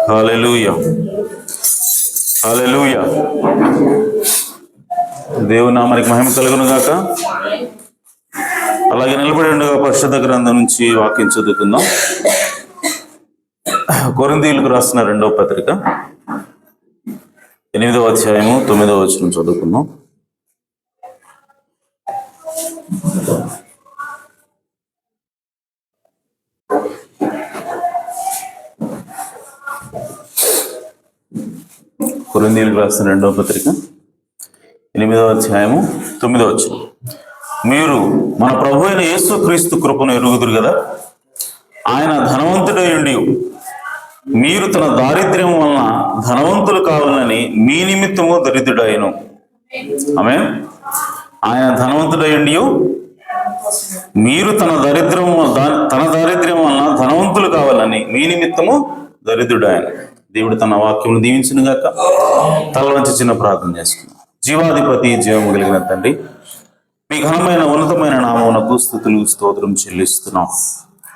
హల్లెలూయా, హల్లెలూయా. దేవుని నామానికి మహిమ కలుగును గాక. అలాగే నిలబడి ఉండగా పరిశుద్ధ గ్రంథం నుంచి వాక్యం చదువుకుందాం. కొరింథీయులకు రాసిన 2వ పత్రిక 8వ అధ్యాయము 9వ వచనం చదువుకుందాం. కొరింథీయులకు రాసిన 2వ పత్రిక 8వ అధ్యాయము 9వ వచనం. మీరు మన ప్రభు అయిన యేసు క్రీస్తు కృపను ఎరుగుదురు కదా. ఆయన ధనవంతుడయుండి మీరు తన దారిద్ర్యం వలన ధనవంతులు కావాలని మీ నిమిత్తము దరిద్రుడయ్యను. ఆమేన్. ఆయన ధనవంతుడయుండి మీరు తన దారిద్ర్యం వలన ధనవంతులు కావాలని మీ నిమిత్తము దరిద్రుడయ్యను. దేవుడు తన వాక్యమును దీవించును గాక. తల వంచి చిన్న ప్రార్థన చేసుకున్నాం. జీవాధిపతి, జీవము కలిగిన తండ్రి, మీ ఘనమైన ఉన్నతమైన నామమునకు స్తుతులు స్తోత్రం చెల్లిస్తున్నాం.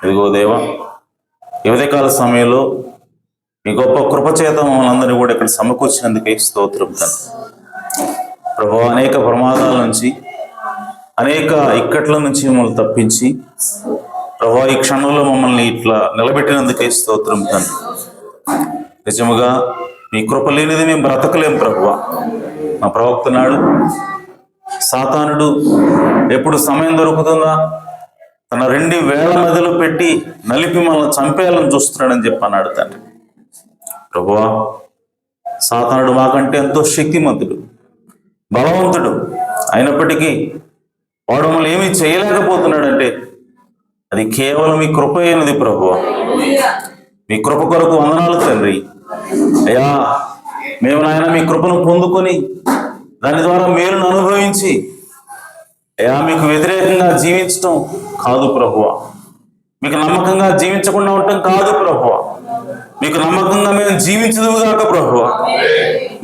ఇదిగో దేవా, ఈ ఉదయకాల సమయంలో మీ గొప్ప కృపచేత మమ్మల్ని అందరినీ కూడా ఇక్కడ సమకూర్చినందుకే స్తోత్రం తండ్రి. ప్రభువా, అనేక ప్రమాదాల నుంచి, అనేక ఇక్కట్ల నుంచి మమ్మల్ని తప్పించి ప్రభువా ఈ క్షణంలో మమ్మల్ని ఇట్లా నిలబెట్టినందుకే స్తోత్రం తండ్రి. నిజముగా మీ కృప లేనిది మేము బ్రతకలేం ప్రభువా. మా ప్రవక్త నాడు సాతానుడు ఎప్పుడు సమయం దొరుకుతుందా తన 2 వేళ్ల మధ్యలో పెట్టి నలిపి మనల్ని చంపేయాలని చూస్తున్నాడని చెప్పి అన్నాడు తండ్రి. ప్రభువా, సాతానుడు మాకంటే ఎంతో శక్తిమంతుడు, బలవంతుడు. అయినప్పటికీ వాడు మమ్మల్ని ఏమీ చేయలేకపోతున్నాడంటే అది కేవలం మీ కృప అయినది ప్రభువా. మీ కృప కొరకు వందనాలు తండ్రి. అయ్యా, మేము నాయన మీ కృపను పొందుకొని దాని ద్వారా మేలును అనుభవించి అయ్యా మీకు వ్యతిరేకంగా జీవించటం కాదు ప్రభువా. మీకు నమ్మకంగా జీవించకుండా ఉండటం కాదు ప్రభువా. మీకు నమ్మకంగా మేము జీవించదువుగాక ప్రభువా.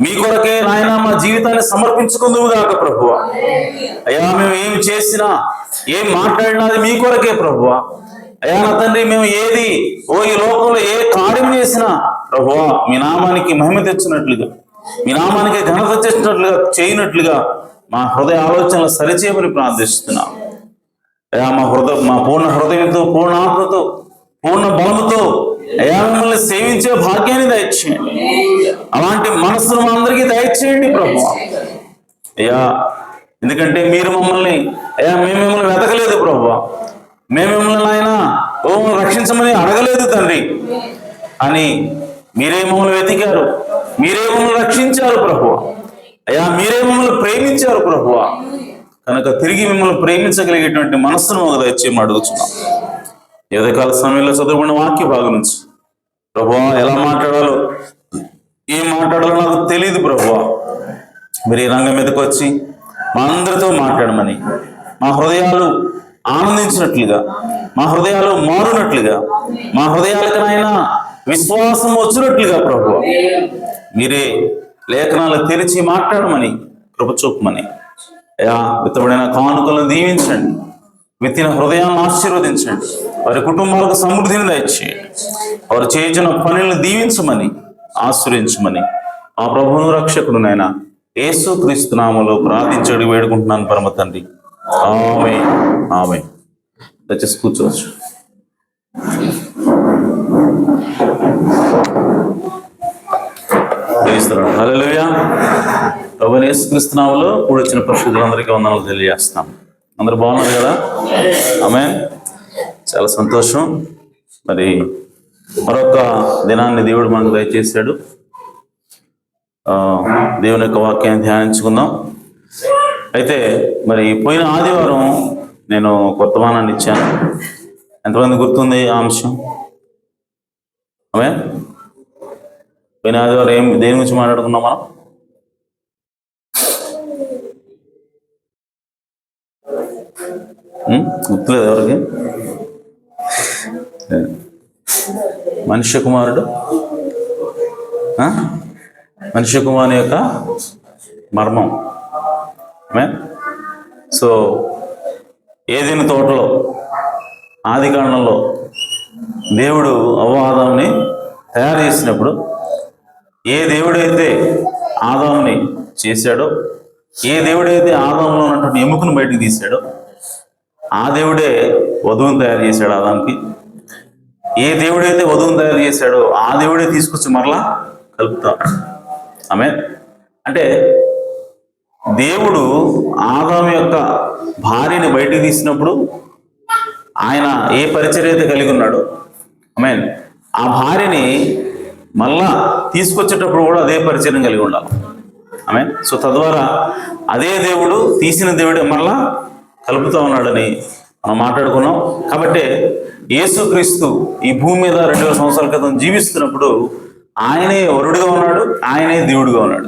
మీ కొరకే నాయన మా జీవితాన్ని సమర్పించుకుందువుగాక ప్రభువా. అయ్యా, మేము ఏం చేసినా ఏం మాట్లాడినా అది మీ కొరకే ప్రభువా. అయ్యా నా తండ్రి, మేము ఏది ఈ లోకంలో ఏ కార్యం చేసినా ప్రభువా మీ నామానికి మహిమ తెచ్చినట్లుగా, మీ నామానికి ఘనత తెచ్చినట్లుగా చేయనట్లుగా మా హృదయ ఆలోచనలు సరిచేయమని ప్రార్థిస్తున్నాం. అయ్యా, మా పూర్ణ హృదయంతో, పూర్ణ ఆత్మతో, పూర్ణ బలముతో అయ్యా మిమ్మల్ని సేవించే భాగ్యాన్ని దయచేయండి. అలాంటి మనస్సును మా అందరికీ దయచేయండి ప్రభువా. అయ్యా, ఎందుకంటే మీరు మమ్మల్ని మేము మిమ్మల్ని వెతకలేదు ప్రభువా. మేము మిమ్మల్ని ఆయన రక్షించమని అడగలేదు తండ్రి, అని మీరే మమ్మల్ని వెతికారు, మీరే మమ్మల్ని రక్షించారు ప్రభువా. అయ్యా, మీరే మమ్మల్ని ప్రేమించారు ప్రభువా. కనుక తిరిగి మిమ్మల్ని ప్రేమించగలిగేటువంటి మనస్సును మాకు దయచేయమని అడుగుతున్నాం. ఉదయకాల సమయంలో చదువుకున్న వాక్య భాగం నుంచి ప్రభువా ఎలా మాట్లాడాలో, ఏం మాట్లాడాలో నాకు తెలియదు ప్రభువా. మీరు ఈ రంగం మీదకి వచ్చి మా అందరితో మాట్లాడమని, మా హృదయాలు ఆనందించినట్లుగా, మా హృదయాలు మారునట్లుగా, మా హృదయాలకు నాయన విశ్వాసం వచ్చినట్లుగా ప్రభువా మీరే లేఖనాలు తెరిచి మాట్లాడమని కృప చూపమని. అయ్యా, విత్తబడిన కానుకలను దీవించండి, విత్తిన హృదయాలను ఆశీర్వదించండి, వారి కుటుంబాలకు సమృద్ధిని దయచేయండి, వారు చేయించిన పనులను దీవించమని ఆశ్రయించమని ఆ ప్రభువును రక్షకుడు నాయన యేసు క్రీస్తు నామములో ప్రార్థించడి వేడుకుంటున్నాను పరమ తండ్రి. ఆమేన్, ఆమేన్. దయచేసి కూర్చోవచ్చు. హల్లెలూయా. ప్రభువైన యేసు క్రీస్తు నామములో కూడి వచ్చిన పరిశుద్ధులందరికీ వందనాలు తెలియజేస్తున్నాం. అందరూ బాగున్నారు కదా? ఆమేన్. చాలా సంతోషం. మరి మరొక దినాన్ని దేవుడు మనకు దయచేశాడు. దేవుని యొక్క వాక్యాన్ని ధ్యానించుకుందాం. అయితే మరి పోయిన ఆదివారం నేను వర్తమానాన్ని ఇచ్చాను. ఎంతమంది గుర్తుంది ఆ అంశం? పోయిన ఆదివారం దేని గురించి మాట్లాడుకున్నాం మనం? గుర్తులేదు ఎవరికి? మనుష్య కుమారుడు, మనుష్య కుమారుని యొక్క మర్మం. సో ఏదైనా తోటలో ఆది కాండంలో దేవుడు ఆదాముని తయారు చేసినప్పుడు ఏ దేవుడైతే ఆదాముని చేశాడో, ఏ దేవుడైతే ఆదాములో ఉన్నటువంటి ఎముకను బయటికి తీశాడో ఆ దేవుడే వధువుని తయారు చేశాడు ఆదాముకి. ఏ దేవుడైతే వధువుని తయారు చేశాడో ఆ దేవుడే తీసుకొచ్చి మరలా కలుపుతాడు. అంటే దేవుడు ఆదాము యొక్క భార్యని బయటికి తీసినప్పుడు ఆయన ఏ పరిచర్య అయితే కలిగి ఉన్నాడో ఆ భార్యని మళ్ళా తీసుకొచ్చేటప్పుడు కూడా అదే పరిచర్యం కలిగి ఉండాలి. సో తద్వారా అదే దేవుడు తీసిన దేవుడే మళ్ళా కలుపుతూ ఉన్నాడని మనం మాట్లాడుకున్నాం. కాబట్టి యేసుక్రీస్తు ఈ భూమి మీద 2000 సంవత్సరాల క్రితం జీవిస్తున్నప్పుడు ఆయనే వరుడుగా ఉన్నాడు, ఆయనే దేవుడుగా ఉన్నాడు.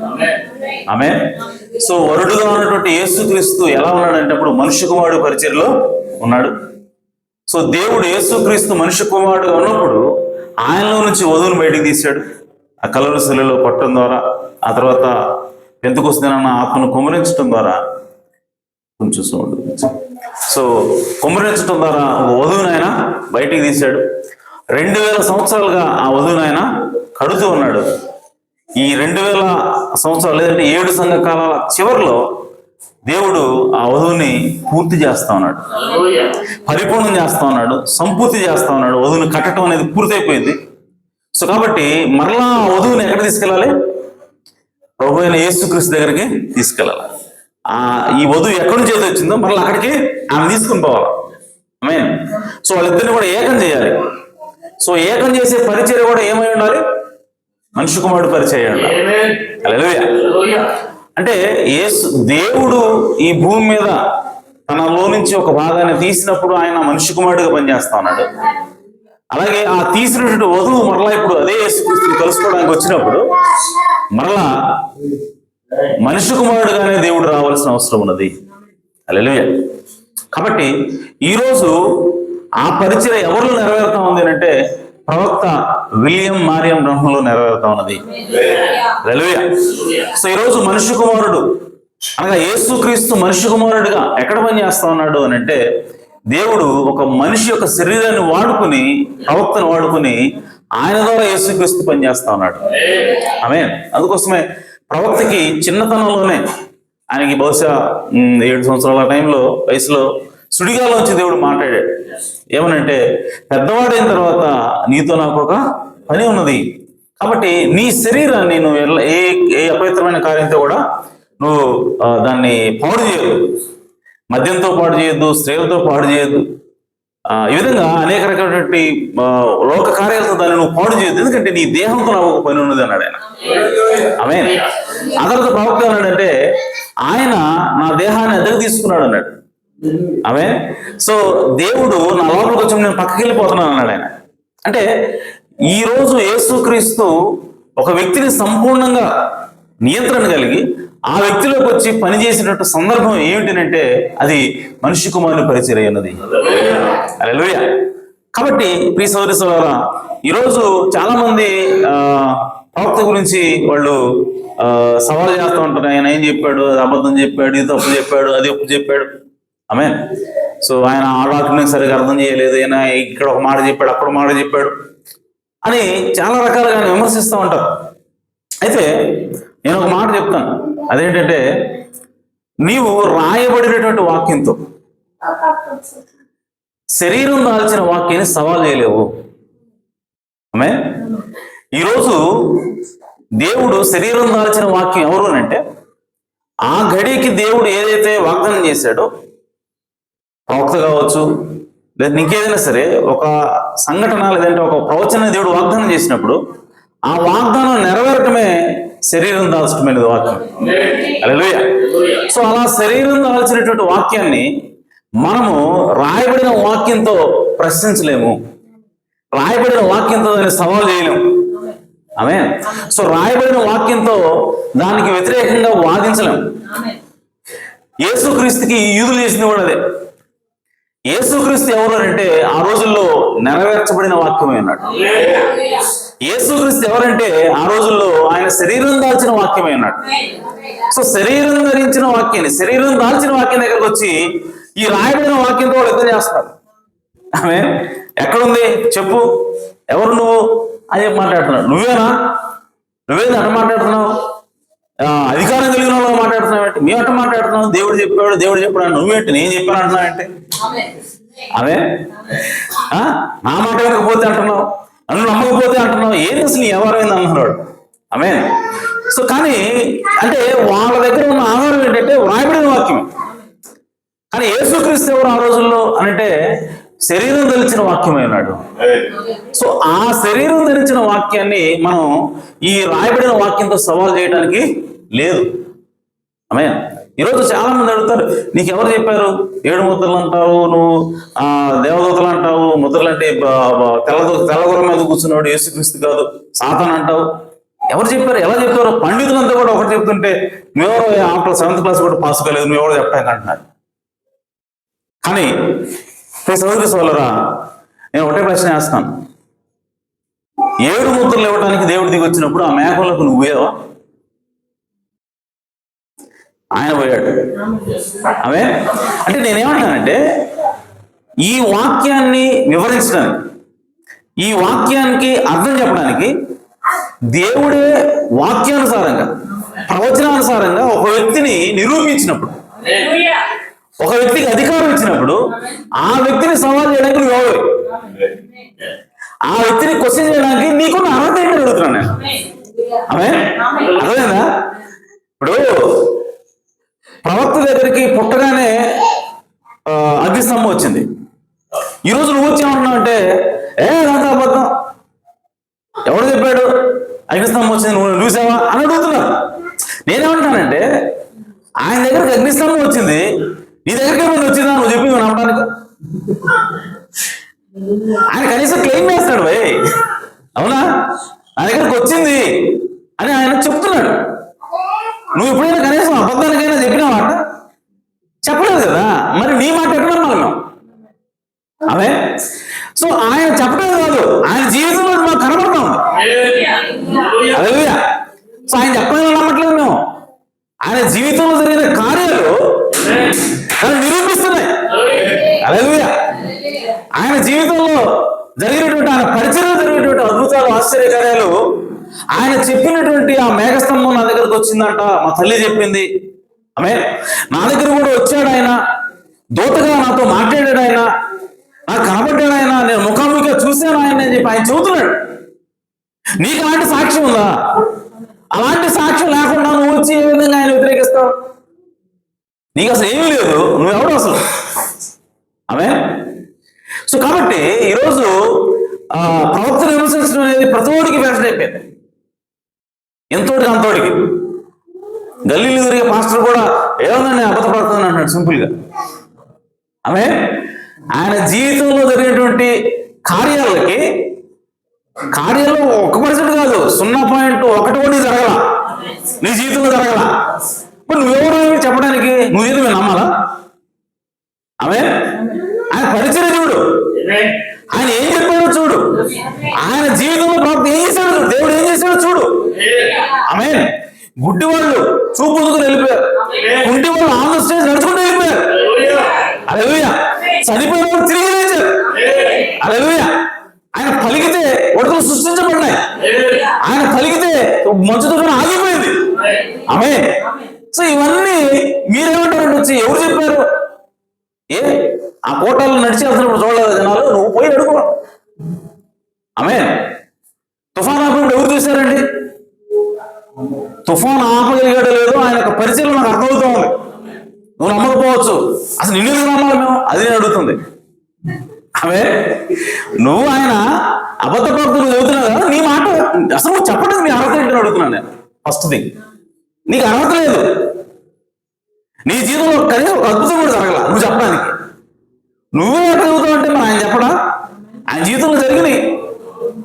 సో వరుడుగా ఉన్నటువంటి యేసుక్రీస్తు ఎలా ఉన్నాడంటే అప్పుడు మనుష్య కుమారుడు పరిచర్యలో ఉన్నాడు. సో దేవుడు యేసుక్రీస్తు మనుష్య కుమారుడుగా ఉన్నప్పుడు ఆయనలో నుంచి వధువును బయటికి తీశాడు. ఆ కలువరి శిలువలో పట్టడం ద్వారా, ఆ తర్వాత పెంతెకొస్తు దినాన ఆత్మను కుమ్మరించడం ద్వారా, కొంచెం సో కుమ్మరించడం ద్వారా ఒక వధువుని ఆయన బయటికి తీశాడు. 2000 సంవత్సరాలుగా ఆ వధువుని ఆయన కడుతూ ఉన్నాడు. ఈ 2000 సంవత్సరాలు లేదంటే 7 సంఘ కాలాల చివరిలో దేవుడు ఆ వధువుని పూర్తి చేస్తా ఉన్నాడు, పరిపూర్ణం చేస్తా ఉన్నాడు, సంపూర్తి చేస్తా ఉన్నాడు. వధువుని కట్టడం అనేది పూర్తయిపోయింది. సో కాబట్టి మరలా ఆ వధువుని ఎక్కడ తీసుకెళ్ళాలి? ప్రభు అయిన యేసుక్రీస్తు దగ్గరికి తీసుకెళ్ళాలి. ఈ వధువు ఎక్కడి నుంచి అయితే వచ్చిందో మరలా అక్కడికి ఆమె తీసుకుని పోవాలి. సో వాళ్ళిద్దరిని కూడా ఏకం చేయాలి. సో ఏకం చేసే పరిచర్య కూడా ఏమై ఉండాలి? మనుష్య కుమారుడు పరిచర్య ఉండాలి. హల్లెలూయా. అంటే దేవుడు ఈ భూమి మీద తనలో నుంచి ఒక భాగాన్ని తీసినప్పుడు ఆయన మనుష్య కుమారుడుగా పనిచేస్తా ఉన్నాడు. అలాగే ఆ తీసినటువంటి వధువు మరలా ఇప్పుడు అదే యేసుక్రీస్తుని కలుసుకోవడానికి వచ్చినప్పుడు మరలా మనుష్య కుమారుడుగానే దేవుడు రావాల్సిన అవసరం ఉన్నది. హల్లెలూయా. కాబట్టి ఈరోజు ఆ పరిచర్య ఎవరిలో నెరవేరుతా ఉంది అంటే ప్రవక్త విలియం మరియం బ్రహ్మలో నెరవేరుతా ఉన్నది. హల్లెలూయా. సో ఈరోజు మనుష్య కుమారుడు అనగా యేసుక్రీస్తు మనుష్య కుమారుడిగా ఎక్కడ పని చేస్తా ఉన్నాడు అని అంటే దేవుడు ఒక మనిషి యొక్క శరీరాన్ని వాడుకుని, ప్రవక్తను వాడుకుని ఆయన ద్వారా యేసుక్రీస్తు పనిచేస్తా ఉన్నాడు. అందుకోసమే ప్రవక్తకి చిన్నతనంలోనే, ఆయనకి బహుశా 7 సంవత్సరాల వయసులో సుడిగాలోంచి దేవుడు మాట్లాడాడు. ఏమనంటే, పెద్దవాడైన తర్వాత నీతో నాకు ఒక పని ఉన్నది, కాబట్టి నీ శరీరాన్ని నువ్వు ఏ అపవిత్రమైన కార్యంతో కూడా నువ్వు దాన్ని పాడు చేయొద్దు, మద్యంతో పాడు చేయొద్దు, స్త్రీలతో పాడు చేయొద్దు, ఈ విధంగా అనేక రకమైనటువంటి లోక కార్యాలతో దాన్ని నువ్వు పాడు చేయొద్దు, ఎందుకంటే నీ దేహంతో నాకు ఒక పని ఉన్నది అన్నాడు ఆయన. ఆ తర్వాత ప్రవక్త అన్నాడంటే ఆయన నా దేహాన్ని అద్దెకు తీసుకున్నాడు అన్నాడు. సో దేవుడు నా లోపలికి వచ్చి నేను పక్కకి వెళ్ళిపోతున్నాను అన్నాడు ఆయన. అంటే ఈరోజు యేసుక్రీస్తు ఒక వ్యక్తిని సంపూర్ణంగా నియంత్రణ కలిగి ఆ వ్యక్తిలోకి వచ్చి పనిచేసినట్టు సందర్భం ఏమిటంటే అది మనుష్య కుమారుని పరిచర్య అన్నది. హల్లెలూయా. కాబట్టి ప్రియ సోదరి సోదరులారా, ఈరోజు చాలా మంది ప్రవక్త గురించి వాళ్ళు సవాల్ చేస్తూ ఉంటారు. ఆయన ఏం చెప్పాడు, అది అబద్ధం చెప్పాడు, ఇది తప్పు చెప్పాడు, అది ఒప్పు చెప్పాడు. సో ఆయన ఆ డాక్టర్ని సరిగా అర్థం చేయలేదు, ఆయన ఇక్కడ ఒక మాట చెప్పాడు, అక్కడ మాట చెప్పాడు అని చాలా రకాలుగా విమర్శిస్తూ ఉంటారు. అయితే నేను ఒక మాట చెప్తాను, అదేంటంటే నీవు రాయబడినటువంటి వాక్యంతో శరీరం దాల్చిన వాక్యాన్ని సవాల్ చేయలేవు. ఈరోజు దేవుడు శరీరం దాల్చిన వాక్యం ఎవరు అని అంటే, ఆ గడికి దేవుడు ఏదైతే వాగ్దానం చేశాడో, ప్రవక్త కావచ్చు, లేదా ఇంకేదైనా సరే ఒక సంఘటన లేదంటే ఒక ప్రవచన దేవుడు వాగ్దానం చేసినప్పుడు ఆ వాగ్దానం నెరవేరటమే శరీరం దాల్చటమైనది వాక్యం. హల్లెలూయా. సో అలా శరీరం దాల్చినటువంటి వాక్యాన్ని మనము రాయబడిన వాక్యంతో ప్రశ్నించలేము, రాయబడిన వాక్యంతో దాన్ని సవాల్ చేయలేము. ఆమేన్. సో రాయబడిన వాక్యంతో దానికి వ్యతిరేకంగా వాదించలేము. యేసుక్రీస్తుకి యూదులు చేసింది కూడా అదే. యేసుక్రీస్తు ఎవరు అంటే ఆ రోజుల్లో నెరవేర్చబడిన వాక్యమే అన్నాడు. యేసుక్రీస్తు ఎవరంటే ఆ రోజుల్లో ఆయన శరీరం దాల్చిన వాక్యమే అన్నాడు. సో శరీరం ధరించిన వాక్యాన్ని, శరీరం దాల్చిన వాక్యం దగ్గరకు వచ్చి ఈ రాయబడిన వాక్యంతో వాళ్ళు యుద్ధం చేస్తారు. ఆమె ఎక్కడుంది చెప్పు, ఎవరు నువ్వు అని చెప్పి మాట్లాడుతున్నాడు. నువ్వేనా, నువ్వేది అట్ట మాట్లాడుతున్నావు, అధికారం కలిగిన వాళ్ళు మాట్లాడుతున్నావు అంటే, మేము అట్ట మాట్లాడుతున్నావు, దేవుడు చెప్పాడు దేవుడు చెప్పాడు, నువ్వేంటి నేను చెప్పాను అంటున్నావు అంటే, అదే నా మాట వినకపోతే అంటున్నావు, నన్ను నమ్మకపోతే అంటున్నావు, ఏది అసలు ఎవరైంది అన్నాడు. ఆమె సో కానీ అంటే వాళ్ళ దగ్గర ఉన్న ఆధారం ఏంటంటే వ్రాయబడిన వాక్యం. కానీ యేసుక్రీస్తు ఎవరు ఆ రోజుల్లో అంటే శరీరం ధరించిన వాక్యమైనాడు. సో ఆ శరీరం ధరించిన వాక్యాన్ని మనం ఈ రాయబడిన వాక్యంతో సవాల్ చేయడానికి లేదు. ఆమె ఈరోజు చాలా మంది అడుగుతారు, నీకు ఎవరు చెప్పారు, 7 ముద్రలు అంటావు, నువ్వు దేవదూతలు అంటావు, ముద్రలు అంటే తెల్లగుర్రం మీద కూర్చున్నాడు యేసుక్రీస్తు కాదు సాతాను అంటావు, ఎవరు చెప్పారు, ఎలా చెప్పారు? పండితులంతా కూడా ఒకటి చెప్తుంటే నువ్వెవరో 7th క్లాస్ కూడా పాస్ కాలేదు, నువ్వెవరో చెప్పడానికి అంటున్నారు. కానీ సోదరి సోదరురా, నేను ఒకటే ప్రశ్న వేస్తాను, 7 ముద్రలు ఇవ్వడానికి దేవుడి దిగి వచ్చినప్పుడు ఆ మేకలకు నువ్వేవా? ఆయన పోయాడు. ఆమె అంటే నేనేమంటానంటే ఈ వాక్యాన్ని వివరించడానికి, ఈ వాక్యానికి అర్థం చెప్పడానికి దేవుడే వాక్యానుసారంగా ప్రవచనానుసారంగా ఒక వ్యక్తిని నిరూపించినప్పుడు, ఒక వ్యక్తికి అధికారం ఇచ్చినప్పుడు ఆ వ్యక్తిని సవాల్ చేయడానికి నువ్వు ఎవరు, ఆ వ్యక్తిని క్వశ్చన్ చేయడానికి నీకున్న అర్హత ఏంటి అడుగుతున్నాను నేను. ఆమె అర్థమైందా? ఇప్పుడు ప్రవక్త దగ్గరికి పుట్టగానే అగ్నిస్తంభం వచ్చింది. ఈరోజు నువ్వు వచ్చేమంటున్నావు అంటే అదంతా అబద్ధం, ఎవడు చెప్పాడు అగ్నిస్తంభం వచ్చింది, నువ్వు చూసావా అని అడుగుతున్నావు. నేనేమంటానంటే ఆయన దగ్గరికి అగ్నిస్తంభం వచ్చింది, నీ దగ్గరికి ఏమైనా వచ్చిందా నువ్వు చెప్పి నువ్వు నమ్మడానికి? ఆయన కనీసం క్లెయిమ్ చేస్తాడు, భయ్ అవునా నా దగ్గరికి వచ్చింది అని ఆయన చెప్తున్నాడు. నువ్వు ఎప్పుడైనా కనీసం అబద్ధానికైనా చెప్పిన మాట చెప్పలేదు కదా, మరి నీ మాట ఎక్కడ నమ్మాలి మేము? అవే సో ఆయన చెప్పలేదు కాదు, ఆయన జీవితంలో మాకు కనబడతా ఉంది. హల్లెలూయా. సో ఆయన చెప్పలేదు నమ్మట్లేదు మేము, ఆయన జీవితంలో జరిగిన కార్యాలు నిరూపిస్తున్నాయి. హల్లెలూయా. ఆయన జీవితంలో జరిగినటువంటి, ఆయన పరిచయం జరిగినటువంటి అద్భుతాలు, ఆశ్చర్యకార్యాలు, ఆయన చెప్పినటువంటి ఆ మేఘస్తంభం నా దగ్గరకు వచ్చిందంట, మా తల్లి చెప్పింది. ఆమె నా దగ్గర కూడా వచ్చాడు ఆయన, దూతగా నాతో మాట్లాడాడు ఆయన, నాకు కనబడ్డాడు ఆయన, నేను ముఖాముఖిగా చూశాను ఆయన అని చెప్పి ఆయన చెబుతున్నాడు. నీకు అలాంటి సాక్ష్యం ఉందా? అలాంటి సాక్ష్యం లేకుండా నువ్వు వచ్చి ఏ విధంగా ఆయన వ్యతిరేకిస్తావు? నీకు అసలు ఏమీ లేదు, నువ్వెవడు అసలు? ఆమె సో కాబట్టి ఈరోజు ప్రవక్తను విమర్శించడం అనేది ప్రతోడికి ఫ్యాషన్ అయిపోయింది, ఎంతోటికి అంతోడికి. గల్లీలు తిరిగే పాస్టర్ కూడా ఏమన్నా అబద్ధపడుతుంది అంటున్నాడు సింపుల్గా. ఆమె ఆయన జీవితంలో జరిగినటువంటి కార్యాలకి, కార్యాలు 1% కాదు 0.1 జరగల, నీ జీవితంలో జరగల. ఇప్పుడు నువ్వెవరు చెప్పడానికి? నువ్వు ఏది మేము నమ్మాలా? ఆమె ఆయన పరిచయం చూడు, ఆయన ఏం చెప్పాడో చూడు, ఆయన జీవితంలో ప్రవక్త ఏం చేశాడు, దేవుడు ఏం చేశాడో చూడు. ఆమె గుడ్డి వాళ్ళు చూపు ముందుకుని వెళ్ళిపోయారు, కుంటి వాళ్ళు ఆన్ ద స్టేజ్ నడుచుకుంటూ వెళ్ళిపోయారు. హల్లెలూయా. చనిపోయిన వాళ్ళు తిరిగి లేచారు. హల్లెలూయా. ఆయన పలికితే ఉడతలు సృష్టించబడినాయి, ఆయన పలికితే మంచుతో ఆగిపోయింది. ఆమె సో ఇవన్నీ మీరేమంటారంటే వచ్చి ఎవరు చెప్పారు? ఆ కోటల్లో నడిచి వెళ్తున్నప్పుడు చూడలేదు జనాలు, నువ్వు పోయి అడుగు. ఆమె తుఫాన్ ఆపినప్పుడు ఎవరు చూశారండి? తుఫాన్ ఆపగలిగాడో లేదో ఆయన యొక్క పరిచయం నాకు అర్థమవుతా ఉంది. నువ్వు నమ్మకపోవచ్చు, అసలు నిన్ను నమ్మాలి మేము, అది నేను అడుగుతుంది. ఆమె నువ్వు ఆయన అబద్ధ ప్రవక్తలు చదువుతున్నావు కదా, నీ మాట అసలు నువ్వు చెప్పడానికి నీ అర్హత ఏంటని అడుగుతున్నాను నేను. ఫస్ట్ థింగ్, నీకు అర్హత లేదు. నీ జీవితంలో కనీసం ఒక అద్భుతం కూడా జరగల నువ్వు చెప్పడానికి. నువ్వే ఎక్కడ చదువుతావు అంటే మరి ఆయన చెప్పడా? ఆయన జీవితంలో జరిగినాయి,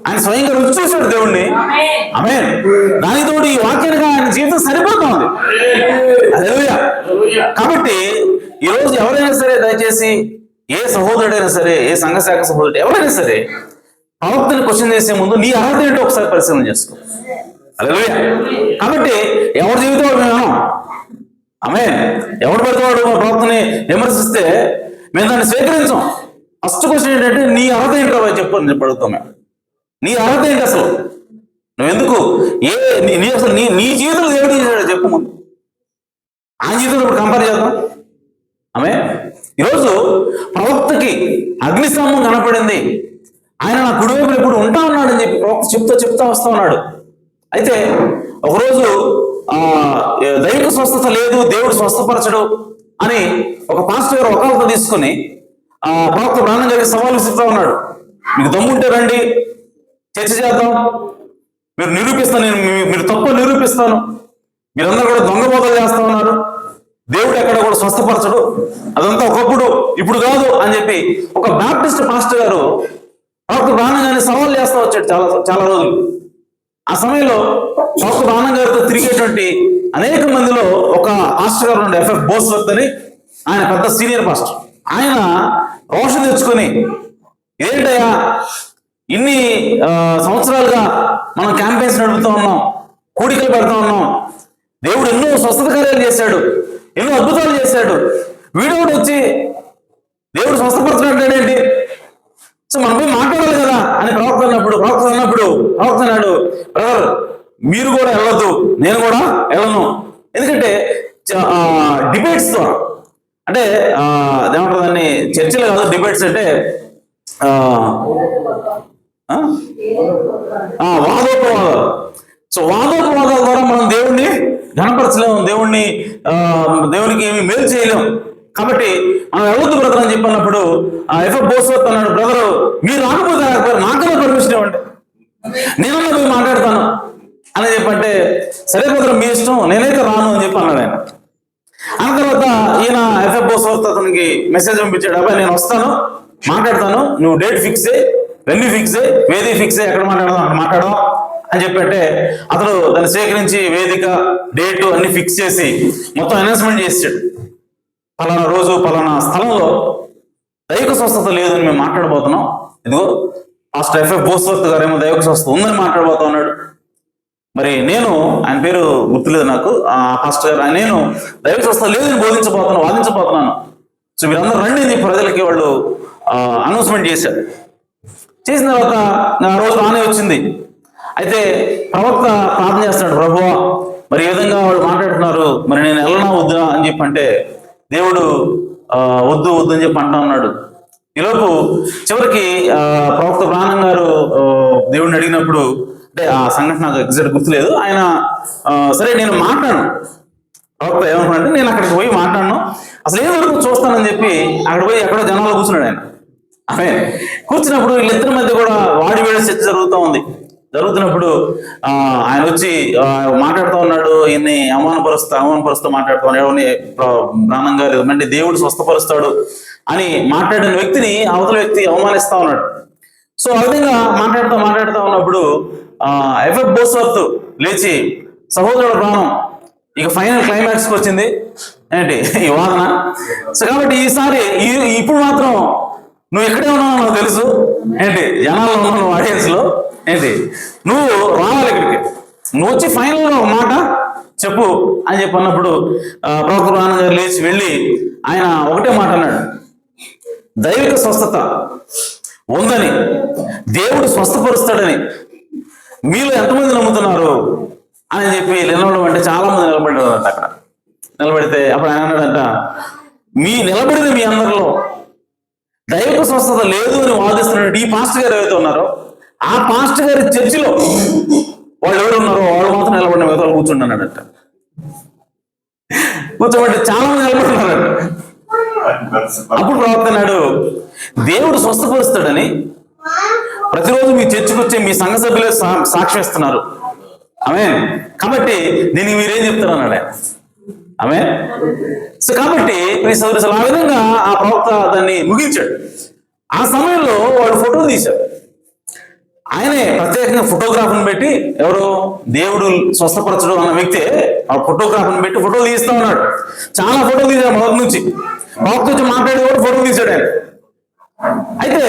ఆయన స్వయంగా రుచి చూశాడు దేవుణ్ణి. ఆమె దానితో ఈ వాక్యానికి ఆయన జీవితం సరిపోతుంది. హల్లెలూయా. కాబట్టి ఈరోజు ఎవరైనా సరే దయచేసి ఏ సహోదరుడైనా సరే, ఏ సంఘశాఖ సహోదరుడు ఎవరైనా సరే ప్రవక్తని క్వశ్చన్ చేసే ముందు నీ అర్హత ఏంటో ఒకసారి పరిశీలన చేసుకో. హల్లెలూయా. కాబట్టి ఎవరి జీవితం మేము ఆమె ఎవడు పడితేవాడు ప్రవక్తని విమర్శిస్తే మేము దాన్ని స్వీకరించాం. ఫస్ట్ క్వశ్చన్ ఏంటంటే నీ అర్హత ఏంటో చెప్పని అడుగుతాం మేము. నీ అర్హత ఏంటి అసలు? నువ్వెందుకు నీ అసలు నీ జీవితంలో దేవుడు చేశాడు చెప్పు ముందు. ఆయన జీవితంలో ఇప్పుడు కంపేర్ చేద్దాం. ఆమె ఈరోజు ప్రవక్తకి అగ్నిస్తంభం కనపడింది, ఆయన నా కుడివైపులు ఇప్పుడు ఉంటా ఉన్నాడని చెప్పి ప్రవక్త చెప్తా వస్తా ఉన్నాడు. అయితే ఒకరోజు దైవిక స్వస్థత లేదు, దేవుడు స్వస్థపరచడు అని ఒక పాస్టర్ గారు ఒకళ్ళతో తీసుకుని ప్రవక్త ప్రాణం గారికి సవాలు విసురుతా ఉన్నాడు. మీకు దమ్ముంటే రండి, చర్చ చేద్దాం, మీరు నిరూపిస్తాను, మీరు తప్పు నిరూపిస్తాను, మీరందరూ కూడా దొంగ బోధలు చేస్తా ఉన్నారు, దేవుడు ఎక్కడ కూడా స్వస్థపరచడు, అదంతా ఒకప్పుడు ఇప్పుడు కాదు అని చెప్పి ఒక బాప్టిస్ట్ పాస్టర్ గారు ప్రవక్త ప్రాణం గారిని సవాల్ చేస్తా వచ్చాడు చాలా రోజులు. ఆ సమయంలో ప్రవక్త ప్రాణం గారితో తిరిగేటువంటి అనేక మందిలో ఒక పాస్టర్ గారు ఉండే ఎఫ్ఎఫ్ బోస్వర్త్ అని, ఆయన పెద్ద సీనియర్ పాస్టర్. ఆయన రోషం తెచ్చుకొని, ఏంటయ్యా ఇన్ని సంవత్సరాలుగా మనం క్యాంపెయిన్స్ నడుపుతూ ఉన్నాం, కూడికలు పెడతా ఉన్నాం, దేవుడు ఎన్నో స్వస్థత కార్యాలు చేశాడు, ఎన్నో అద్భుతాలు చేశాడు, వీడోడు వచ్చి దేవుడు స్వస్థపడుతున్నాడు, సో మనం పోయి మాట్లాడాలి కదా అని ప్రవక్త అన్నప్పుడు ప్రవక్త అన్నాడు, బ్రదర్ మీరు కూడా వెళ్ళొద్దు, నేను కూడా వెళ్ళను. ఎందుకంటే డిబేట్స్ ద్వారా, అంటే ఏమంటారు దాన్ని, చర్చలు కాదు డిబేట్స్ అంటే వాదోపవాదాలు. సో వాదోపవాదాల ద్వారా మనం దేవుణ్ణి ఘనపరచలేము, దేవునికి ఏమి మేలు చేయలేము. కాబట్టి మనం వెళ్ళొద్దు బ్రదర్ అని చెప్పినప్పుడు ఎఫ్ఎఫ్ బోస్వర్త్ అన్నాడు, బ్రదరు మీరు రాకపోతే నాకన్నా పర్మిషన్ ఇవ్వండి, నేనన్నా పోయి మాట్లాడతాను అని చెప్పంటే, సరే బ్రదర్ మీ ఇష్టం, నేనైతే రాను అని చెప్పి అన్నాడు ఆయన. అన్న తర్వాత ఈయన ఎఫ్ఎఫ్ బోస్వర్త్ అతనికి మెసేజ్ పంపించాడు, అబ్బాయి నేను వస్తాను, మాట్లాడతాను, నువ్వు డేట్ ఫిక్స్ అయ్యి, వెన్యూ ఫిక్స్ అయ్యి, వేదిక ఫిక్స్ అయ్యి, ఎక్కడ మాట్లాడదాం అక్కడ మాట్లాడదాం అని చెప్పంటే అతను దాన్ని స్వీకరించి వేదిక డేటు అన్ని ఫిక్స్ చేసి మొత్తం అనౌన్స్మెంట్ చేసాడు. పలానా రోజు పలానా స్థలంలో దైవిక స్వస్థత లేదని మేము మాట్లాడబోతున్నాం, ఇదిగో పాస్టర్ ఎఫ్ఎఫ్ బోస్వర్త్ గారు ఏమో దైవిక స్వస్థత ఉందని మాట్లాడబోతా ఉన్నాడు. మరి నేను, ఆయన పేరు గుర్తులేదు నాకు, పాస్టర్ గారు, నేను దైవిక స్వస్థత లేదని వాదించబోతున్నాను, సో మీరందరూ రండి అని ప్రజలకి వాళ్ళు అనౌన్స్మెంట్ చేశారు. చేసిన తర్వాత ఆ రోజు రానే వచ్చింది. అయితే ప్రవక్త ప్రార్థన చేస్తున్నాడు, ప్రభువా మరి ఈ విధంగా వాళ్ళు మాట్లాడుతున్నారు, మరి నేను వెళ్ళనా వద్దా అని చెప్పి అంటే దేవుడు వద్దు అని చెప్పి అంటా ఉన్నాడు. ఈలోపు చివరికి ప్రవక్త ప్రాణం గారు దేవుడిని అడిగినప్పుడు, అంటే ఆ సంఘటన నాకు ఎగ్జాక్ట్ గుర్తులేదు, ఆయన సరే నేను మాట్లాడను, ప్రవక్త ఏమనుకున్నాడంటే నేను అక్కడికి పోయి మాట్లాడను, అసలు ఏం వరకు చూస్తానని చెప్పి అక్కడ పోయి ఎక్కడో జనాలు కూర్చున్నాడు ఆయన. ఆమె కూర్చున్నప్పుడు వీళ్ళిద్దరి మధ్య కూడా వాడి వేడి చర్చ జరుగుతున్నప్పుడు ఆయన వచ్చి మాట్లాడుతూ ఉన్నాడు, ఈయన్ని అవమానపరుస్తూ మాట్లాడుతూ ఉన్నాడు, ప్రాణం గారు అంటే దేవుడు స్వస్థపరుస్తాడు అని మాట్లాడిన వ్యక్తిని అవతల వ్యక్తి అవమానిస్తా ఉన్నాడు. సో ఆ విధంగా మాట్లాడుతూ ఉన్నప్పుడు ఎఫ్ఎఫ్ బోస్వర్త్ లేచి, సహోదరుడు ప్రాణం ఇక ఫైనల్ క్లైమాక్స్కి వచ్చింది ఏంటి ఈ వాదన. సో కాబట్టి ఈసారి ఇప్పుడు మాత్రం నువ్వు ఎక్కడే ఉన్నావు నాకు తెలుసు, ఏంటి జనాల్లో ఉన్నావు ఆడియన్స్ లో, ఏంటి నువ్వు రావాలి ఇక్కడికి, నువ్వు వచ్చి ఫైనల్గా ఒక మాట చెప్పు అని చెప్పి అన్నప్పుడు ప్రవక్త ప్రాణం గారు లేచి వెళ్ళి ఆయన ఒకటే మాట అన్నాడు, దైవిక స్వస్థత ఉందని, దేవుడు స్వస్థపరుస్తాడని మీలో ఎంతమంది నమ్ముతున్నారు అని చెప్పి నిలబడడం అంటే చాలా మంది నిలబడ్డారు అక్కడ. నిలబడితే అప్పుడు ఆయన అన్నాడంట, నిలబడిన మీ అందరిలో దైవిక స్వస్థత లేదు అని వాదిస్తున్నట్టు ఈ పాస్టర్ గారు ఏవైతే ఉన్నారో, ఆ పాస్టర్ గారి చర్చిలో వాళ్ళు ఎవరు ఉన్నారో వాళ్ళు మాత్రం నిలబడిన మిగతా కూర్చుంటున్నాడంట. కూర్చోబట్టి చాలా మంది నిలబడుతున్నారంట. అప్పుడు ప్రవక్త అన్నాడు, దేవుడు స్వస్థపరుస్తాడని ప్రతిరోజు మీ చర్చకు వచ్చే మీ సంఘ సభ్యులే సాక్ష్యం ఇస్తున్నారు. ఆమేన్. కాబట్టి దీనికి మీరేం చెప్తారు అన్నాడు ఆయన. ఆమేన్. సో కాబట్టి ఆ విధంగా ఆ ప్రవక్త దాన్ని ముగించాడు. ఆ సమయంలో వాళ్ళు ఫోటోలు తీశారు. ఆయనే ప్రత్యేకంగా ఫోటోగ్రాఫర్ని పెట్టి, ఎవరు దేవుడు స్వస్థపరచడం అన్న వ్యక్తి ఆ ఫోటోగ్రాఫర్ని పెట్టి ఫోటోలు తీస్తా ఉన్నాడు. చాలా ఫోటోలు తీశాడు మొదటి నుంచి. ప్రవక్త వచ్చి మాట్లాడి కూడా ఫోటోలు తీశాడు ఆయన. అయితే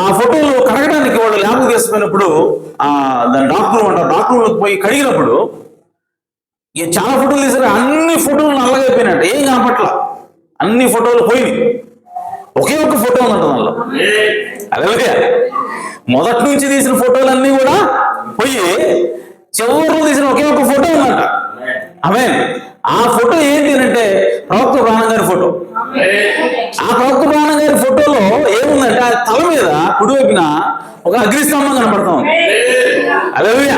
ఆ ఫోటోలు కడగడానికి వాళ్ళు ల్యాబ్ తీసుకుపోయినప్పుడు దాని డాక్టర్ పోయి కడిగినప్పుడు చాలా ఫోటోలు తీశారు. అన్ని ఫోటోలు నల్లగైపోయినట్టు, ఏం కనపట్ల. అన్ని ఫోటోలు పోయినాయి. ఒకే ఒక్క ఫోటో ఉందంట దానిలో. అదే మొదటి నుంచి తీసిన ఫోటోలన్నీ కూడా పోయి చివరిలో తీసిన ఒకే ఒక్క ఫోటో ఉందంట. ఆమేన్. ఆ ఫోటో ఏంటి అంటే ప్రవక్త ప్రాణం గారి ఫోటో. ఆ ప్రవక్త ప్రాణం గారి ఫోటోలో ఏముందంటే ఆ తల మీద కుడివైపున ఒక అగ్నిస్తంభం కనపడతా ఉంది. హల్లెలూయా.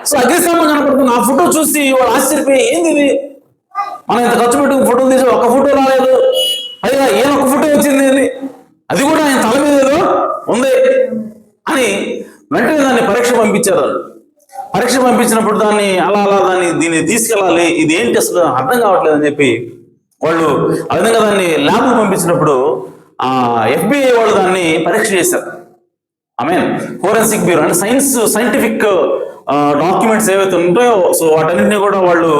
సో అగ్నిస్తంభం కనపడుతుంది. ఆ ఫోటో చూసి వాళ్ళు ఆశ్చర్యపోయి, ఏంది ఇది, మనం ఇంత ఖర్చు పెట్టుకుని ఫోటోలు తీసి ఒక్క ఫోటో రాలేదు, పైగా ఏం ఒక్క ఫోటో వచ్చింది, అది కూడా ఆయన తల మీద ఏదో ఉంది అని వెంటనే దాన్ని పరీక్ష పంపించారు. పరీక్ష పంపించినప్పుడు దాన్ని అలా దీన్ని తీసుకెళ్ళాలి, ఇది ఏంటి అసలు అర్థం కావట్లేదు అని చెప్పి వాళ్ళు ఆ విధంగా దాన్ని ల్యాబ్ పంపించినప్పుడు FBI వాళ్ళు దాన్ని పరీక్ష చేశారు. ఆమేన్. ఫోరెన్సిక్ బ్యూరో అంటే సైంటిఫిక్ డాక్యుమెంట్స్ ఏవైతే ఉంటాయో, సో వాటన్నింటినీ కూడా వాళ్ళు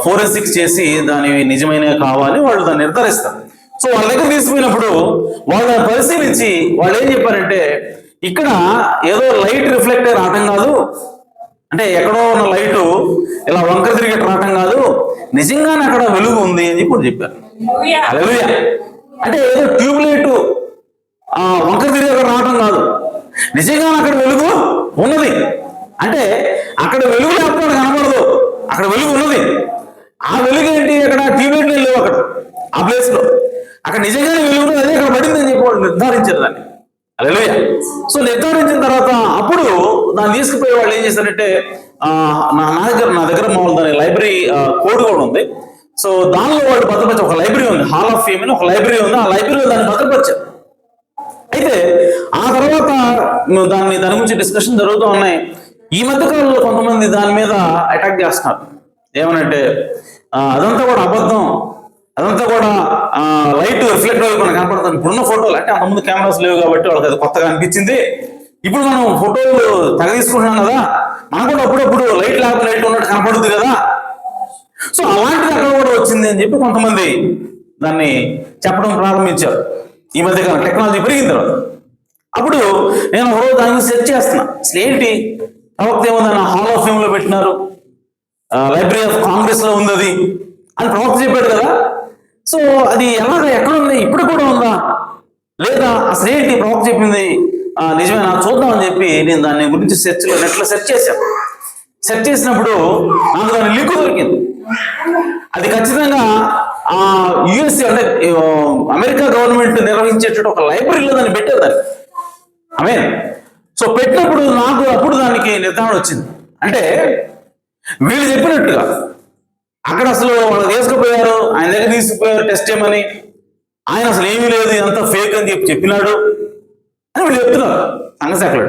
ఫోరెన్సిక్స్ చేసి దాని నిజమైన కావాలి వాళ్ళు దాన్ని నిర్ధారిస్తారు. సో వాళ్ళ దగ్గర తీసుకుపోయినప్పుడు వాళ్ళని పరిశీలించి వాళ్ళు ఏం చెప్పారంటే, ఇక్కడ ఏదో లైట్ రిఫ్లెక్టర్ రావటం కాదు, అంటే ఎక్కడో ఉన్న లైటు ఇలా వంకర తిరిగి రావటం కాదు, నిజంగానే అక్కడ వెలుగు ఉంది అని చెప్పారు. హల్లెలూయా. అంటే ఏదో ట్యూబ్ లైట్ వంకర తిరిగి అక్కడ రావటం కాదు, నిజంగానే అక్కడ వెలుగు ఉన్నది. అంటే అక్కడ వెలుగు లేకపోతే కనబడదు, అక్కడ వెలుగు ఉన్నది. ఆ వెలుగు ఏంటి, అక్కడ ట్యూబ్ లైట్లు లేవు అక్కడ ఆ ప్లేస్ లో, అక్కడ నిజంగానే వెలుగు అదే అక్కడ పడింది అని చెప్పి వాళ్ళు నిర్ధారించారు దాన్ని. హల్లెలూయా. సో నిర్ధారించిన తర్వాత అప్పుడు దాన్ని తీసుకుపోయే వాళ్ళు ఏం చేశారంటే, నా దగ్గర మామూలు దాని లైబ్రరీ కోడ్ కూడా ఉంది. సో దానిలో వాళ్ళు భద్రపరిచారు. ఒక లైబ్రరీ ఉంది, హాల్ ఆఫ్ ఫేమ్ అని ఒక లైబ్రరీ ఉంది. ఆ లైబ్రరీలో దాన్ని భద్రపరిచారు. అయితే ఆ తర్వాత దాని గురించి డిస్కషన్ జరుగుతూ ఉన్నాయి. ఈ మధ్య కాలంలో కొంతమంది దాని మీద అటాక్ చేస్తున్నారు. ఏమనంటే అదంతా కూడా అబద్ధం, అదంతా కూడా లైట్ రిఫ్లెక్ట్ అవి మనకు కనపడుతుంది. ఇప్పుడున్న ఫోటోలు అంటే అంతకుముందు కెమెరాస్ లేవు కాబట్టి వాళ్ళకి అది కొత్తగా అనిపించింది. ఇప్పుడు మనం ఫోటోలు తెగ తీసుకుంటున్నాం కదా, మనకు కూడా అప్పుడప్పుడు లైట్ లేకపోతే లైట్ ఉన్నట్టు కనపడుతుంది కదా. సో అలాంటిది అక్కడ కూడా వచ్చింది అని చెప్పి కొంతమంది దాన్ని చెప్పడం ప్రారంభించారు. ఈ మధ్యకాలం టెక్నాలజీ పెరిగిన తర్వాత అప్పుడు నేను ఒకరోజు దాని గురించి సెర్చ్ చేస్తున్నా. అసలు ఏంటి ప్రవక్త ఏముందని హాల్ ఆఫ్ ఫేమ్ లో పెట్టినారు, లైబ్రరీ ఆఫ్ కాంగ్రెస్ లో ఉంది అది అని ప్రవక్త చెప్పాడు కదా. సో అది ఎక్కడ ఉంది, ఇప్పుడు కూడా ఉందా లేదా, అసలు ఏంటి ప్రవక్త చెప్పింది నిజమేనా చూద్దామని చెప్పి నేను దాని గురించి నెట్లో సెర్చ్ చేశాను. సెర్చ్ చేసినప్పుడు నాకు దాని లింక్ దొరికింది. అది ఖచ్చితంగా USA అంటే అమెరికా గవర్నమెంట్ నిర్వహించేటట్టు ఒక లైబ్రరీలో దాన్ని పెట్టారు దాన్ని. ఆమేన్. సో పెట్టినప్పుడు నాకు అప్పుడు దానికి నిర్ధారణ వచ్చింది. అంటే వీళ్ళు చెప్పినట్టుగా అక్కడ అసలు వాళ్ళు తీసుకుపోయారు, ఆయన దగ్గర తీసుకుపోయారు టెస్ట్ చేయమని, ఆయన అసలు ఏమీ లేదు ఇదంతా ఫేక్ అని చెప్పినాడు అని వీళ్ళు చెప్తున్నారు సంఘశాఖలు.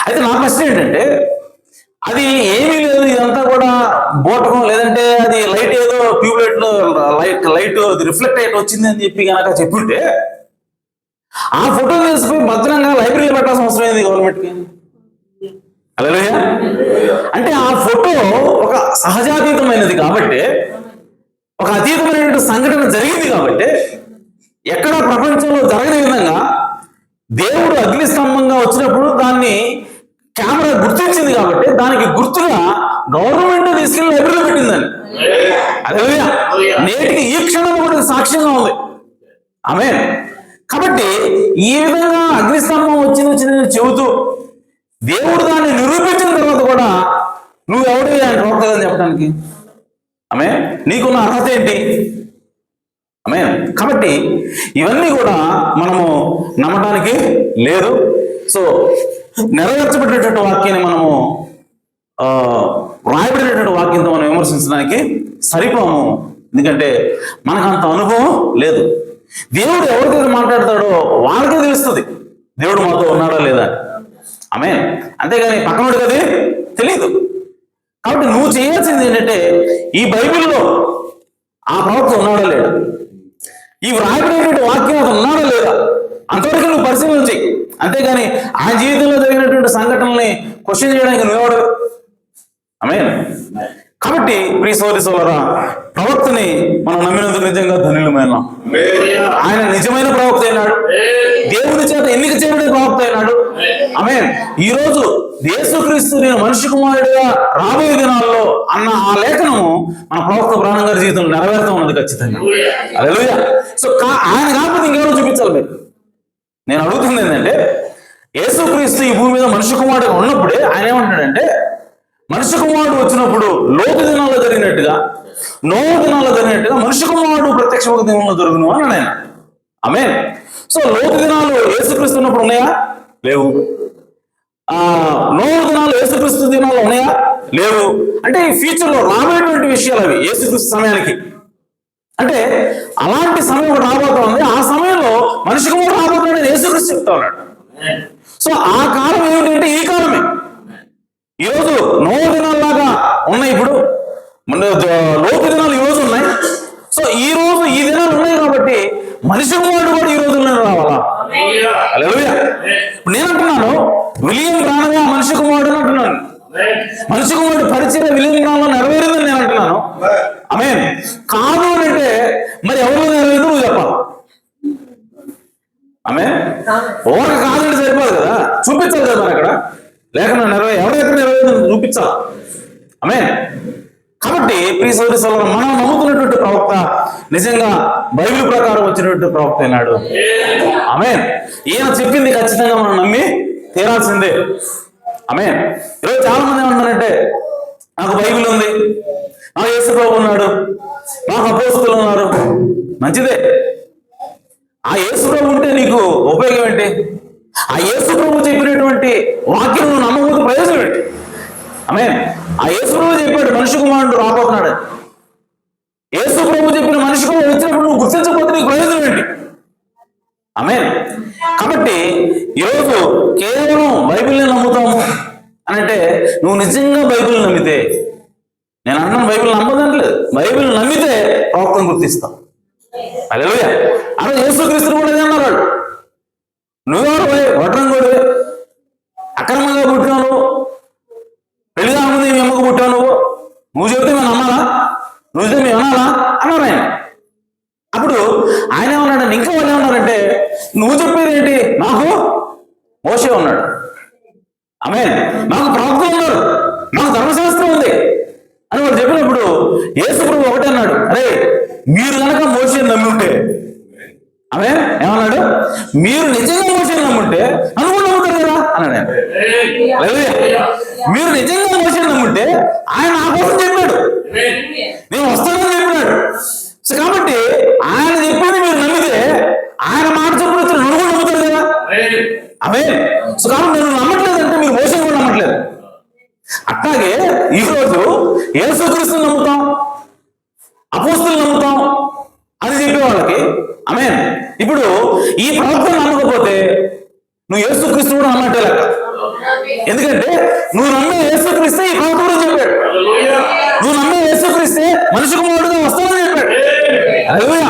అయితే నా ప్రశ్న ఏంటంటే, అది ఏమీ లేదు ఇదంతా కూడా బోటకం, లేదంటే అది లైట్ ఏదో ట్యూబ్ లైట్ లో లైట్ రిఫ్లెక్ట్ అయ్యి వచ్చింది అని చెప్పి కనుక చెప్పుంటే ఆ ఫోటో తీసుకుని భద్రంగా లైబ్రరీలో పెట్టాల్సిన అవసరం ఏంది గవర్నమెంట్కి? హల్లెలూయా. అంటే ఆ ఫోటో ఒక సహజాతీతమైనది కాబట్టి, ఒక అతీతమైనటువంటి సంఘటన జరిగింది కాబట్టి, ఎక్కడ ప్రపంచంలో జరగని విధంగా దేవుడు అగ్నిస్తంభంగా వచ్చినప్పుడు దాన్ని కెమెరా గుర్తించింది కాబట్టి దానికి గుర్తుగా గవర్నమెంట్ తీసుకెళ్లి లైబ్రరీలో పెట్టిందని. హల్లెలూయా. నేటికి ఈ క్షణం కూడా సాక్ష్యంగా ఉంది. ఆమేన్. కాబట్టి ఈ విధంగా అగ్నిస్తంభం వచ్చిందని చెబుతూ దేవుడు దాన్ని నిరూపించిన తర్వాత కూడా నువ్వు ఎవడు ఆయన ప్రవక్తగా చెప్పడానికి? ఆమేన్. నీకున్న అర్హత ఏంటి? ఆమేన్. కాబట్టి ఇవన్నీ కూడా మనము నమ్మడానికి లేదు. సో నెరవేర్చబడినటువంటి వాక్యాన్ని మనము రాయబడినటువంటి వాక్యంతో మనం విమర్శించడానికి సరిపోము. ఎందుకంటే మనకు అంత అనుభవం లేదు. దేవుడు ఎవరికైతే మాట్లాడతాడో వాళ్ళకే తెలుస్తుంది దేవుడు మాతో ఉన్నాడా లేదా. ఆమేన్. అంతేగాని పక్కనోడు కదే తెలియదు. కాబట్టి నువ్వు చేయాల్సింది ఏంటంటే ఈ బైబిల్లో ఆ ప్రవక్త ఉన్నాడా లేడా, ఈ వ్రాయబడినటువంటి వాక్యం అతను ఉన్నాడా లేదా, అంతవరకు నువ్వు పరిశీలన చెయ్యి. అంతేగాని ఆ జీవితంలో జరిగినటువంటి సంఘటనల్ని క్వశ్చన్ చేయడానికి నువ్వెవడు. ఆమేన్. కాబట్టి ప్రియ సోదరి సోదరా, ప్రవక్తని మనం నమ్మినందుకు నిజంగా ధన్యులమైన ఆయన నిజమైన ప్రవక్త అయినాడు, దేవుని చేత ఎన్నిక చేయబడే ప్రవక్త అయినాడు. ఆమేన్. ఈ రోజు యేసుక్రీస్తు నేను మనిషి కుమారుడిగా రాబోయే దినాల్లో అన్న ఆ లేఖనము మన ప్రవక్త బ్రహ్మం గారి జీవితంలో నెరవేరుతూ ఉన్నది ఖచ్చితంగా. హల్లెలూయా. సో ఆయన కాకపోతే ఇంకెవరో చూపించాలి మీరు. నేను అడుగుతుంది ఏంటంటే యేసుక్రీస్తు ఈ భూమి మీద మనిషి కుమారుడుగా ఉన్నప్పుడే ఆయన ఏమంటాడంటే మనిషి కుమారుడు వచ్చినప్పుడు లోతు దినాల్లో జరిగినట్టుగా నోహు దినాల్లో జరిగినట్టుగా మనిషి కుమారుడు ప్రత్యక్ష దినంలో జరుగును అని ఆయన. ఆమేన్. సో లోతు దినాలు యేసుక్రీస్తు ఉన్నప్పుడు ఉన్నాయా? లేవు. నోహు దినాలు యేసుక్రీస్తు దినాలు ఉన్నాయా? లేవు. అంటే ఈ ఫ్యూచర్ లో రాబోయేటువంటి విషయాలు అవి యేసుక్రీస్తు సమయానికి. అంటే అలాంటి సమయం రాబోతోంది. ఆ సమయంలో మనిషి కుమారుడు రాబోతున్నాడు యేసుక్రీస్తు చెప్తా ఉన్నాడు. సో ఆ కాలం ఏమిటంటే ఈ కాలమే. ఈరోజు నోహు దినాల్లాగా ఉన్నాయి, ఇప్పుడు లోతు దినాలు ఈ రోజు ఉన్నాయి. సో ఈ రోజు ఈ దినాలు ఉన్నాయి కాబట్టి మనిషి కుమారుడు కూడా ఈ రోజుల్లో రావాలా? హల్లెలూయా. నేను అంటున్నాను విలియం బ్రానమే మనిషి కుమారుడు అంటున్నాను. మనిషి కుమారుడు పరిచయం విలియం బ్రాన్లో నెరవేరిందని నేను అంటున్నాను. ఆమేన్. కాదు అంటే మరి ఎవరు నెరవేరు నువ్వు చెప్పాలి. ఆమేన్. ఓరకు కాదంటే సరిపోదు కదా, చూపించాలి కదా. అక్కడ లేఖనం ఎవరైతే నెరవేరు చూపించాలి. ఆమేన్. కాబట్టి ప్రియ సోదరి సోదరులు, మనం నమ్ముతున్నటువంటి ప్రవక్త నిజంగా బైబిల్ ప్రకారం వచ్చినటువంటి ప్రవక్త అయినాడు. ఆమేన్. ఈయన చెప్పింది ఖచ్చితంగా మనం నమ్మి తీరాల్సిందే. ఆమేన్. ఈరోజు చాలా మంది ఏమంటారంటే నాకు బైబిల్ ఉంది, నాకు యేసు ప్రభువు ఉన్నాడు, నాకు అపోస్తలులు ఉన్నారు. మంచిదే. ఆ యేసు ప్రభు ఉంటే నీకు ఉపయోగం ఏంటి? ఆ యేసు ప్రభు చెప్పినటువంటి వాక్యం నువ్వు నమ్మకపోతే ప్రయోజనం ఏంటి? ఆమేన్. ఆ యేసు ప్రభు చెప్పాడు మనిషి కుమారుడు రాబోతున్నాడు. యేసు ప్రభు చెప్పిన మనిషి కుమారుడు వచ్చినప్పుడు నువ్వు గుర్తించకపోతే నీకు ప్రయోజనం ఏంటి? ఆమేన్. కాబట్టి ఈరోజు కేవలం బైబిల్ని నమ్ముతాము అని అంటే నువ్వు నిజంగా బైబిల్ నమ్మితే, నేను అంటున్నాను బైబిల్ నమ్మదంటలేదు, బైబిల్ నమ్మితే ప్రవక్తను గుర్తిస్తావు. హల్లెలూయా. అలా యేసుక్రీస్తుని కూడా అన్నాడు, నువ్వెవరు వడ్రంగోడు, అక్రమంగా పుట్టినావు, పెళ్లి కాకముందు మీ అమ్మకు పుట్టావు, నువ్వు చెప్తే మేము నమ్మాలా, నువ్వు చెప్తే మేము అనాలా అన్నారు ఆయన. అప్పుడు ఆయన ఏమన్నాడు, ఇంకా వాళ్ళు ఏమన్నారంటే నువ్వు చెప్పేది ఏంటి, నాకు మోషే ఉన్నాడు, ఆమేన్, నాకు ప్రవక్తలు ఉన్నారు, నాకు ధర్మశాస్త్రం ఉంది అని వాళ్ళు చెప్పినప్పుడు యేసు ప్రభు ఒకటే అన్నాడు, అరే మీరు కనుక మోషేని నమ్మి ఉంటే, ఆమేన్, ఏమన్నాడు, మీరు నిజంగా మోషేని నమ్ముంటే నన్ను కూడా నమ్ముతారు కదా అన్నాడు ఆయన. మీరు నిజంగా మోషేని నమ్ముంటే ఆయన నా కోసం చెప్పాడు, నేను వస్తానని చెప్పినాడు. సో కాబట్టి ఆయన చెప్పేది మీరు నమ్మితే ఆయన మాట చెప్పిన నన్ను కూడా నమ్ముతారు కదా. ఆమేన్. సో కాబట్టి నేను నమ్మట్లేదంటే మీరు మోషేని కూడా నమ్మట్లేదు. అట్లాగే ఈరోజు యేసుక్రీస్తుని నమ్ముతాం, అపోస్తలుని నమ్ముతాం అని చెప్పే వాళ్ళకి, ఆమేన్, ఇప్పుడు ఈ ప్రవక్తను నమ్మకపోతే నువ్వు యేసుక్రీస్తు కూడా నమ్మట్టే లెక్క. ఎందుకంటే నువ్వు నమ్మే యేసుక్రీస్తే ఈ ప్రవక్త కూడా చెప్పాడు, నువ్వు నమ్మే యేసుక్రీస్తే మనిషి కుమారుడుగా వస్తానని చెప్పాడు. హల్లెలూయా.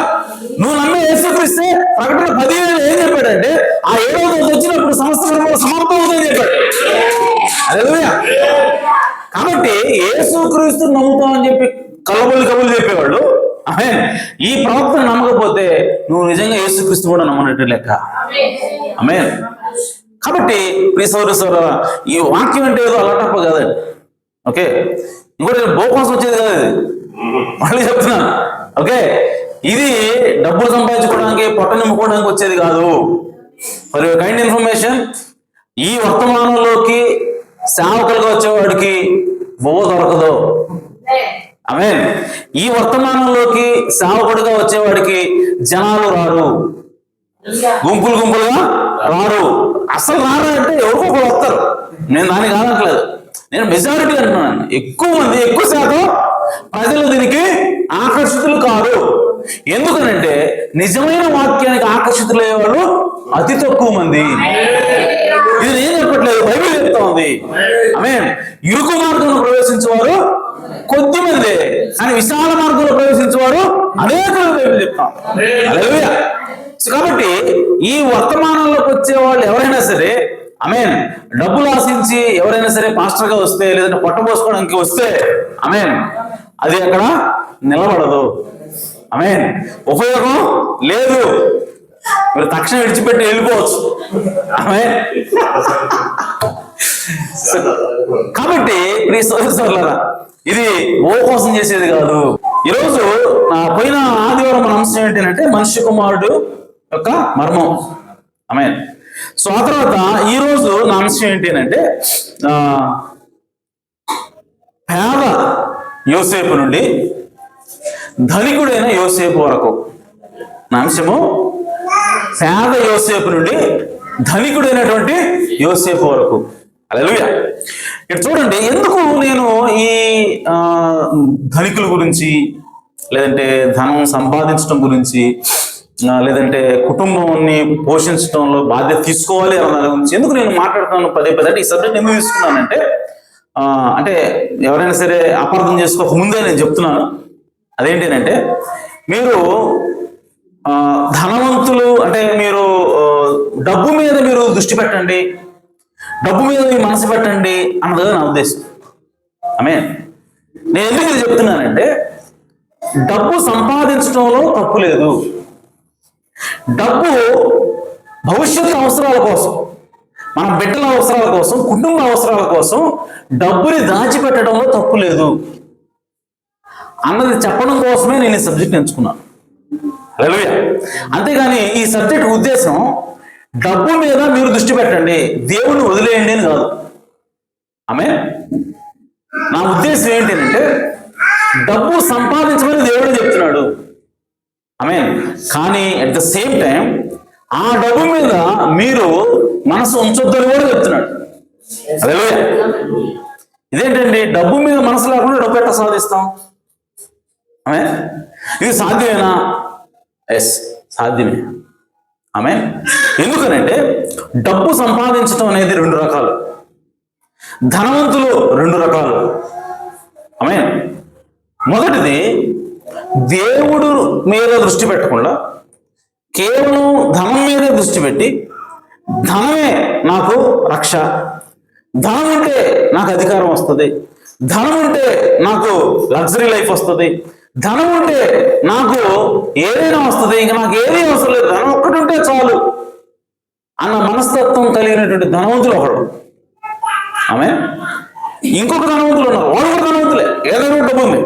నువ్వు నమ్మే యేసుక్రీస్తే ప్రకటన 17 ఏం చెప్పాడంటే ఆ 7వ రోజు వచ్చినప్పుడు సమస్త సమాప్తం అవుతుందని చెప్పాడు. హల్లెలూయా. కాబట్టి యేసుక్రీస్తు నమ్ముతామని చెప్పి కబులు చెప్పేవాళ్ళు, ఆమేన్, ఈ ప్రవక్తను నమ్మకపోతే నువ్వు నిజంగా యేసుక్రీస్తు కూడా నమ్మనట్టు లెక్క. ఆమేన్. కాబట్టి ప్రియ సోదరి సోదరులారా, ఈ వాక్యం అంటే ఏదో అలటప్ప కాదండి. ఓకే, ఇంకోటి బోకోసం వచ్చేది కాదు ఇది, మళ్ళీ చెప్తున్నాను. ఓకే, ఇది డబ్బులు సంపాదించుకోవడానికి పొట్ట నింపుకోవడానికి వచ్చేది కాదు. ఫర్ యువర్ కైండ్ ఇన్ఫర్మేషన్, ఈ వర్తమానంలోకి సేవకులుగా వచ్చేవాడికి బొవ్వ దొరకదు. ఆమేన్. ఈ వర్తమానంలోకి సేవకుడిగా వచ్చేవాడికి జనాలు రారు, గుంపులు గుంపులుగా రారు. అసలు రారు అంటే ఎవరికో ఒకరు వస్తారు. నేను దాన్ని కాదట్లేదు, నేను మెజారిటీ అంటున్నాను. ఎక్కువ మంది, ఎక్కువ శాతం ప్రజలు దీనికి ఆకర్షితులు కారు. ఎందుకనంటే నిజమైన వాక్యానికి ఆకర్షితులయ్యే వాళ్ళు అతి తక్కువ మంది. ఇది నేను చెప్పట్లేదు, బైబిల్ చెప్తా ఉంది. ఆమేన్. ఇరుకు మార్గంలో ప్రవేశించేవారు కొద్ది మంది, కానీ విశాల మార్గంలో ప్రవేశించేవారు అనేకులు బైబిల్ చెప్తాం. హల్లెలూయా. కాబట్టి ఈ వర్తమానంలోకి వచ్చే వాళ్ళు ఎవరైనా సరే, ఆమేన్, డబ్బులు ఆశించి ఎవరైనా సరే పాస్టర్ గా వస్తే, లేదంటే పొట్టపోసుకోవడానికి వస్తే, ఆమేన్, అది అక్కడ నిలబడదు. ఆమేన్. ఉపయోగం లేదు. మీరు తక్షణం విడిచిపెట్టి వెళ్ళిపోవచ్చు. ఆమేన్. కాబట్టి ప్రియ సోదరులారా, ఇది ఓ కోసం చేసేది కాదు. ఈరోజు పోయిన ఆదివారం మన అంశం ఏంటంటే మనుష్య కుమారుడు యొక్క మర్మం. ఆమేన్. సో ఆ తర్వాత ఈ రోజు నా అంశం ఏంటి అంటే పేద యోసేపు నుండి ధనికుడైన యోసేపు వరకు. నా అంశము పేద యోసేపు నుండి ధనికుడైనటువంటి యోసేపు వరకు. హల్లెలూయా. ఇక్కడ చూడండి, ఎందుకు నేను ఈ ధనికుల గురించి, లేదంటే ధనం సంపాదించడం గురించి, లేదంటే కుటుంబాన్ని పోషించడంలో బాధ్యత తీసుకోవాలి అన్న దాని గురించి ఎందుకు నేను మాట్లాడుతున్నాను పదే పదే అంటే, ఈ సబ్జెక్ట్ ఎందుకు తీసుకున్నానంటే, అంటే ఎవరైనా సరే అపార్థం చేసుకోక ముందే నేను చెప్తున్నాను. అదేంటంటే, మీరు ధనవంతులు అంటే మీరు డబ్బు మీద మీరు దృష్టి పెట్టండి, డబ్బు మీద మీ మనసు పెట్టండి అన్నది నా ఉద్దేశం. ఆమేన్. నేను ఎందుకు ఇది చెప్తున్నానంటే, డబ్బు సంపాదించడంలో తప్పు లేదు. డబ్బు భవిష్యత్తు అవసరాల కోసం, మన బిడ్డల అవసరాల కోసం, కుటుంబ అవసరాల కోసం డబ్బుని దాచిపెట్టడంలో తప్పు లేదు అన్నది చెప్పడం కోసమే నేను ఈ సబ్జెక్ట్ ఎంచుకున్నాను. హల్లెలూయా. అంతేగాని ఈ సబ్జెక్ట్ ఉద్దేశం డబ్బు మీద మీరు దృష్టి పెట్టండి, దేవుణ్ణి వదిలేయండి అని కాదు. ఆమేన్. నా ఉద్దేశం ఏంటంటే, డబ్బు సంపాదించమని దేవుడు చెప్తున్నాడు. ఆమేన్. కానీ అట్ ద సేమ్ టైం ఆ డబ్బు మీద మీరు మనసు ఉంచొద్దని కూడా చెప్తున్నాడు. హల్లెలూయా. ఇదేంటండి, డబ్బు మీద మనసు లేకుండా డబ్బు ఎట్లా సాధిస్తాం? ఆమేన్. ఇది సాధ్యమేనా? ఎస్, సాధ్యమే. ఆమేన్. ఎందుకనంటే డబ్బు సంపాదించడం అనేది రెండు రకాలు, ధనవంతులు రెండు రకాలు. ఆమేన్. మొదటిది, దేవుడు మీద దృష్టి పెట్టకుండా కేవలం ధనం మీదే దృష్టి పెట్టి, ధనమే నాకు రక్ష, ధనం ఉంటే నాకు అధికారం వస్తుంది, ధనం ఉంటే నాకు లగ్జరీ లైఫ్ వస్తుంది, ధనం ఉంటే నాకు ఏదైనా వస్తుంది, ఇంకా నాకు ఏదీ అవసరం లేదు, ధనం ఒక్కటి ఉంటే చాలు అన్న మనస్తత్వం కలిగినటువంటి ధనవంతులు ఒకడు. ఆమె ఇంకొక ధనవంతులు ఉన్నారు, వాళ్ళు కూడా ధనవంతులే, ఏదైనా డబ్బు ఉంది.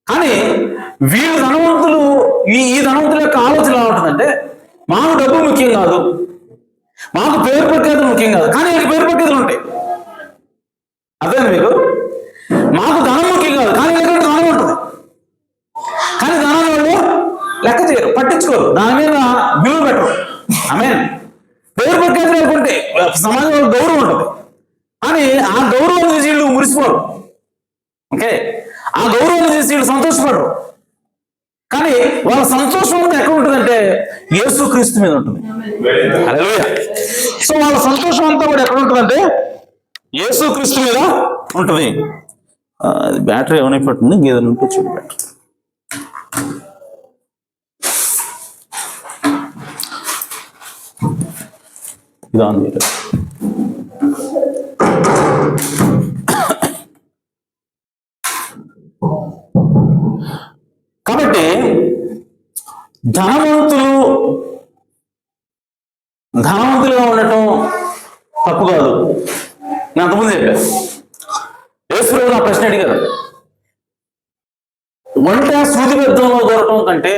కానీ వీళ్ళు ధనవంతులు, ఈ ధనవంతుల యొక్క ఆలోచన ఎలా ఉంటుందంటే, మాకు డబ్బు ముఖ్యం కాదు, మాకు పేరు ప్రఖ్యాతులు ముఖ్యం కాదు, కానీ వీళ్ళకి పేరు ప్రఖ్యాతులు ఉంటాయి. అదేనా మీకు? మాకు ధనం ముఖ్యం కాదు, కానీ వీళ్ళకి ధనం ఉంటుంది. కానీ ధనాన్ని వాళ్ళు లెక్క చేయరు, పట్టించుకోరు, దాని మీద విలువ పెట్టరు. ఆమేన్. పేరు ప్రఖ్యాతులు అనుకుంటే సమాజంలో గౌరవం ఉంటుంది, కానీ ఆ గౌరవం చూసి వీళ్ళు మురిసిపోరు. ఓకే, ఆ గౌరవం చూసి వీళ్ళు సంతోషపడరు. కానీ వాళ్ళ సంతోషం అంతా ఎక్కడ ఉంటుందంటే యేసుక్రీస్తు మీద ఉంటుంది. హల్లెలూయా. సో వాళ్ళ సంతోషం అంతా కూడా ఎక్కడ ఉంటుందంటే యేసుక్రీస్తు మీద ఉంటుంది. బ్యాటరీ ఏమైపోతుంది, ఇంకేదైనా ఉంటే చూడు బ్యాటరీ. ఇది ఆన్ చేయలేదు. కాబట్టి ధనవంతులుగా ఉండటం తప్పు కాదు. నేను అంతకుముందు చెప్పా, యేసుప్రభు నా ప్రశ్న అడిగారు, వంట శృతి పెద్దంలో దొరకటం కంటే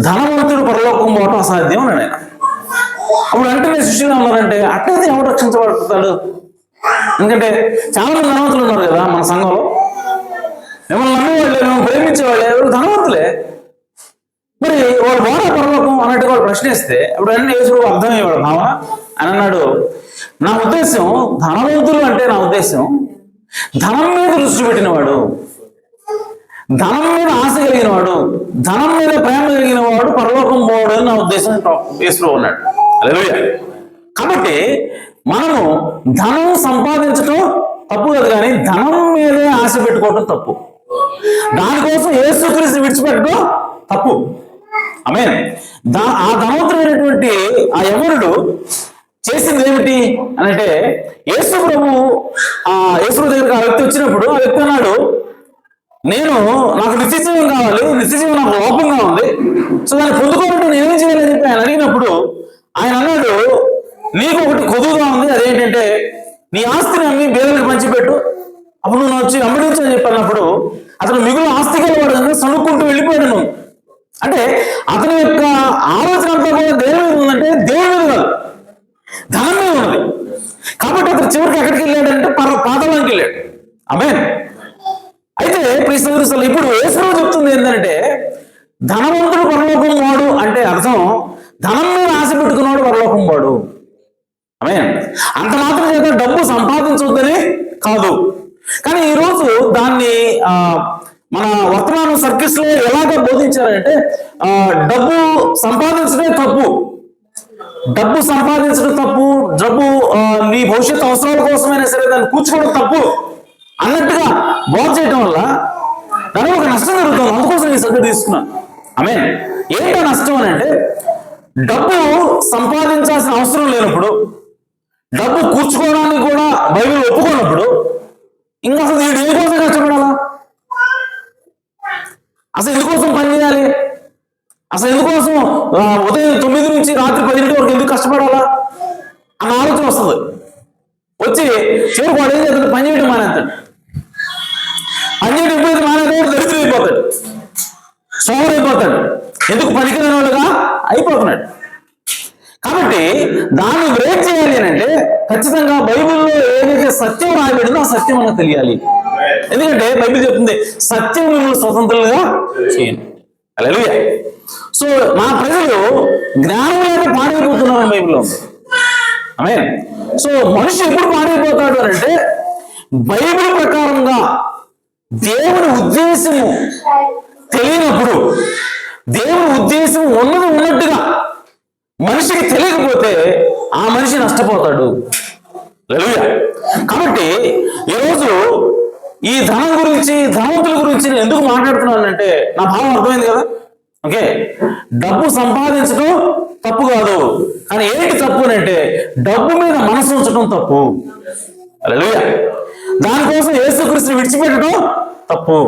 ధనవంతుడు పరలోకం పోవటం అసాధ్యం అని ఆయన. అప్పుడు అంటే శిష్యులు ఉన్నారంటే అట్లయితే ఎవరు రక్షించబడతాడు? ఎందుకంటే చాలా మంది ధనవంతులు ఉన్నారు కదా మన సంఘంలో, మిమ్మల్ని నమ్మేవాళ్ళే, మిమ్మల్ని ప్రేమించేవాళ్ళే, ఎవరు ధనవంతులే, మరి వాళ్ళు బోధ పరలోకం అన్నట్టు వాళ్ళు ప్రశ్నిస్తే అప్పుడు అన్ని యేసుప్రభు అర్థమయ్యేవాడు భావన అని అన్నాడు. నా ఉద్దేశం ధనవంతులు అంటే, నా ఉద్దేశం ధనం మీద దృష్టి పెట్టినవాడు, ధనం మీద ఆశ కలిగిన వాడు, ధనం మీద ప్రేమ కలిగిన వాడు పరలోకం పోవడం అని నా ఉద్దేశం వేసులో ఉన్నాడు. హల్లెలూయా. కాబట్టి మనము ధనం సంపాదించడం తప్పు కాదు, కానీ ధనం మీదే ఆశ పెట్టుకోవడం తప్పు. దానికోసం యేసుక్రీస్తుని విడిచిపెట్టడం తప్పు. ఆమేన్. ఆ ధనవంతుడైనటువంటి ఆ యవనుడు చేసింది ఏమిటి అని అంటే, యేసు దగ్గరికి ఆ వ్యక్తి వచ్చినప్పుడు ఆ వ్యక్తి అన్నాడు, నాకు నిత్యజీవం కావాలి, నిత్యజీవం నాకు లోపంగా ఉంది, సో దాన్ని పొందుకోవాలంటే నేనేం చేయాలని చెప్పి ఆయన అడిగినప్పుడు ఆయన అన్నాడు, నీకు ఒకటి కొదువుగా ఉంది, అదేంటంటే నీ ఆస్తిని అమ్మి బేదలకు పంచిపెట్టు, అప్పుడు నువ్వు వచ్చి అమ్మడించు అని చెప్పినప్పుడు అతను మిగులు ఆస్తి గలవాడు సనుక్కుంటూ వెళ్ళిపోయాడు. అంటే అతని యొక్క ఆలోచన అంతా కూడా దేవుడి మీద ఉందంటే దేవుడి మీద కాదు, ధనం మీద ఉన్నది. కాబట్టి అతను చివరికి ఎక్కడికి వెళ్ళాడంటే పాతాళానికి వెళ్ళాడు. ఆమేన్. అయితే ప్రియసహోదరులు, ఇప్పుడు యేసు చెప్తుంది ఏంటంటే, ధనవంతుడు పరలోకం వాడు అంటే అర్థం ధనం మీద ఆశ పెట్టుకున్నాడు పరలోకం వాడు. ఆమేన్. అంత మాత్రం చేత డబ్బు సంపాదించవద్దని కాదు. కానీ ఈరోజు దాన్ని మన వర్తమాన సర్కిల్స్ లో ఎలాగ బోధించారంటే, డబ్బు సంపాదించడమే తప్పు, డబ్బు సంపాదించడం తప్పు, డబ్బు నీ భవిష్యత్తు అవసరాల కోసమైనా సరే దాన్ని కూర్చుకోవడం తప్పు అన్నట్టుగా బోధ చేయడం వల్ల దాని ఒక నష్టం జరుగుతుంది. అందుకోసం ఈ సబ్జెక్ట్ తీసుకున్నాను. ఆమేన్. ఏంటో నష్టం అని అంటే, డబ్బు సంపాదించాల్సిన అవసరం లేనప్పుడు, డబ్బు కూర్చుకోవడానికి కూడా బైబిల్ ఒప్పుకున్నప్పుడు ఇంకా అసలు ఎందుకోసం కష్టపడాలా? అసలు ఎందుకోసం పని చేయాలి? అసలు ఎందుకోసం ఉదయం 9 నుంచి రాత్రి 10 వరకు ఎందుకు కష్టపడాలా అన్న ఆలోచన వస్తుంది. వచ్చి చివరికి వాడు ఏం చేస్తాడు? పని చేయడం మానేస్తాడు. పని చేయడం ఎప్పుడైతే మానేస్తాడు దరిద్రం అయిపోతాడు, సోమరు అయిపోతాడు, ఎందుకు పనికిరాని వాళ్ళుగా అయిపోతున్నాడు. కాబట్టి దాన్ని బ్రేక్ చేయాలి అని అంటే ఖచ్చితంగా బైబిల్లో ఏదైతే సత్యం రాయబడిందో ఆ సత్యం మనకు తెలియాలి. ఎందుకంటే బైబిల్ చెప్తుంది, సత్యం మిమ్మల్ని స్వతంత్రులుగా చేయండి. హల్లెలూయా. సో మా ప్రజలు జ్ఞానం లేక పాడైపోతున్నారని బైబిల్లో ఉంది. ఆమేన్. సో మనిషి ఎప్పుడు పాడైపోతాడు అంటే, బైబిల్ ప్రకారంగా దేవుని ఉద్దేశము తెలియనప్పుడు, దేవుని ఉద్దేశం ఉన్నట్టుగా మనిషికి తెలియకపోతే ఆ మనిషి నష్టపోతాడు. హల్లెలూయా. కాబట్టి ఈరోజు ఈ ధనం గురించి, ధనవంతుల గురించి నేను ఎందుకు మాట్లాడుతున్నానంటే, నా భావం అర్థమైంది కదా. ఓకే, డబ్బు సంపాదించడం తప్పు కాదు, కానీ ఏంటి తప్పు అని అంటే డబ్బు మీద మనసు ఉంచడం తప్పు. హల్లెలూయా. దానికోసం యేసుక్రీస్తుని విడిచిపెట్టడం తప్పు.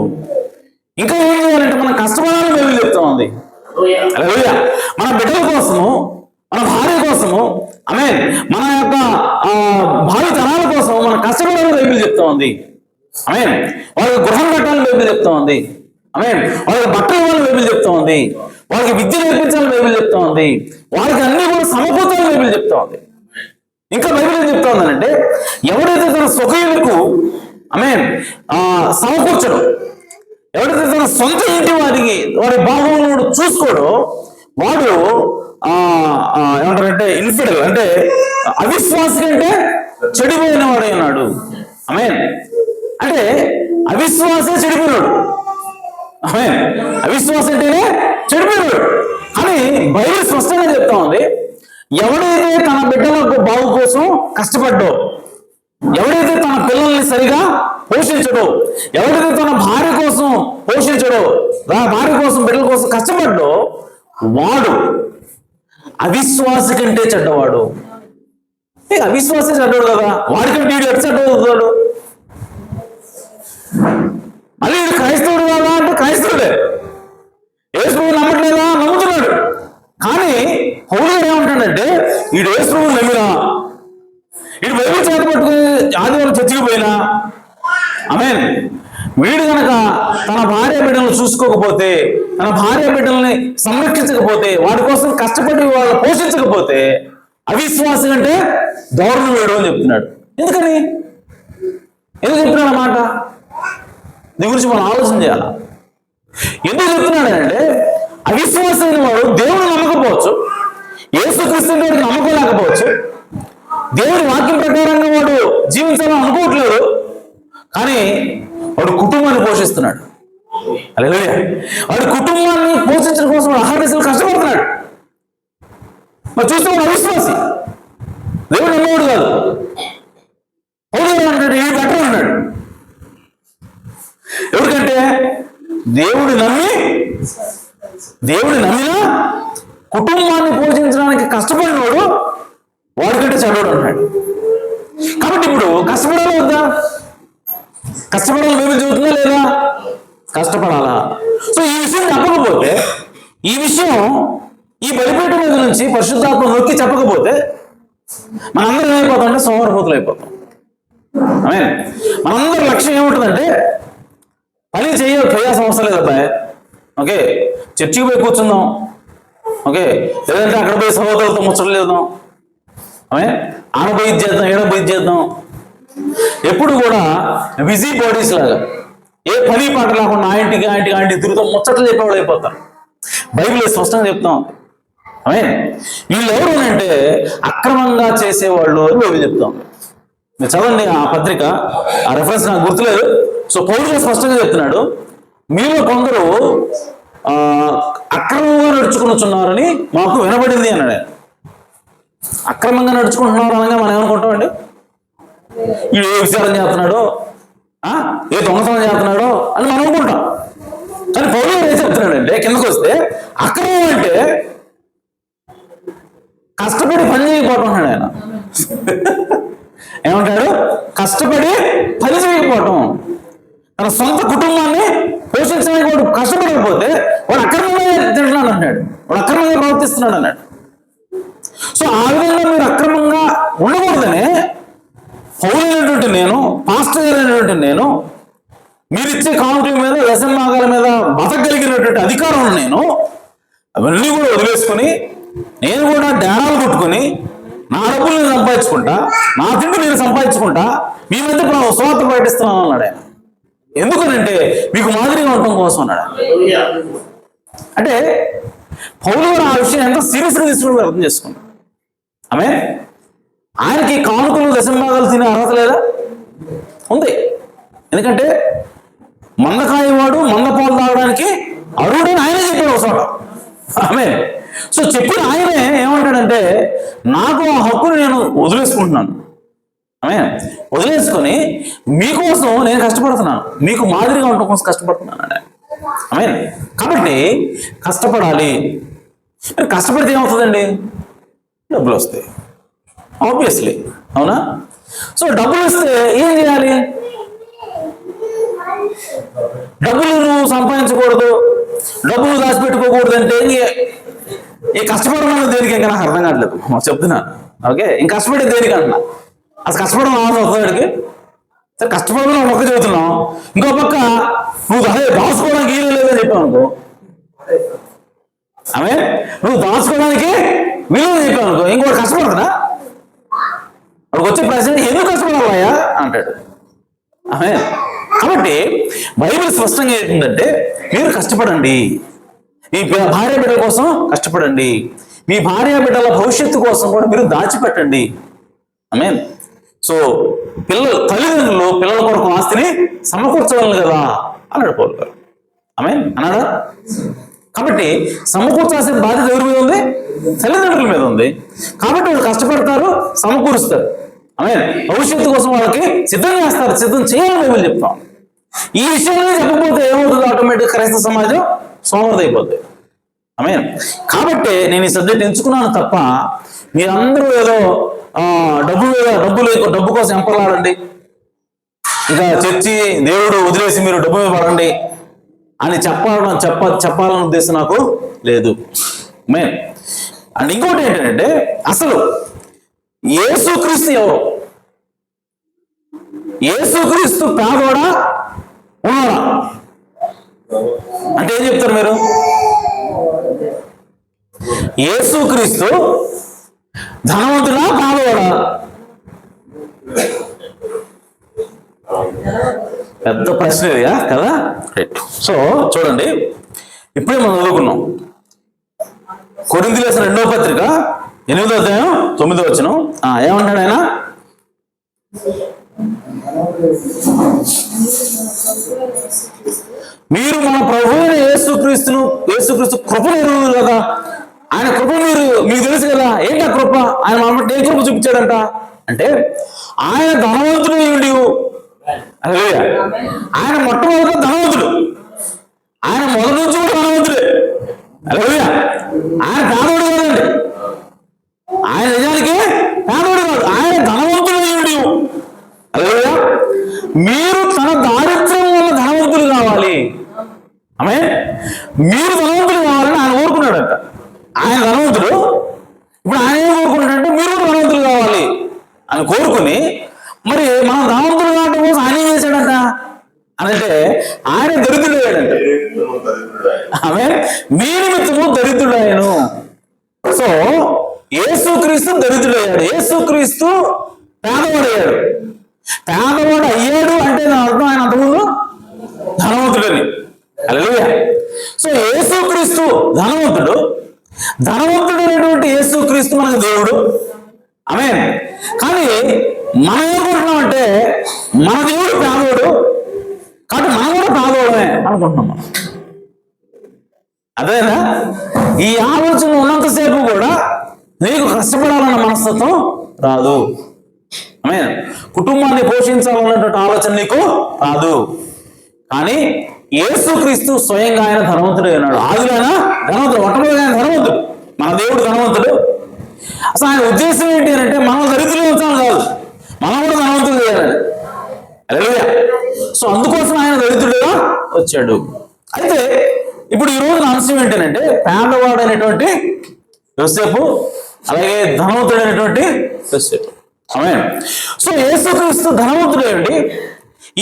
ఇంకా ఏం చేయాలంటే మనం కష్టపడాలని బైబిల్ చెప్తా ఉంది. హల్లెలూయా. మన బిడ్డల కోసము, మన భార్య కోసము, ఆమేన్, మన యొక్క భావి తరాల కోసం మనం కష్టపడాలని బైబిల్ చెప్తా ఉంది. ఆమేన్. వాళ్ళకి గృహం కట్టాలని బైబిల్ చెప్తా ఉంది. ఆమేన్. వాళ్ళకి బట్టలు ఇవ్వాలని బైబిల్ చెప్తా ఉంది. వాళ్ళకి విద్య నేర్పించాలని బైబిల్ చెప్తా ఉంది. వాళ్ళకి అన్ని కూడా సమకూర్చాలని బైబిల్ చెప్తా ఉంది. ఇంకా బైబిల్ ఏం చెప్తా ఉందంటే, ఎవడైతే తన స్వకీయులకు ఆమేన్ సమకూర్చడం, ఎవడైతే తన సొంత ఇంటి వాడి బాగోగులను చూసుకోడో వాడు ఏమంటారంటే ఇన్ఫిడల్, అంటే అవిశ్వాసి కంటే చెడిపోయిన వాడై ఉన్నాడు. ఆమేన్. అంటే అవిశ్వాసే చెడిపోయినాడు. ఆమేన్. అవిశ్వాసం అంటేనే చెడిపోయినాడు. కానీ బైబిల్ స్పష్టంగా చెప్తా ఉంది, ఎవడైతే తన బిడ్డల బాగు కోసం కష్టపడ్డో, ఎవడైతే తన పిల్లల్ని సరిగా పోషించడో, ఎవడైతే తన భార్య కోసం పోషించడో, భార్య కోసం బిడ్డల కోసం కష్టపడ్డో వాడు అవిశ్వాసి కంటే చెడ్డవాడు. అవిశ్వాసే చెడ్డవాడు కదా, వాడికంటే వీడు ఎట్లా చెడ్డవాడు? మళ్ళీ వీడు క్రైస్తవుడు కదా అంటే క్రైస్తవుడే, యేసుప్రభువుని నమ్మట్లేదా? నమ్ముతున్నాడు. కానీ పౌలు ఏమంటాడంటే, వీడు యేసుప్రభువుని నమ్మినా, వీడు బైబిల్ చేత పట్టుకుని ఆదివారం చర్చికి పోయినా, ఆమేన్, వీడు కనుక తన భార్య బిడ్డలను చూసుకోకపోతే, తన భార్య బిడ్డల్ని సంరక్షించకపోతే, వాడి కోసం కష్టపడి వాళ్ళు పోషించకపోతే అవిశ్వాసం అంటే దౌర్ణం వేయడం అని చెప్తున్నాడు. ఎందుకు చెప్తున్నాడు అన్నమాట? దీని గురించి మనం ఆలోచన చేయాలి. ఎందుకు చెప్తున్నాడు అంటే, అవిశ్వాసమైన వాడు దేవుని నమ్మకపోవచ్చు, యేసుక్రీస్తు వాడికి నమ్మకం లేకపోవచ్చు, దేవుని వాక్యం ప్రకారంగా వాడు జీవించాలని అనుకోవట్లేదు, కానీ వాడు కుటుంబాన్ని పోషిస్తున్నాడు. హల్లెలూయా. వాడి కుటుంబాన్ని పోషించడం కోసం అహర్నిశలు కష్టపడుతున్నాడు. మరి చూస్తే వాడు అవిశ్వాసి, దేవుడు నమ్మేవాడు కాదు. అంటాడు ఏ బెటర్ అన్నాడు. ఎవరికంటే దేవుడు నమ్మినా కుటుంబాన్ని పోషించడానికి కష్టపడినవాడు వాడికంటే చదవడు అన్నాడు. కాబట్టి ఇప్పుడు కష్టపడాలా వద్దా? కష్టపడాలి బైబిల్ చెబుతుందా లేదా? కష్టపడాలా? సో ఈ విషయం చెప్పకపోతే, ఈ విషయం ఈ బలిపీఠం మీద నుంచి పరిశుద్ధాత్మ నొక్కి చెప్పకపోతే మనందరం ఏమైపోతాం అంటే సోమరిపోతులు అయిపోతాం. మనందరి లక్ష్యం ఏముంటుందంటే పని చేయాల్సిన అవసరం లేదు అబ్బాయి. ఓకే, చర్చికి పోయి కూర్చుందాం, ఓకే, లేదంటే అక్కడ పోయి సహోదరులతో ముచ్చట్లు చేద్దాం, ఆడ పోయి చేద్దాం, ఏడ పోయి చేద్దాం. ఎప్పుడు కూడా బిజీ బాడీస్ లాగా ఏ పని పాట లేకుండా ఆంటీ తిరుగుతాం, ముచ్చట్లు చెప్పేవాళ్ళు అయిపోతారు. బైబిల్ స్పష్టంగా చెప్తాం. వీళ్ళు ఎవరు అంటే అక్రమంగా చేసేవాళ్ళు అని బైబిల్ చెప్తాం. మీరు చదవండి ఆ పత్రిక, ఆ రెఫరెన్స్ నాకు గుర్తులేదు. సో పౌలుగా స్పష్టంగా చెప్తున్నాడు, మీలో కొందరు అక్రమంగా నడుచుకున్నారని మాకు వినబడింది అన్నాడు. అక్రమంగా నడుచుకుంటున్నారు అనగా మనం ఏమనుకుంటామండి? వీడు ఏ విచారం చేస్తున్నాడో, ఏ దొంగతనం చేస్తున్నాడో అని మనం అనుకుంటాం. కానీ పౌలు ఏం చెప్తున్నాడంటే కిందకు వస్తే అక్రమం అంటే కష్టపడి పని చేయకపోవటం అన్నాడు ఆయన. ఏమంటాడు? కష్టపడి పని చేయకపోవటం. తన సొంత కుటుంబాన్ని పోషించడానికి వాడు కష్టపడకపోతే వాడు అక్రమంగా తింటున్నాడు అన్నాడు, వాడు అక్రమంగా ప్రవర్తిస్తున్నాడు అన్నాడు. సో ఆ విధంగా మీరు అక్రమంగా ఉండకూడదని పౌరులైనటువంటి నేను, పాస్టర్ అయినటువంటి నేను, మీరిచ్చే కానుకల మీద, వ్యసన భాగాల మీద బతకగలిగినటువంటి అధికారం నేను అవన్నీ కూడా వదిలేసుకొని నేను కూడా ధ్యానాలు కొట్టుకొని నా డబ్బులు నేను సంపాదించుకుంటా, నా తిండి నేను సంపాదించుకుంటా, మీ మధ్య స్వార్థ ప్రకటిస్తున్నాను అన్నాడు ఆయన. ఎందుకనంటే మీకు మాదిరిగా ఉండటం కోసం అన్నాడు. అంటే పౌలు ఆ విషయం ఎంత సీరియస్గా తీసుకుని అర్థం చేసుకున్నాడు. ఆయనకి కానుకలు దశంభాగాలు తినే అర్హత లేదా? ఉంది. ఎందుకంటే మందకాయవాడు మందపాలు తాగడానికి అర్హుడని ఆయనే చెప్పాడు ఒకసారి. సో చెప్పిన ఆయనే ఏమంటాడంటే నాకు ఆ హక్కును నేను వదిలేసుకుంటున్నాను, వదిలేసుకొని మీకోసం నేను కష్టపడుతున్నాను, మీకు మాదిరిగా ఉండటం కోసం కష్టపడుతున్నాను అంటే. కాబట్టి కష్టపడాలి. కష్టపడితే ఏమవుతుందండి? డబ్బులు వస్తాయి, ఆబ్వియస్లీ, అవునా? సో డబ్బులు వస్తే ఏం చేయాలి? డబ్బులు నువ్వు సంపాదించకూడదు, డబ్బులు దాచిపెట్టుకోకూడదు అంటే ఈ కష్టపడమని దేనికి ఇంకా నాకు అర్థం కావట్లేదు చెప్తున్నాను. ఓకే, ఇంక కష్టపడే దేనికి అంటున్నా? అసలు కష్టపడడం అవసరం అవుతుంది వాడికి. సరే కష్టపడడం ఒక పక్క చెబుతున్నాం, ఇంకో పక్క నువ్వు అదే దాచుకోవడానికి వీలు లేదని చెప్పావు అనుకో, నువ్వు దాచుకోవడానికి వీలు చెప్పావు అనుకో, ఇంకోటి కష్టపడతా వాడికి వచ్చే ప్రశ్న ఎందుకు కష్టపడాలయ్యా అంటాడు. కాబట్టి బైబిల్ స్పష్టంగా ఏంటంటే మీరు కష్టపడండి, మీ భార్య బిడ్డల కోసం కష్టపడండి, మీ భార్య బిడ్డల భవిష్యత్తు కోసం కూడా మీరు దాచిపెట్టండి. సో తల్లిదండ్రులు పిల్లల కొరకు ఆస్తిని సమకూర్చగలను కదా అన్నాడు పౌలు గారు. అన్నాడా? కాబట్టి సమకూర్చాల్సిన బాధ్యత ఎవరి మీద ఉంది? తల్లిదండ్రుల మీద ఉంది. కాబట్టి వాళ్ళు కష్టపడతారు, సమకూరుస్తారు. భవిష్యత్తు కోసం వాళ్ళకి సిద్ధం చేస్తారు, సిద్ధం చేయాలని మేము చెప్తాం. ఈ విషయంలో చెప్పకపోతే ఏమవుతుంది? ఆటోమేటిక్ క్రైస్తవ సమాజం సోమరిది అయిపోతుంది. కాబట్టి నేను ఈ సబ్జెక్ట్ ఎంచుకున్నాను తప్ప మీరందరూ ఏదో డబ్బు కోసం ఎంపలాడండి, ఇక చర్చి దేవుడు వదిలేసి మీరు డబ్బు మీద పడండి అని చెప్పాలన్న ఉద్దేశం నాకు లేదు. అండ్ ఇంకోటి ఏంటంటే అసలు యేసుక్రీస్తు ఎవరు? యేసుక్రీస్తు పేదోడా ఉన్నాడా అంటే ఏం చెప్తారు మీరు? యేసుక్రీస్తు ధనవంతుడా పేదోడా? పెద్ద ప్రశ్న ఇదిగా కదా. సో చూడండి, ఇప్పుడే మనం చదువుకున్నాం కొరింథీయులకు రాసిన 2వ పత్రిక 8వ అధ్యాయం 9వ వచనం. ఏమంటాడు ఆయన? మీరు మన ప్రభు అయిన యేసుక్రీస్తు కృపను ఎరుగుదురు కదా. ఆయన కృప మీకు తెలుసు కదా. ఏంటి ఆ కృప? ఆయన మన ఏ కృప చూపించాడంట అంటే, ఆయన ధనవంతుడు ఏమిటి? ఆయన మొట్టమొదటి ధనవంతుడు. ఆయన మొదటి నుంచి కూడా ధనవంతుడే. అలలుయా. ఆయన పేదోడు కాదండి. ఆయన నిజానికి పేదోడు కాదు, ఆయన ధనవంతుడు ఏమిటి? అలలుయా. మీరు తన దారిద్ర్యం వల్ల ధనవంతులు కావాలి. ఆమె మీరు ధనవంతులు కావాలని ఆయన కోరుకున్నాడంట. ఆయన ధనవంతుడు. ఇప్పుడు ఆయన ఏం కోరుకుంటాడంటే మీరు ధనవంతులు కావాలి అని కోరుకుని, మరి మనం ధనవంతులు కావడం కోసం ఆయన ఏం చేశాడంట అంటే, ఆయన దరిద్రుడయ్యాడంట. ఆమె మీ నిమిత్తము దరిద్రుడాయను. సో యేసుక్రీస్తు దరిద్రుడయ్యాడు, యేసుక్రీస్తు పేదవాడయ్యాడు. పేదవాడు అయ్యాడు అంటే నా అర్థం ఆయన అంతకుముందు ధనవంతుడని. హల్లెలూయా. సో యేసుక్రీస్తు ధనవంతుడు అనేటువంటి యేసుక్రీస్తు మనకు దేవుడు. ఆమేన్. కానీ మనం ఏమనుకుంటున్నామంటే మన దేవుడు పేదోడు కాబట్టి మనం కూడా పేదోడమే అనుకుంటున్నాం. అదేనా? ఈ ఆలోచన ఉన్నంతసేపు కూడా నీకు కష్టపడాలన్న మనస్తత్వం రాదు. ఆమేన్. కుటుంబాన్ని పోషించాలన్నటువంటి ఆలోచన నీకు రాదు. కానీ యేసుక్రీస్తు స్వయంగా ఆయన ధనవంతుడు అన్నాడు. ఆదిలో ఆయన ధనవంతుడు, మొట్టమొదటి ఆయన ధనవంతుడు, మన దేవుడు ధనవంతుడు. అసలు ఆయన ఉద్దేశం ఏంటి అంటే మనం దరిద్రులు ఉంచాలి కాదు, మనం కూడా ధనవంతులు చేయాలని. హల్లెలూయా. సో అందుకోసం ఆయన దరిద్రుడుగా వచ్చాడు. అయితే ఇప్పుడు ఈ రోజు అంశం ఏంటంటే పేదవాడు అనేటువంటి యోసేపు, అలాగే ధనవంతుడైనటువంటి యోసేపు. ఆమేన్. సో యేసుక్రీస్తు ధనవంతుడు ఏమిటి?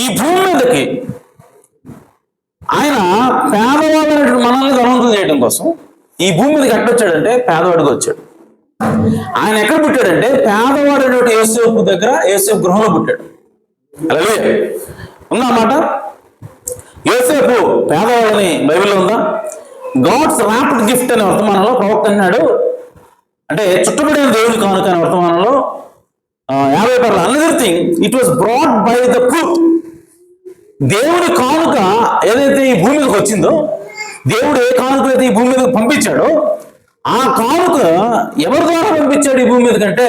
ఈ భూమి మీదకి ఆయన పేదవాడు మనల్ని ధనవంతులు చేయడం కోసం ఈ భూమి మీదకి ఎక్కడొచ్చాడంటే పేదవాడిగా వచ్చాడు. ఆయన ఎక్కడ పుట్టాడంటే పేదవాడు అనేటువంటి యోసేపు దగ్గర, యోసేపు గృహంలో పుట్టాడు. అలాగే ఉందా మాట? యోసేపు పేదవాళ్ళని బైబిల్లో ఉందా? గాడ్స్ ర్యాప్డ్ గిఫ్ట్ అనే వర్తమానంలో ప్రవక్త అన్నాడు, అంటే చుట్టబడిన దేవుని కానుక అనే వర్తమానంలో 50 పర్ల another thing it was brought by the poor. దేవుని కానుక ఏదైతే ఈ భూమి మీదకి వచ్చిందో, దేవుడు ఏ కానుక అయితే ఈ భూమి మీదకి పంపించాడో ఆ కానుక ఎవరి ద్వారా పంపించాడు ఈ భూమి మీద కంటే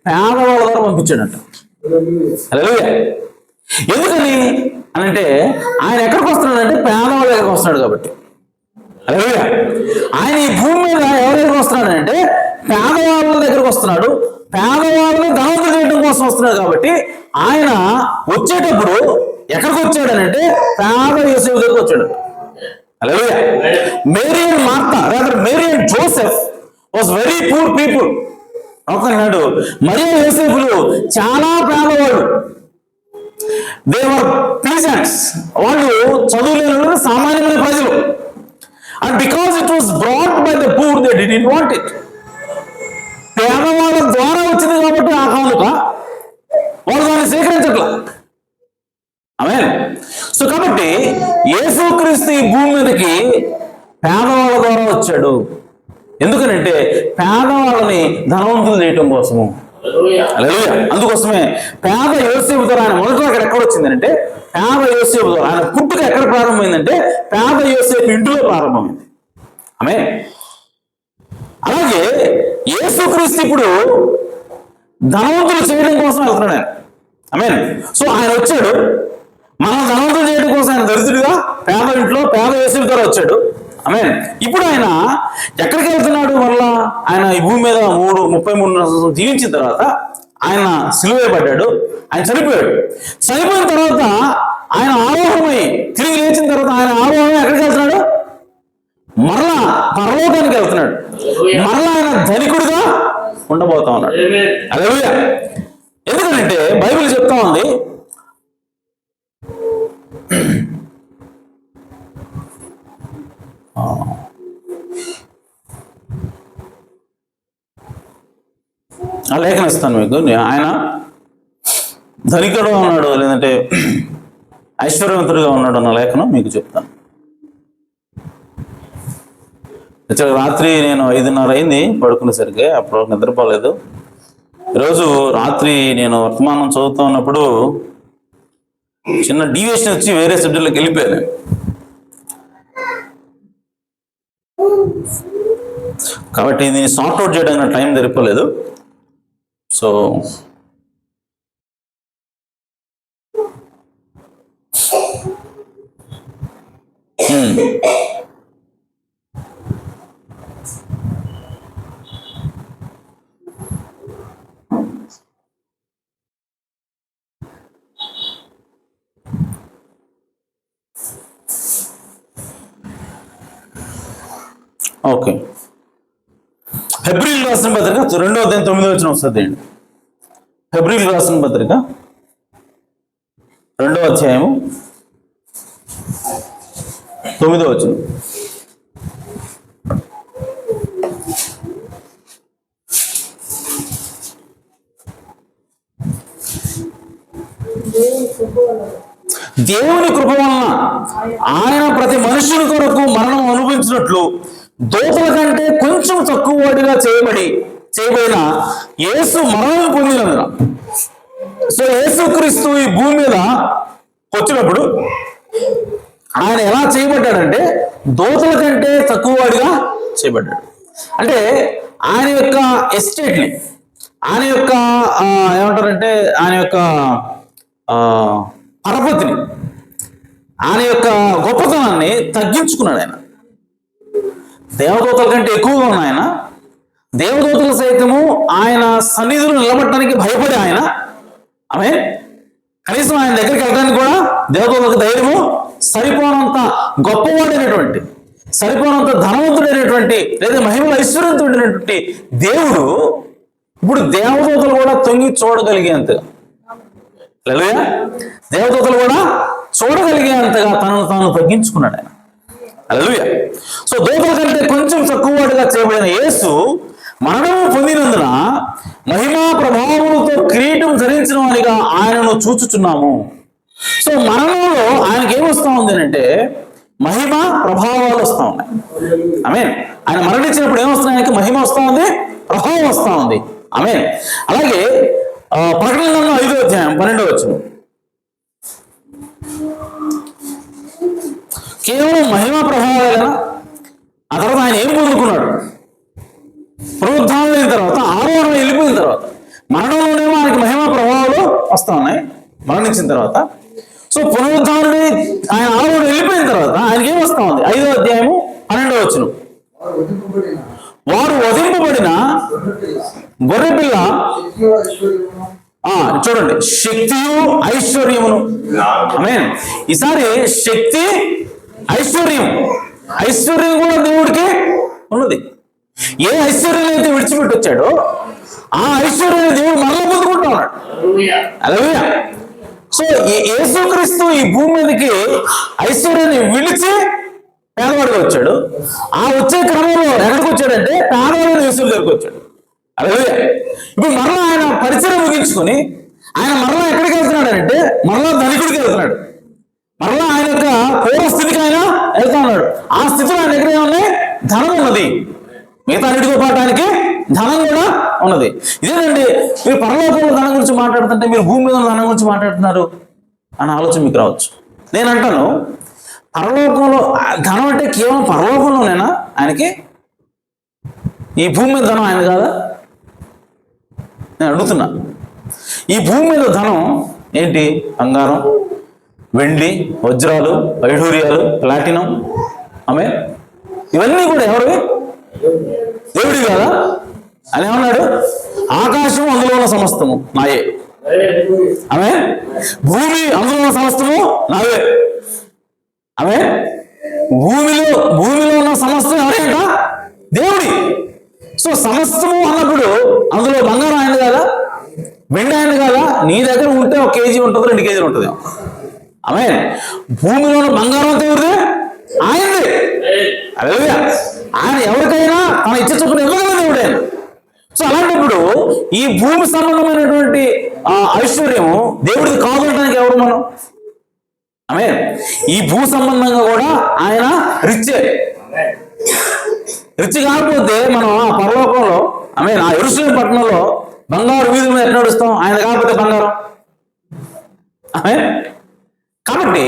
పేదవాళ్ళ ద్వారా పంపించాడంట. హల్లెలూయా. ఎందుకని అనంటే ఆయన ఎక్కడికి వస్తున్నాడంటే పేదవాళ్ళ దగ్గరికి వస్తున్నాడు కాబట్టి. హల్లెలూయా. ఆయన ఈ భూమి మీద ఎవరి దగ్గరికి వస్తున్నాడంటే పేదవాళ్ళ దగ్గరికి వస్తున్నాడు. పేదవాళ్ళని ధనవంతులు చేయడం కోసం వస్తున్నాడు కాబట్టి ఆయన వచ్చేటప్పుడు ఎక్కడికి వచ్చాడనంటే పేద యోసేపు దగ్గరికి వచ్చాడు. హల్లెలూయా. Mary and Martha, rather Mary and Joseph was very poor people. అన్నాడు మరియా యోసేపులు చాలా పేదవాళ్ళు. దే వర్ పీజెంట్స్, వాళ్ళు చదువులేని సామాన్యమైన ప్రజలు. And because it was brought by the poor they didn't want it. పేదవాళ్ళ ద్వారా వచ్చింది కాబట్టి ఆ కానుక వాళ్ళు దాన్ని స్వీకరించట్లా. ఆమేన్. సో కాబట్టి యేసుక్రీస్తు ఈ భూమి మీదకి పేదవాళ్ళ ద్వారా వచ్చాడు. ఎందుకనంటే పేదవాళ్ళని ధనవంతులు చేయటం కోసము. హల్లెలూయా. అందుకోసమే పేద యోసేపు ద్వారా ఆయన మొదట అక్కడ ఎక్కడ వచ్చిందంటే పేద యోసేపు ద్వారా ఆయన పుట్టుక ఎక్కడ ప్రారంభమైందంటే పేద యోసేపు ఇంటిలో ప్రారంభమైంది. ఆమేన్. అలాగే యేసుక్రీస్తు ఇప్పుడు ధనవంతులు చేయడం కోసం వెళ్తున్నాడు ఆయన. ఆమేన్. సో ఆయన వచ్చాడు, మనం ధనవంతులు చేయడం కోసం ఆయన దరిద్రుడిగా పేద ఇంట్లో పేద యేసుల ద్వారా వచ్చాడు. ఆమేన్. ఇప్పుడు ఆయన ఎక్కడికి వెళ్తున్నాడు? మళ్ళా ఆయన ఈ భూమి మీద 33 జీవించిన తర్వాత ఆయన సిలువ వేయబడ్డాడు, ఆయన చనిపోయాడు. చనిపోయిన తర్వాత ఆయన ఆరోహణమై తిరిగి లేచిన తర్వాత ఆయన ఆరోహణమై ఎక్కడికి వెళ్తున్నాడు? మరలా పరలోకానికి వెళ్తున్నాడు. మరలా ఆయన ధనికుడిగా ఉండబోతా ఉన్నాడు. హల్లెలూయా. ఎందుకంటే బైబిల్ చెప్తా ఉంది, ఆ లేఖనం ఇస్తాను మీకు. ఆయన ధనికుడుగా ఉన్నాడు లేదంటే ఐశ్వర్యవంతుడిగా ఉన్నాడు అన్న లేఖనం మీకు చెప్తాను. రాత్రి నేను 5:30 అయింది పడుకునేసరికి, అప్పుడు నిద్రపోలేదు. ఈరోజు రాత్రి నేను వర్తమానం చదువుతూ ఉన్నప్పుడు చిన్న డీవియేషన్ వచ్చి వేరే సబ్జెక్టులోకి వెళ్ళిపోయాను. కాబట్టి దీన్ని సార్ట్ అవుట్ చేయడానికి నాకు టైం సరిపోలేదు. సో ఓకే, హెబ్రీయులకు రాసిన పత్రిక 2వ అధ్యాయం 9వ వచనం వస్తుంది అండి. హెబ్రీయులకు రాసిన పత్రిక 2వ అధ్యాయము 9వ వచనం. దేవుని కృప వలన ఆయన ప్రతి మనుషుని కొరకు మరణం అనుభవించినట్లు దూతల కంటే కొంచెం తక్కువ వాడిగా చేయబడిన యేసు మరణం పొందినందున. సో యేసుక్రీస్తు ఈ భూమి మీద వచ్చినప్పుడు ఆయన ఎలా చేయబడ్డాడంటే దూతల కంటే తక్కువ వాడిగా చేయబడ్డాడు. అంటే ఆయన యొక్క ఎస్టేట్ని, ఆయన యొక్క ఏమంటారంటే ఆయన యొక్క పరపతిని, ఆయన యొక్క గొప్పతనాన్ని తగ్గించుకున్నాడు. ఆయన దేవదూతల కంటే ఎక్కువగా ఉన్న ఆయన, దేవదూతలు సైతము ఆయన సన్నిధిలో నిలబడటానికి భయపడే ఆయన, ఆమె కనీసం ఆయన దగ్గరికి వెళ్ళడానికి కూడా దేవదూతలకు ధైర్యము సరిపోనంత గొప్పవాడైనటువంటి, సరిపోనంత ధనవంతుడైనటువంటి లేదా మహిమల ఐశ్వర్యంతుడైనటువంటి దేవుడు ఇప్పుడు దేవదూతలు కూడా తొంగి చూడగలిగేంతగా, దేవదూతలు కూడా చూడగలిగేంతగా తనను తాను తగ్గించుకున్నాడు ఆయన. హల్లెలూయా. సో దూతల కంటే కొంచెం తక్కువగా చేయబడిన యేసు మరణము పొందినందున మహిమా ప్రభావములతో కిరీటం ధరించిన వానిగా ఆయనను చూచుచున్నాము. సో మరణంలో ఆయనకి ఏమొస్తా ఉంది అంటే మహిమ ప్రభావాలు వస్తూ ఉన్నాయి. ఆమేన్. ఆయన మరణించినప్పుడు ఏమొస్తున్నాయి? ఆయనకి మహిమ వస్తూ ఉంది, ప్రభావం వస్తూ ఉంది. ఆమేన్. అలాగే ప్రకటన 5వ అధ్యాయం 12వ వచనం, కేవలం మహిమా ప్రభావాలేనా? ఆ తర్వాత ఆయన ఏం పొందుకున్నాడు? పునరుద్ధానం అయిన తర్వాత, ఆరోహణ వెళ్ళిపోయిన తర్వాత, మరణంలోనేమో ఆయనకి మహిమా ప్రభావాలు వస్తూ ఉన్నాయి మరణించిన తర్వాత. సో పునరుద్ధానుడి ఆయన ఆరోహణ వెళ్ళిపోయిన తర్వాత ఆయనకి ఏం వస్తూ ఉంది? 5వ అధ్యాయము 12వ వచనం, వారు వధింపబడిన గొర్రెపిల్ల, చూడండి, శక్తియు ఐశ్వర్యమును. ఆమేన్. ఈసారి శక్తి, ఐశ్వర్యం కూడా దేవుడికి ఉన్నది. ఏ ఐశ్వర్యం అయితే విడిచిపెట్టి వచ్చాడో ఆ ఐశ్వర్యాన్ని దేవుడు మరలా పొందుకుంటా ఉన్నాడు. హల్లెలూయా. సో యేసుక్రీస్తు ఈ భూమి మీదకి ఐశ్వర్యాన్ని విడిచి పేదవాడిగా వచ్చాడు. ఆ వచ్చే క్రమంలో ఎక్కడికి వచ్చాడంటే పేదవాడిని యేసు దగ్గరికి వచ్చాడు. హల్లెలూయా. ఇప్పుడు మరలా ఆయన పరిచయం ముగించుకొని ఆయన మరలా ఎక్కడికి వెళ్తున్నాడంటే మరలా ధనికుడికి వెళ్తున్నాడు. మరలా ఆయన యొక్క పూర్వ స్థితికి ఆయన వెళ్తా ఉన్నాడు. ఆ స్థితిలో ఆయన దగ్గర ఏమన్నాయి? ధనం ఉన్నది. మిగతా అన్నిటితో పాటు ఆయనకి ధనం కూడా ఉన్నది. ఇదేనండి, మీరు పరలోకంలో ధనం గురించి మాట్లాడుతుంటే మీరు భూమి మీద ధనం గురించి మాట్లాడుతున్నారు అన్న ఆలోచన మీకు రావచ్చు. నేను అంటాను, పరలోకంలో ధనం అంటే కేవలం పరలోకంలోనేనా ఆయనకి? ఈ భూమి మీద ధనం ఆయన కాదా? నేను అడుగుతున్నా. ఈ భూమి మీద ధనం ఏంటి? బంగారం, వెండి, వజ్రాలు, వైఢూర్యాలు, ప్లాటినం, ఆమె ఇవన్నీ కూడా ఎవరివి? దేవుడి కాదా? అని ఏమన్నాడు? ఆకాశం అందులో ఉన్న సమస్తము నాయే. ఆమె భూమి అందులో ఉన్న సమస్తము నావే. ఆమె భూమిలో ఉన్న సమస్తం ఎవరేంట? దేవుడి. సో సమస్తము అన్నప్పుడు అందులో బంగారం ఆయన కాదా? వెండి ఆయన కాదా? నీ దగ్గర ఉంటే 1 కేజీ ఉంటుంది, 2 కేజీలు ఉంటుంది. ఆమె భూమిలో ఉన్న బంగారం అంతా ఎవరిది? ఆయనది. హల్లెలూయా. ఆయన ఎవరికైనా తన ఇచ్చ చొప్పున ఇవ్వగల దేవుడు ఆయన. సో అలాంటప్పుడు ఈ భూమి సంబంధమైనటువంటి ఐశ్వర్యము దేవుడికి కావాలడానికి ఎవరు మనం? ఆమె ఈ భూ సంబంధంగా కూడా ఆయన రిచ్చే. రిచ్ కాకపోతే మనం ఆ పరలోకంలో, ఆమె ఆ యెరూషలేము పట్టణంలో బంగారు వీధుల మీద ఎట్లా నడుస్తాం? ఆయన కాకపోతే బంగారం. ఆమె కాబట్టి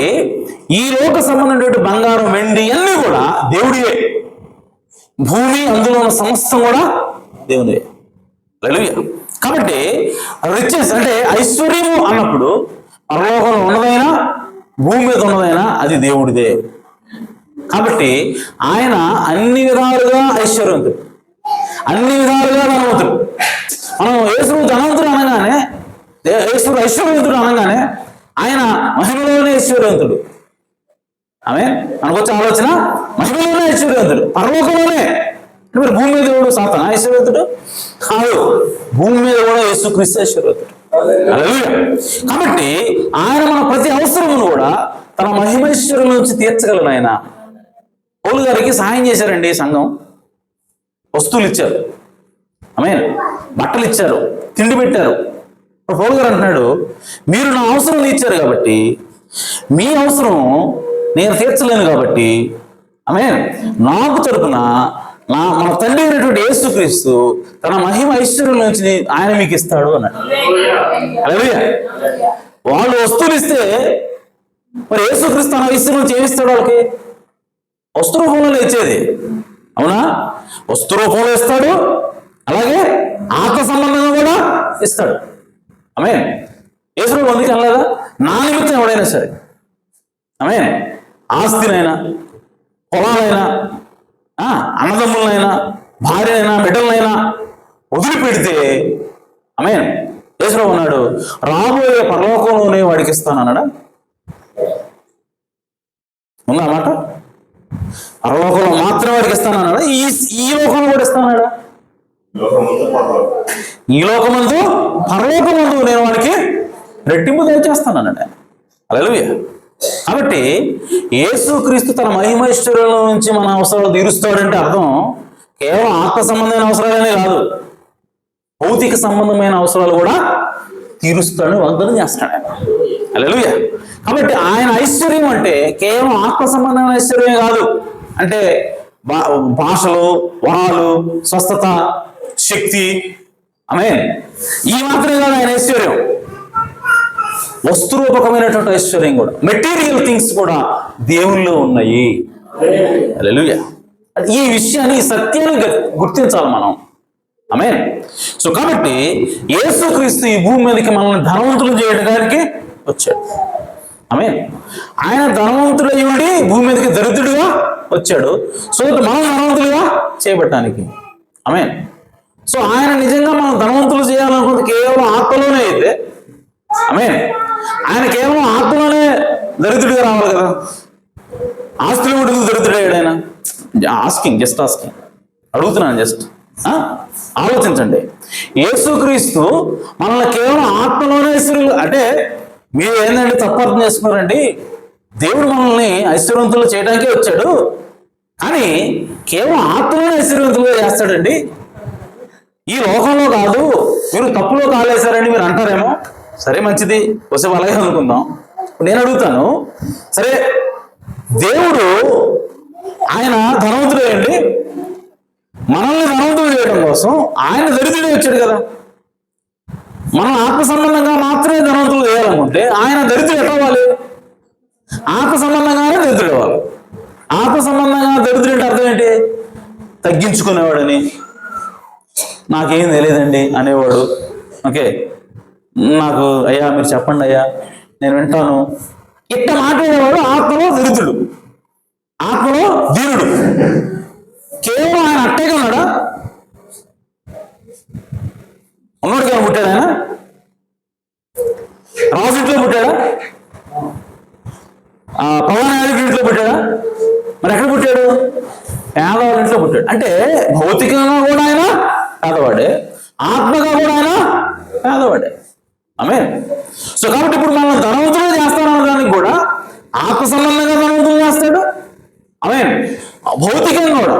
ఈ లోక సంబంధమైనటువంటి బంగారం, వెండి అన్నీ కూడా దేవుడివే. భూమి అందులో ఉన్న సమస్తం కూడా దేవుని. హల్లెలూయా. కాబట్టి రిచెస్ అంటే ఐశ్వర్యము అన్నప్పుడు పరలోకంలో ఉన్నదైనా భూమి మీద ఉన్నదైనా అది దేవుడిదే. కాబట్టి ఆయన అన్ని విధాలుగా ఐశ్వర్యవంతుడు, అన్ని విధాలుగా ధనవంతుడు. మనం యేసు ధనవంతుడు అనగానే, యేసు ఐశ్వర్యవంతుడు అనగానే ఆయన మహిమలోనే ఐశ్వర్యవంతుడు. ఆమె మనకొచ్చే ఆలోచన మహిమలోనే ఐశ్వర్యవంతుడు, పరలోకంలోనే. మరి భూమి మీద కూడా సాతానా ఐశ్వర్యవంతుడు కాదు, భూమి మీద కూడా యేసుక్రీస్తు ఐశ్వర్యవంతుడు. కాబట్టి ఆయన మన ప్రతి అవసరమును కూడా తన మహిమైశ్వర్యం నుంచి తీర్చగలను. ఆయన పౌలు గారికి సహాయం చేశారండి సంఘం, వస్తువులు ఇచ్చారు, ఆమె బట్టలు ఇచ్చారు, తిండి పెట్టారు. పౌలు గారు అంటున్నాడు, మీరు నా అవసరం ఇచ్చారు కాబట్టి మీ అవసరం నేను తీర్చలేను కాబట్టి ఆమె నాకు తరపున మన తండ్రి అయినటువంటి యేసుక్రీస్తు తన మహిమ ఐశ్వర్యం నుంచి ఆయన మీకు ఇస్తాడు అన్నాడు. హల్లెలూయా. వాళ్ళు వస్తువులు ఇస్తే మరి యేసుక్రీస్తు తన ఐశ్వర్యం నుంచి ఏమిస్తాడు? వాళ్ళకి వస్తు రూపంలో ఇచ్చేది, అవునా? వస్తు రూపంలో ఇస్తాడు, అలాగే ఆత్మ సంబంధంగా కూడా ఇస్తాడు. ఆమె యేసు అందుకే అనలేదా, నా నిమిత్తం ఎవడైనా సరే ఆమె ఆస్తినైనా పొలాలైనా అన్నదమ్ములనైనా భార్యనైనా బిడ్డలనైనా వదిలిపెడితే ఆమె యేసు అన్నాడు, రాబోయే పరలోకంలోనే వాడికి ఇస్తానన్నాడా? ఉందా మాట? పరలోకంలో మాత్రం వాడికి ఇస్తానన్నాడా? ఈ లోకంలో కూడా ఇస్తానన్నాడా? ఈ లోకమందు పరలోకమందు నేను వాడికి రెట్టింపు దయచేస్తానన్నాడు. హల్లెలూయా. కాబట్టి యేసుక్రీస్తు తన మహిమైశ్వర్యం నుంచి మన అవసరాలు తీరుస్తాడంటే అర్థం కేవలం ఆత్మ సంబంధమైన అవసరాలనే కాదు, భౌతిక సంబంధమైన అవసరాలు కూడా తీరుస్తాడని వాగ్దానం చేస్తాడు. హల్లెలూయా. కాబట్టి ఆయన ఐశ్వర్యం అంటే కేవలం ఆత్మ సంబంధమైన ఐశ్వర్యమే కాదు, అంటే భాషలు, వరాలు, స్వస్థత, శక్తి, ఆమె ఈ మాత్రమే కాదు ఆయన ఐశ్వర్యం. వస్తురూపకమైనటువంటి ఐశ్వర్యం కూడా, మెటీరియల్ థింగ్స్ కూడా దేవుల్లో ఉన్నాయి. హల్లెలూయా. ఈ విషయాన్ని, ఈ సత్యాన్ని గుర్తించాలి మనం. ఆమేన్. సో కాబట్టి యేసుక్రీస్తు ఈ భూమి మీదకి మనల్ని ధనవంతులు చేయడానికి వచ్చాడు. ఆమేన్. ఆయన ధనవంతుడై ఉండి భూమి మీదకి దరిద్రుడిగా వచ్చాడు, సో మనం ధనవంతులుగా చేయబట్టడానికి. ఆమేన్. సో ఆయన నిజంగా మనం ధనవంతులు చేయాలనుకుంటే కేవలం ఆత్మలోనే అయితే, ఆమేన్, ఆయన కేవలం ఆత్మలోనే దరిద్రుడిగా రావాలి కదా. ఆస్తులు ఉంటుంది దరిద్రుడు ఆయన. జస్ట్ ఆస్కింగ్, అడుగుతున్నాను, జస్ట్ ఆలోచించండి. యేసుక్రీస్తు మనల్ని కేవలం ఆత్మలోనే ఐశ్వర్యులు, అంటే మీరు ఏంటంటే తప్పు అర్థం చేసుకున్నారండి, దేవుడు మనల్ని ఐశ్వర్యవంతులు చేయడానికే వచ్చాడు, కానీ కేవలం ఆత్మలోనే ఐశ్వర్యవంతులుగా చేస్తాడండి, ఈ లోకంలో కాదు. మీరు తప్పులో కాలేశారని మీరు అంటారేమో, సరే మంచిది, వస్తే అలాగే అనుకుందాం. నేను అడుగుతాను, సరే దేవుడు ఆయన ధనవంతుడు అండి, మనల్ని ధనవంతులు చేయడం కోసం ఆయన దరిద్రుడే వచ్చాడు కదా. మనం ఆత్మ సంబంధంగా మాత్రమే ధనవంతులు చేయాలనుకుంటే ఆయన దరిద్రుడు ఎట్లా అవ్వాలి? ఆత్మ సంబంధంగానే దరిద్రుడు అవ్వాలి. ఆత్మ సంబంధంగా దరిద్రుడు అంటే అర్థం ఏంటి? తగ్గించుకునేవాడని, నాకేం తెలియదండి అనేవాడు. ఓకే, నాకు అయ్యా మీరు చెప్పండి అయ్యా నేను వింటాను, ఇట్ట మాట్లాడేవాడు ఆత్మలో దరిద్రుడు, ఆత్మలో ధీరుడు. కేవలం ఆయన అట్టేగా ఉన్నాడా? ఉన్నోడిగా పుట్టాడు ఆయన? రాజు ఇంట్లో పుట్టాడా? పవనాయుడి ఇంట్లో పుట్టాడా? మరి ఎక్కడ పుట్టాడు? పేదవాడి ఇంట్లో పుట్టాడు. అంటే భౌతికంగా కూడా ఆయన పేదవాడే, ఆత్మగా కూడా ఆయన పేదవాడే. ఆమేన్. సో కాబట్టి ఇప్పుడు మనం ధనవంతులు చేస్తానడానికి కూడా ఆత్మ సంబంధంగా ధనవంతులు చేస్తాడు. ఆమేన్. భౌతికంగా కూడా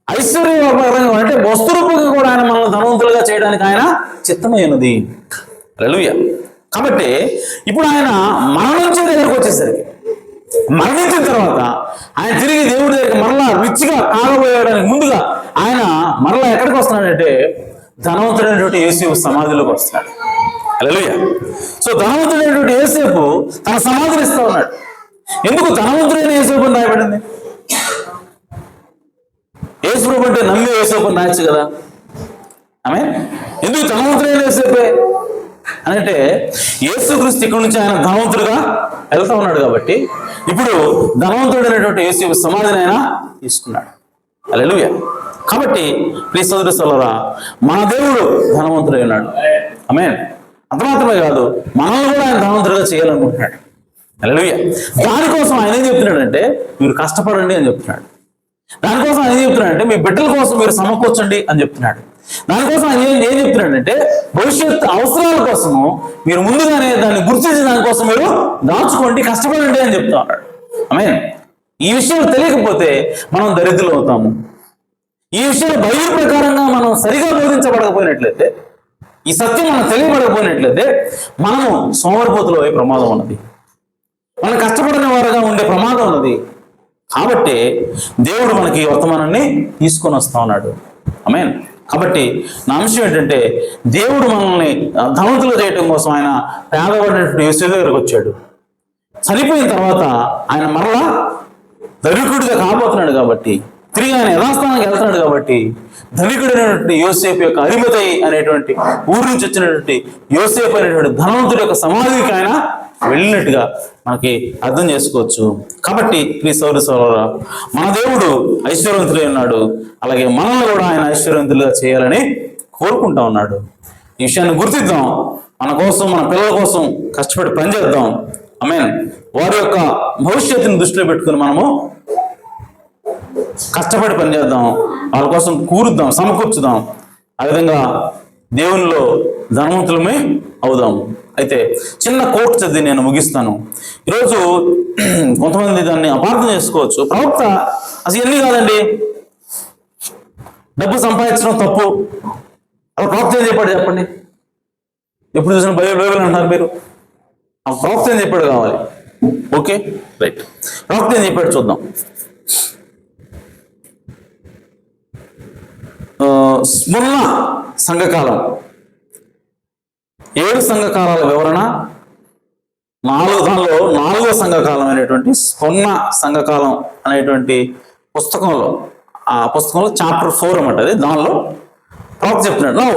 ఐశ్వర్యపరంగా అంటే వస్తు రూపంగా కూడా ఆయన మనల్ని ధనవంతులుగా చేయడానికి ఆయన చిత్తమైనది. హల్లెలూయా. కాబట్టి ఇప్పుడు ఆయన మరణించే దగ్గరకు వచ్చేసరికి, మరణించిన తర్వాత ఆయన తిరిగి దేవుడి దగ్గరికి మరలా రిచ్గా కాగబోయడానికి ముందుగా ఆయన మరలా ఎక్కడికి వస్తున్నాడంటే ధనవంతుడైనటువంటి యేసేపు సమాధిలోకి వస్తున్నాడు. హల్లెలూయా. సో ధనవంతుడైనటువంటి యేసేపు తన సమాధిని ఇస్తా ఉన్నాడు. ఎందుకు ధనవంతుడైన యేసేపు అని రాయబడింది? యేసుప్రభు అంటే నమ్మి యేసప్పని రాయొచ్చు కదా. ఆమె ఎందుకు ధనవంతుడైన యేసప్పే అంటే యేసుక్రీస్తు ఇక్కడ నుంచి ఆయన ధనవంతుడుగా వెళ్తా ఉన్నాడు కాబట్టి ఇప్పుడు ధనవంతుడైనటువంటి యేసు సమాధిని ఆయన తీసుకున్నాడు. హల్లెలూయా. కాబట్టి ప్రియ సోదర సోదరులారా, మన దేవుడు ధనవంతుడై ఉన్నాడు. ఆమేన్. అంత మాత్రమే కాదు, మనల్ని కూడా ఆయన ధనవంతుడిగా చేయాలనుకుంటున్నాడు. హల్లెలూయా. దానికోసం ఆయన ఏం చెప్తున్నాడంటే మీరు కష్టపడండి అని చెప్తున్నాడు. దానికోసం ఆయన ఏం చెప్తున్నాడంటే మీ బిడ్డల కోసం మీరు సమకూర్చండి అని చెప్తున్నాడు. దానికోసం ఆయన ఏం చెప్తున్నాడంటే భవిష్యత్ అవసరాల కోసము మీరు ముందుగానే దాన్ని గుర్తించి దానికోసం మీరు దాచుకోండి, కష్టపడండి అని చెప్తా ఉన్నాడు. ఆమేన్. ఈ విషయం తెలియకపోతే మనం దరిద్రులు అవుతాము. ఈ విషయంలో బైబిల్ ప్రకారంగా మనం సరిగా బోధించబడకపోయినట్లయితే, ఈ సత్యం మనం తెలియబడకపోయినట్లయితే మనము సోమరిపోతులు అయ్యే ప్రమాదం ఉన్నది, మనం కష్టపడిన వారుగా ఉండే ప్రమాదం ఉన్నది. కాబట్టి దేవుడు మనకి ఈ వర్తమానాన్ని తీసుకొని వస్తా ఉన్నాడు. ఆమేన్. కాబట్టి నా అంశం ఏంటంటే దేవుడు మనల్ని ధనవంతులు చేయడం కోసం ఆయన పేదవాడినటువంటి యేసు దగ్గరకు వచ్చాడు. చనిపోయిన తర్వాత ఆయన మరలా ధనికుడిగా కాబోతున్నాడు కాబట్టి, తిరిగి ఆయన యథాస్థానానికి వెళ్తున్నాడు కాబట్టి ధనికుడైనటువంటి యోసేపు యొక్క అరిమతయి అనేటువంటి ఊరి నుంచి వచ్చినటువంటి యోసేపు అనేటువంటి ధనవంతుడి యొక్క సమాధికి ఆయన వెళ్ళినట్టుగా మనకి అర్థం చేసుకోవచ్చు. కాబట్టి ప్రియ సోదర సోదరులారా, మన దేవుడు ఐశ్వర్యవంతుడై ఉన్నాడు. అలాగే మనల్ని కూడా ఆయన ఐశ్వర్యవంతులుగా చేయాలని కోరుకుంటా ఉన్నాడు. ఈ విషయాన్ని గుర్తిద్దాం. మన కోసం, మన పిల్లల కోసం కష్టపడి పనిచేద్దాం. ఆమేన్. వారి యొక్క భవిష్యత్తుని దృష్టిలో పెట్టుకుని మనము కష్టపడి పనిచేద్దాం, వాళ్ళ కోసం కూరుద్దాం, సమకూర్చుదాం. ఆ విధంగా దేవునిలో ధనవంతులమే అవుదాం. అయితే చిన్న కోట్ చదివి నేను ముగిస్తాను. ఈరోజు కొంతమంది దాన్ని అపార్థం చేసుకోవచ్చు. ప్రవక్త అసలు ఎన్ని కాదండి, డబ్బు సంపాదించడం తప్పు, అలా ప్రవక్త ఏం చెప్పాడు చెప్పండి? ఎప్పుడు చూసిన బైబిల్ అంటారు మీరు. ఆ ప్రవక్త ఏం చెప్పాడు కావాలి? Okay, right. ప్రవక్త ఏం చెప్పాడు చూద్దాం. స్మరణ సంఘకాలం 7 సంఘకాలాల వివరణ, దానిలో 4వ సంఘకాలం అనేటువంటి స్మరణ సంఘకాలం అనేటువంటి పుస్తకంలో, ఆ పుస్తకంలో చాప్టర్ 4 అన్నమాట. అది దానిలో ప్రవక్త చెప్తున్నాడు, no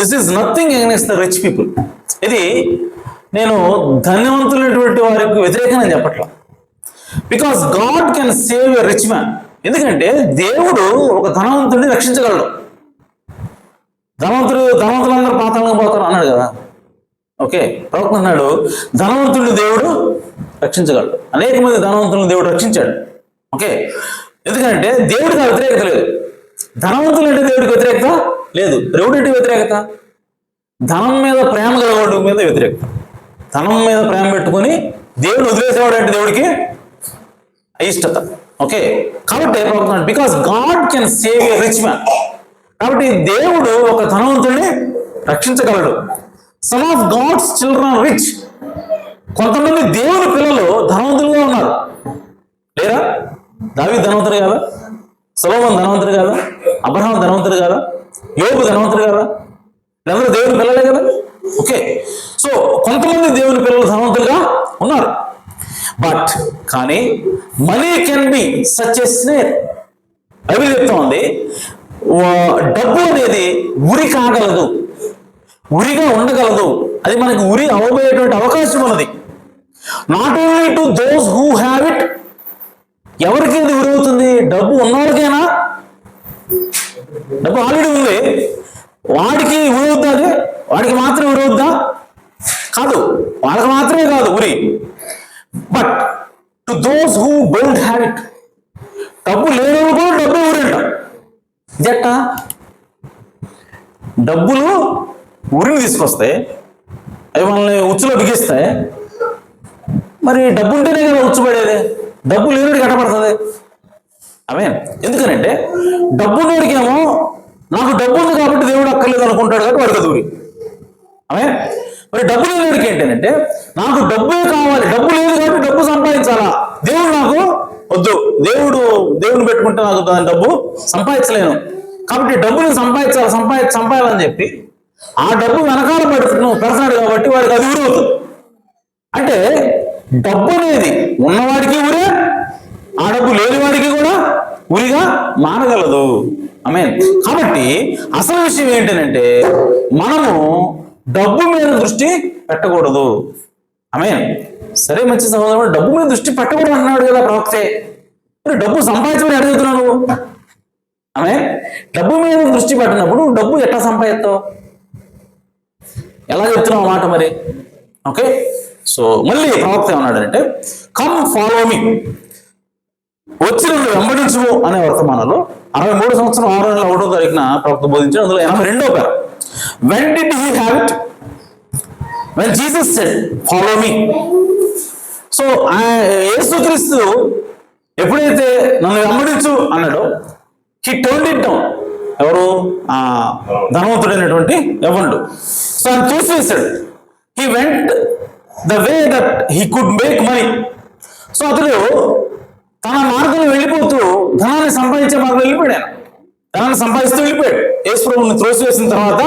this is nothing against the rich people. ఇది నేను ధనవంతులైనటువంటి వారికి వ్యతిరేకంగా చెప్పట్లా. Because God can save a rich man. ఎందుకంటే దేవుడు ఒక ధనవంతుడిని రక్షించగలడు. ధనవంతులందరూ పాతాళంగా పోతారు అన్నాడు కదా. ఓకే, ప్రవక్త అన్నాడు ధనవంతుడిని దేవుడు రక్షించగలడు. అనేక మంది ధనవంతులను దేవుడు రక్షించాడు. ఓకే, ఎందుకంటే దేవుడికి వ్యతిరేకత లేదు. ధనవంతులు అంటే దేవుడికి వ్యతిరేకత లేదు. దేవుడి వ్యతిరేకత ధనం మీద ప్రేమ కలగడం మీద వ్యతిరేకత. ధనం మీద ప్రేమ పెట్టుకుని దేవుడు వదిలేసేవాడు అంటే దేవుడికి అయిష్టత. ఓకే, కాబట్టి because God can save a rich man. కాబట్టి దేవుడు ఒక ధనవంతుడిని రక్షించగలడు. Some of God's children are rich. కొంతమంది దేవుని పిల్లలు ధనవంతులుగా ఉన్నారు, లేరా? దావీదు ధనవంతుడు కదా, సొలొమోను ధనవంతుడు కదా, అబ్రహాము ధనవంతుడు కదా, యోబు ధనవంతుడు కదా, వీళ్ళందరూ దేవుని పిల్లలే కదా. ఓకే, సో కొంతమంది దేవుని పిల్లలు ధనవంతులుగా ఉన్నారు. బట్ కానీ money can be such a snake. Bible చెప్తా ఉంది, డబ్బు అనేది ఉరి కాగలదు, ఉరిగా ఉండగలదు. అది మనకి ఉరి అవబోయేటువంటి అవకాశం ఉన్నది. Not only to those who have it. ఎవరికి ఇది ఉరి అవుతుంది? డబ్బు ఉన్నవాడికైనా. డబ్బు ఆల్రెడీ ఉంది, వాడికి ఉరి అవుద్దా? అది వాడికి మాత్రమే ఉరి అవుద్దా? కాదు, వాళ్ళకి మాత్రమే కాదు ఉరి. But to those who don't have it. డబ్బు లేని కూడా డబ్బు ఊరింట. జట్ట డబ్బులు ఊరిని తీసుకొస్తాయి, అవి మనల్ని ఉచ్చులో బిగిస్తాయి. మరి డబ్బు ఉంటేనే కదా ఉచ్చు పడేది, డబ్బు లేనివాడికి ఎట్టపడుతుంది. ఆమేన్. ఎందుకనంటే డబ్బు ఉన్నవాడికేమో నాకు డబ్బు ఉంది కాబట్టి దేవుడు అక్కర్లేదు అనుకుంటాడు కాబట్టి వాడికి దూరి. ఆమేన్. మరి డబ్బు లేనివాడికి ఏంటంటే నాకు డబ్బే కావాలి, డబ్బు లేదు కాబట్టి డబ్బు సంపాదించాలా, దేవుడు నాకు వద్దు, దేవుని పెట్టుకుంటే నాకు దాని డబ్బు సంపాదించలేను కాబట్టి డబ్బుని సంపాదించాలని చెప్పి ఆ డబ్బు వెనకాల పెడతాడు కాబట్టి వాడికి అది ఊరి అవుతుంది. అంటే డబ్బు అనేది ఉన్నవాడికి ఊరే, ఆ డబ్బు లేని వాడికి కూడా ఉరిగా మారగలదు. ఆమేన్. కాబట్టి అసలు విషయం ఏంటంటే మనము డబ్బు మీద దృష్టి పెట్టకూడదు. ఆమేన్. సరే మంచి సహోదరుడు, డబ్బు మీద దృష్టి పెట్టకూడదు అన్నాడు కదా ప్రవక్తే. మరి డబ్బు సంపాదించమని అడుగుతున్నావు నువ్వు. ఆమేన్. డబ్బు మీద దృష్టి పెట్టినప్పుడు డబ్బు ఎట్లా సంపాదిస్తావు? ఎలా చెప్తున్నావు మాట మరి? ఓకే. సో మళ్ళీ ప్రవక్త ఏమన్నాడంటే, కమ్ ఫాలో మీ, వచ్చి నన్ను వెంబడించు అనే వర్తమానంలో 63 సంవత్సరం 6 నెలల 1వ తారీఖున ప్రవక్త బోధించాడు. అందులో 82వ పేర, when did he have it? When Jesus said follow me. So యేసుక్రీస్తు ఎప్పుడైతే నన్ను వెంబడించు అన్నాడో, హీ టర్న్డ్ ఇట్ డౌన్. ఎవరు? ఆ ధనవంతుడైనటువంటి యవనుడు. సో ఆయన తోసివేశాడు. He went the way that he could make money. So అతడు తన మార్గంలో వెళ్ళిపోతూ ధనాన్ని సంపాదించే మార్గంలో వెళ్ళిపోయాడు. ఆయన ధనాన్ని సంపాదిస్తూ వెళ్ళిపోయాడు. యేసు ప్రభువుని త్రోసివేసిన తర్వాత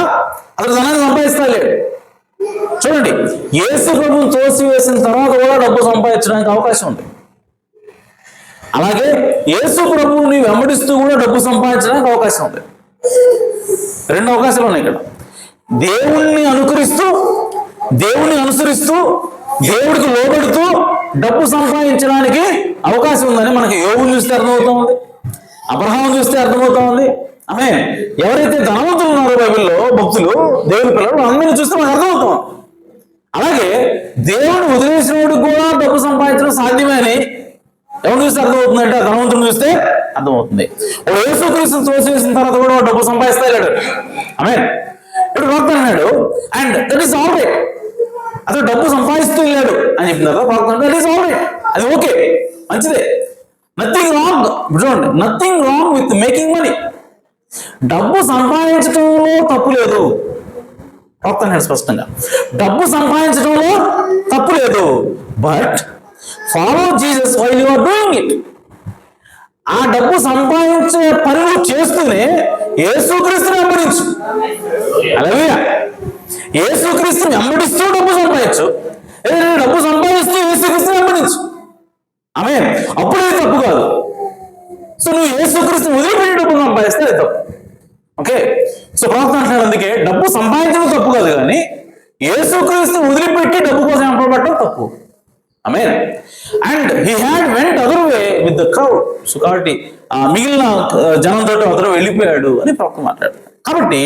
అతడు ధనాన్ని సంపాదిస్తా లేడు. చూడండి, యేసు ప్రభువుని త్రోసివేసిన తర్వాత కూడా డబ్బు సంపాదించడానికి అవకాశం ఉంది. అలాగే యేసు ప్రభువుని వెంబడిస్తూ కూడా డబ్బు సంపాదించడానికి అవకాశం ఉంది. 2 అవకాశాలు ఉన్నాయి ఇక్కడ. దేవుణ్ణి అనుకరిస్తూ, దేవుణ్ణి అనుసరిస్తూ, దేవుడికి లోబడుతూ డబ్బు సంపాదించడానికి అవకాశం ఉందని మనకి యోబుని చూస్తే అర్థమవుతుంది, అబ్రహాం చూస్తే అర్థమవుతుంది. ఆమె ఎవరైతే ధనవంతులు ఉన్నారో బైబిల్లో భక్తులు, దేవుని పిల్లలు, అందరినీ చూస్తే మనకు అర్థమవుతాం. అలాగే దేవుని వదిలేసినోడికి కూడా డబ్బు సంపాదించడం సాధ్యమే అని ఎవరు చూస్తే అర్థమవుతుందంటే ఆ ధనవంతుని చూస్తే అర్థమవుతుంది. యేసుక్రీస్తుని తోసివేసిన తర్వాత కూడా డబ్బు సంపాదిస్తా వెళ్ళాడు. ఆమేన్. ఇప్పుడు ప్రవక్త అన్నాడు, and that is all right. అతను డబ్బు సంపాదిస్తూ వెళ్ళాడు అని చెప్పిన తర్వాత ప్రవక్త దట్ ఈస్ ఆల్ రైట్, అది ఓకే, మంచిదే. Nothing wrong. చూడండి, nothing wrong with making money. డబ్బు సంపాదించడంలో తప్పు లేదు. ప్రవక్త అన్నాడు స్పష్టంగా, డబ్బు సంపాదించడంలో తప్పు లేదు. But follow Jesus while you are doing it. ఆ డబ్బు సంపాదించే పనులు చేస్తూనే యేసుక్రీస్తుని వెంబడించు. హల్లెలూయా. యేసుక్రీస్తుని వెంబడిస్తూ డబ్బు సంపాదించు. ఏదైనా డబ్బు సంపాదిస్తూ యేసుక్రీస్తుని వెంబడించు. ఆమేన్. అప్పుడే తప్పు కాదు. సో నువ్వు యేసుక్రీస్తుని వదిలిపెట్టి డబ్బు సంపాదిస్తే అది తప్పు. ఓకే. సో ప్రవక్త అంటున్నాడు, అందుకే డబ్బు సంపాదించడం తప్పు కాదు, కానీ యేసుక్రీస్తుని వదిలిపెట్టి డబ్బు కోసం వెంపబడటం తప్పు. ఆమేన్. And he had went other way with the crowd. So కాబట్టి మిగిలిన జనంతో అతడు వెళ్ళిపోయాడు అని ప్రవక్త మాట్లాడాడు. కాబట్టి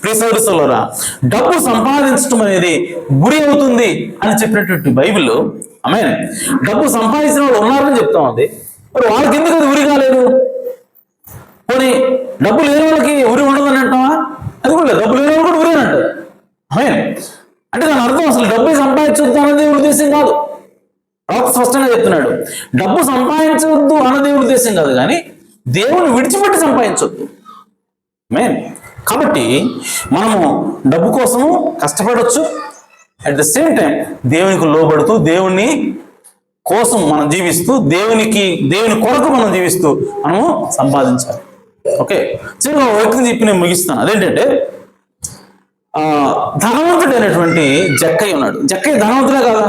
ప్రియ సోదరులారా, డబ్బు సంపాదించడం అనేది గురి అవుతుంది అని చెప్పినటువంటి బైబిల్, ఆమేన్, డబ్బు సంపాదించిన వాళ్ళు ఉన్నారని చెప్తా ఉంది. మరి వాళ్ళకి ఎందుకు అది ఉరి కాలేదు? పోనీ డబ్బు లేని వాళ్ళకి ఉరి ఉండదని అంటావా? అది కూడా లేదు. డబ్బు లేని వాళ్ళు కూడా ఉరి అని అంటారు. ఆమేన్. అంటే దాని అర్థం అసలు డబ్బు సంపాదించొద్దు అన్నది ఉద్దేశం కాదు. ప్రవక్త స్పష్టంగా చెప్తున్నాడు, డబ్బు సంపాదించవద్దు అన్నది ఉద్దేశం కాదు, కానీ దేవుని విడిచిపెట్టి సంపాదించవద్దు. ఆమేన్. కాబట్టి మనము డబ్బు కోసము కష్టపడవచ్చు, అట్ ద సేమ్ టైం దేవునికి లోబడుతూ, దేవుని కోసం మనం జీవిస్తూ, దేవుని కొరకు మనం జీవిస్తూ మనము సంపాదించాలి. ఓకే. చిన్న వ్యక్తిని చెప్పి నేను ముగిస్తాను. అదేంటంటే, ధనవంతుడు అయినటువంటి జక్కయ్య ఉన్నాడు. జక్కయ్య ధనవంతుడే కదా?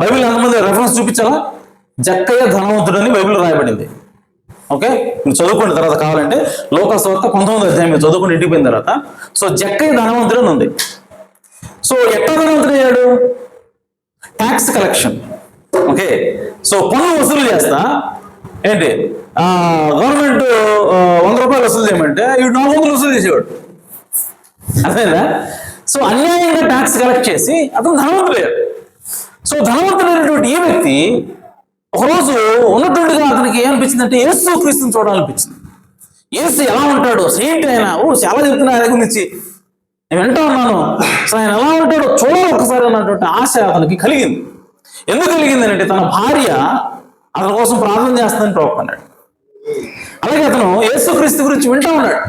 బైబిల్ ఎంతమంది రెఫరెన్స్ చూపించాలా? జక్కయ్య ధనవంతుడు అని బైబిల్ రాయబడింది. ఓకే, మీరు చదువుకోండి తర్వాత కావాలంటే. లోకాసువార్త 19వ అధ్యాయం మీరు చదువుకుని ఇంటికి పోయిన తర్వాత, సో జక్కయ్య ధనవంతుడు అని ఉంది. సో ఎట్లా ధనవంతుడు అయ్యాడు? Tax collection. ఓకే. సో పన్ను వసూలు చేస్తా ఏంటి, గవర్నమెంట్ 100 రూపాయలు వసూలు చేయమంటే ఇవి 400 వసూలు చేసేవాడు. అదేనా? సో అన్యాయంగా ట్యాక్స్ కలెక్ట్ చేసి అతను ధనవంతుడయ్యాడు. సో ధనవంతుడైనటువంటి ఈ వ్యక్తి ఒకరోజు ఉన్నట్టుండిగా అతనికి ఏమనిపించిందంటే యేసుక్రీస్తుని చూడాలనిపించింది. యేసు ఎలా ఉంటాడు, ఏంటి ఆయన, చాలా చెప్తున్నా ఆయన గురించి, నేను వింటా ఉన్నాను. సో ఆయన ఎలా ఉంటాడో చూడాలి ఒకసారి అన్నటువంటి ఆశ అతనికి కలిగింది. ఎందుకు కలిగింది అంటే, తన భార్య అతని కోసం ప్రార్థన చేస్తుందని ప్రవక్త అన్నాడు. అలాగే అతను యేసుక్రీస్తు గురించి వింటా ఉన్నాడు.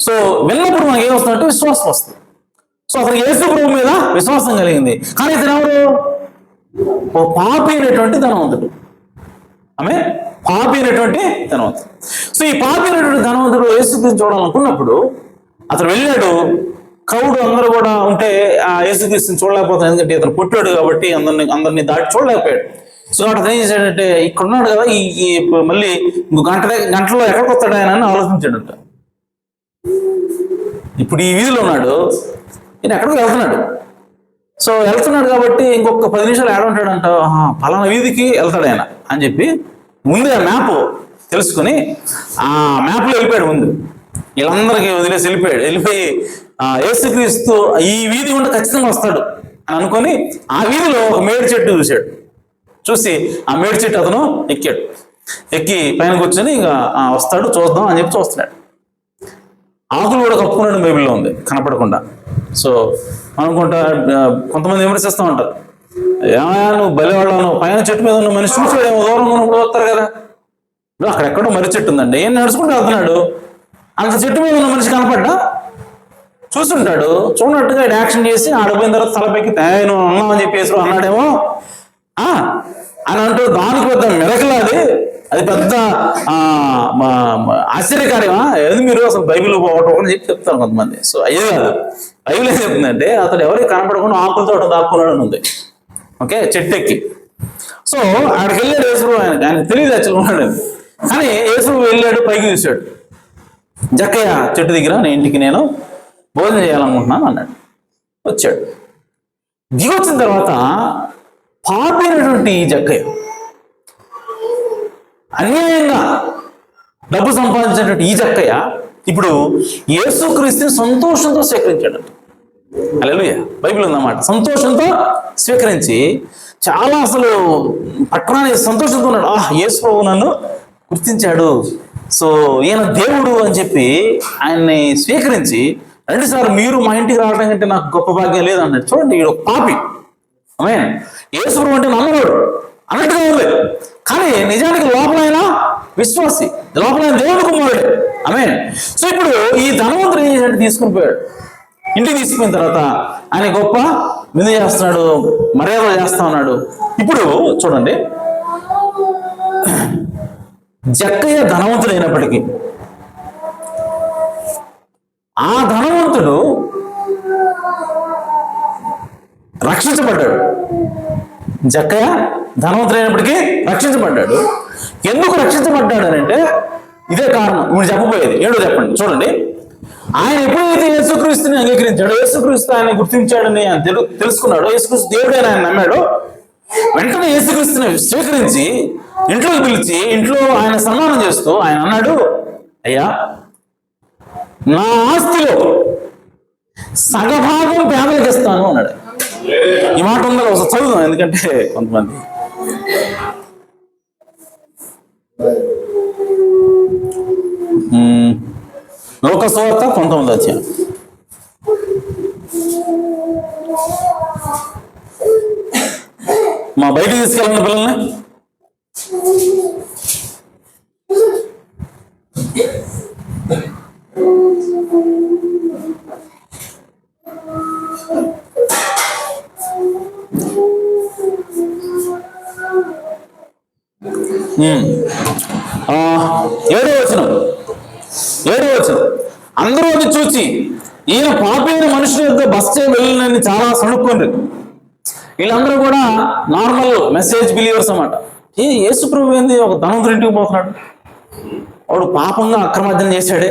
సో విన్నప్పుడు మనకి ఏమొస్తుందంటే విశ్వాసం వస్తుంది. సో అతనికి యేసు ప్రభు మీద విశ్వాసం కలిగింది. కానీ ఇతను ఎవరు? ఓ పాపి అయినటువంటి ధనవంతుడు. ఆమె పాపి అయినటువంటి ధనవంతుడు. సో ఈ పాపి అయినటువంటి ధనవంతుడు యేసుక్రీస్తుని చూడాలనుకున్నప్పుడు అతను వెళ్ళాడు. క్రౌడ్ అందరూ కూడా ఉంటే ఆ యేసుక్రీస్తుని చూడలేకపోతాడు, ఎందుకంటే ఇతను పుట్టాడు కాబట్టి అందరినీ దాటి చూడలేకపోయాడు. సో అతను ఏం చేశాడంటే ఇక్కడ ఉన్నాడు కదా ఈ మళ్ళీ ఇంకో గంటలో ఎక్కడికి వస్తాడు ఆయన అని ఆలోచించాడంట. ఇప్పుడు ఈ వీధిలో ఉన్నాడు, ఈయన ఎక్కడికి వెళ్తున్నాడు. సో వెళ్తున్నాడు కాబట్టి ఇంకొక 10 నిమిషాలు ఏడ ఉంటాడంట, పలానా వీధికి వెళ్తాడు ఆయన అని చెప్పి ముందే ఆ మ్యాప్ తెలుసుకుని ఆ మ్యాప్లో వెళ్ళిపోయాడు. ముందు వీళ్ళందరికీ వదిలేసి వెళ్ళిపోయి యేసుక్రీస్తు ఈ వీధి ఉంటే ఖచ్చితంగా వస్తాడు అని అనుకొని ఆ వీధిలో ఒక మేడి చెట్టు చూశాడు. చూసి ఆ మేడి చెట్టు అతను ఎక్కి పైన కూర్చొని ఇక వస్తాడు చూద్దాం అని చెప్పి చూస్తున్నాడు. ఆకులు కూడా కప్పుకున్నాడు, బైబిల్లో ఉంది కనపడకుండా. సో అనుకుంటా కొంతమంది విమర్శిస్తూ ఉంటారు, ఏమయ్యా నువ్వు బలివాళ్ళను పైన చెట్టు మీద ఉన్న మనిషి చూసాడేమో దూరంగా ఉన్నప్పుడు వస్తారు కదా, అక్కడెక్కడో మర్రి చెట్టు ఉందండి, ఏం నడుచుకుంటూ వెళ్తున్నాడు, అంత చెట్టు మీద ఉన్న మనిషి కనపడ్డా చూస్తుంటాడు. చూడనట్టుగా యాక్షన్ చేసి ఆడిపోయిన తర్వాత తలపైకి నువ్వు అన్నావు అని చెప్పేసి అన్నాడేమో అని అంటూ దానికి పెద్ద మిరకలా అది పెద్ద ఆశ్చర్యకార్యమా, ఏది మీరు అసలు బైబిల్ ఒకటి చెప్పి చెప్తారు కొంతమంది. సో అయ్యే కాదు, బైబిల్ ఏం చెప్తుందంటే అతడు ఎవరికి కనపడకుండా ఆకులతో అటు దాక్కున్నాడు అని ఉంది. ఓకే, చెట్టు ఎక్కి. సో ఆడికి వెళ్ళాడు యేసుప్రభు, ఆయనకు తెలియదు యాక్చువల్గా ఉన్నాడు. కానీ యేసుప్రభు వెళ్ళాడు, పైకి చూశాడు. జక్కయ్య చెట్టు దగ్గర నేను ఇంటికి నేను భోజనం చేయాలనుకుంటున్నాను అన్నాడు. వచ్చాడు. దిగొచ్చిన తర్వాత పాపైనటువంటి జక్కయ్య అన్యాయంగా డబ్బు సంపాదించినటువంటి ఈ జక్కయ్య ఇప్పుడు యేసుక్రీస్తుని సంతోషంతో స్వీకరించాడు. హల్లెలూయా, బైబిల్ ఉందన్నమాట. సంతోషంతో స్వీకరించి చాలా అసలు పట్టణాన్ని సంతోషంతో ఉన్నాడు. యేసు ప్రభు నన్ను గుర్తించాడు, సో ఈయన దేవుడు అని చెప్పి ఆయన్ని స్వీకరించి 2 సార్లు మీరు మా ఇంటికి రావడం కంటే నాకు గొప్ప భాగ్యం లేదన్నాడు. చూడండి, ఈడు పాపి, ఆమె యేసు ప్రభు అంటే నమ్మవాడు అన్నట్టుగా ఉంది. కానీ నిజానికి లోపలైన విశ్వాసి, లోపలైన దేవుడు కుమారుడే. ఆమె సో ఇప్పుడు ఈ ధనవంతుడు ఏం చేసినట్టు తీసుకుని పోయాడు. ఇంటికి తీసుకున్న తర్వాత ఆయన గొప్ప విందు చేస్తున్నాడు, మర్యాద చేస్తా ఉన్నాడు. ఇప్పుడు చూడండి, జక్కయ్య ధనవంతుడు అయినప్పటికీ ఆ ధనవంతుడు రక్షించబడ్డాడు. జక్కయ్య ధనవంతుడు అయినప్పటికీ రక్షించబడ్డాడు. ఎందుకు రక్షించబడ్డాడు అని అంటే ఇదే కారణం. ఇప్పుడు చెప్పబోయేది ఏడో చెప్పండి. చూడండి, ఆయన ఎప్పుడైతే యేసుక్రీస్తుని అంగీకరించాడో, యేసుక్రీస్తు ఆయన గుర్తించాడని ఆయన తెలుసుకున్నాడు, యేసుక్రీస్తు దేవుడైన ఆయన నమ్మాడు, వెంటనే యేసుక్రీస్తుని స్వీకరించి ఇంట్లోకి పిలిచి ఇంట్లో ఆయన సన్మానం చేస్తూ ఆయన అన్నాడు, అయ్యా నా ఆస్తిలో సగభాగం పేదలకు ఇస్తాను అన్నాడు. ఈ మాట ఉందా ఒకసారి చదువుదాం, ఎందుకంటే కొంతమంది లోక సువార్త 19వ అధ్యాయం. మా బయటికి తీసుకెళ్ళండి పిల్లల్ని. ఏడో వచనం. అందరూ అది చూసి ఈయన పాపైన మనుషుల యొక్క బస్సు వెళ్ళినని చాలా సణుక్కుండ్రు. వీళ్ళందరూ కూడా నార్మల్ మెసేజ్ బిలీవర్స్ అన్నమాట. యేసు ప్రభు ఏంది ఒక ధనవంతుడి ఇంటికి పోతున్నాడు, వాడు పాపంగా అక్రమార్జన చేశాడే,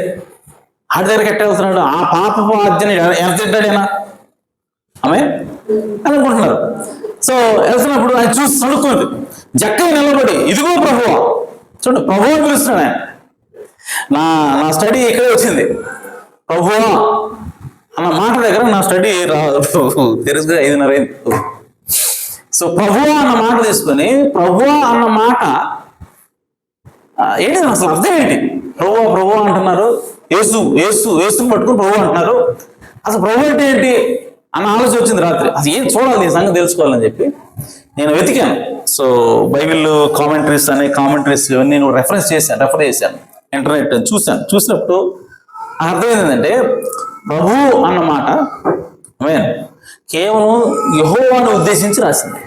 ఆడి దగ్గరికి ఎట్ట వెళ్తున్నాడు, ఆ పాపపు అర్జన ఎంత తింటాడేనా ఆమె అనుకుంటున్నారు. సో వెళ్తున్నప్పుడు ఆయన చూసి సణుక్కుంది. జక్కయ్య నిలబడి ఇదిగో ప్రభువా, చూడండి ప్రభువు పిలుస్తున్నాడు ఆయన. నా స్టడీ ఇక్కడే వచ్చింది. ప్రభువా అన్న మాట దగ్గర నా స్టడీ తెలుసుగా 5:30 అయింది. సో ప్రభువా అన్న మాట తీసుకొని ప్రభువా అన్న మాట ఏంటి అసలు అర్థం ఏంటి? ప్రభువా అంటున్నారు, యేసుని పట్టుకుని ప్రభు అంటున్నారు. అసలు ప్రభు అంటే ఏంటి అన్న ఆలోచన వచ్చింది రాత్రి. అసలు ఏం చూడాలి, ఈ సంగతి తెలుసుకోవాలని చెప్పి నేను వెతికాను. సో బైబిల్ కామెంటరీస్ ఇవన్నీ నేను రెఫర్ చేశాను, ఇంటర్నెట్ చూసినప్పుడు అర్థమైంది ఏంటంటే ప్రభు అన్న మాట కేవలం యెహోవాను ఉద్దేశించి రాసింది.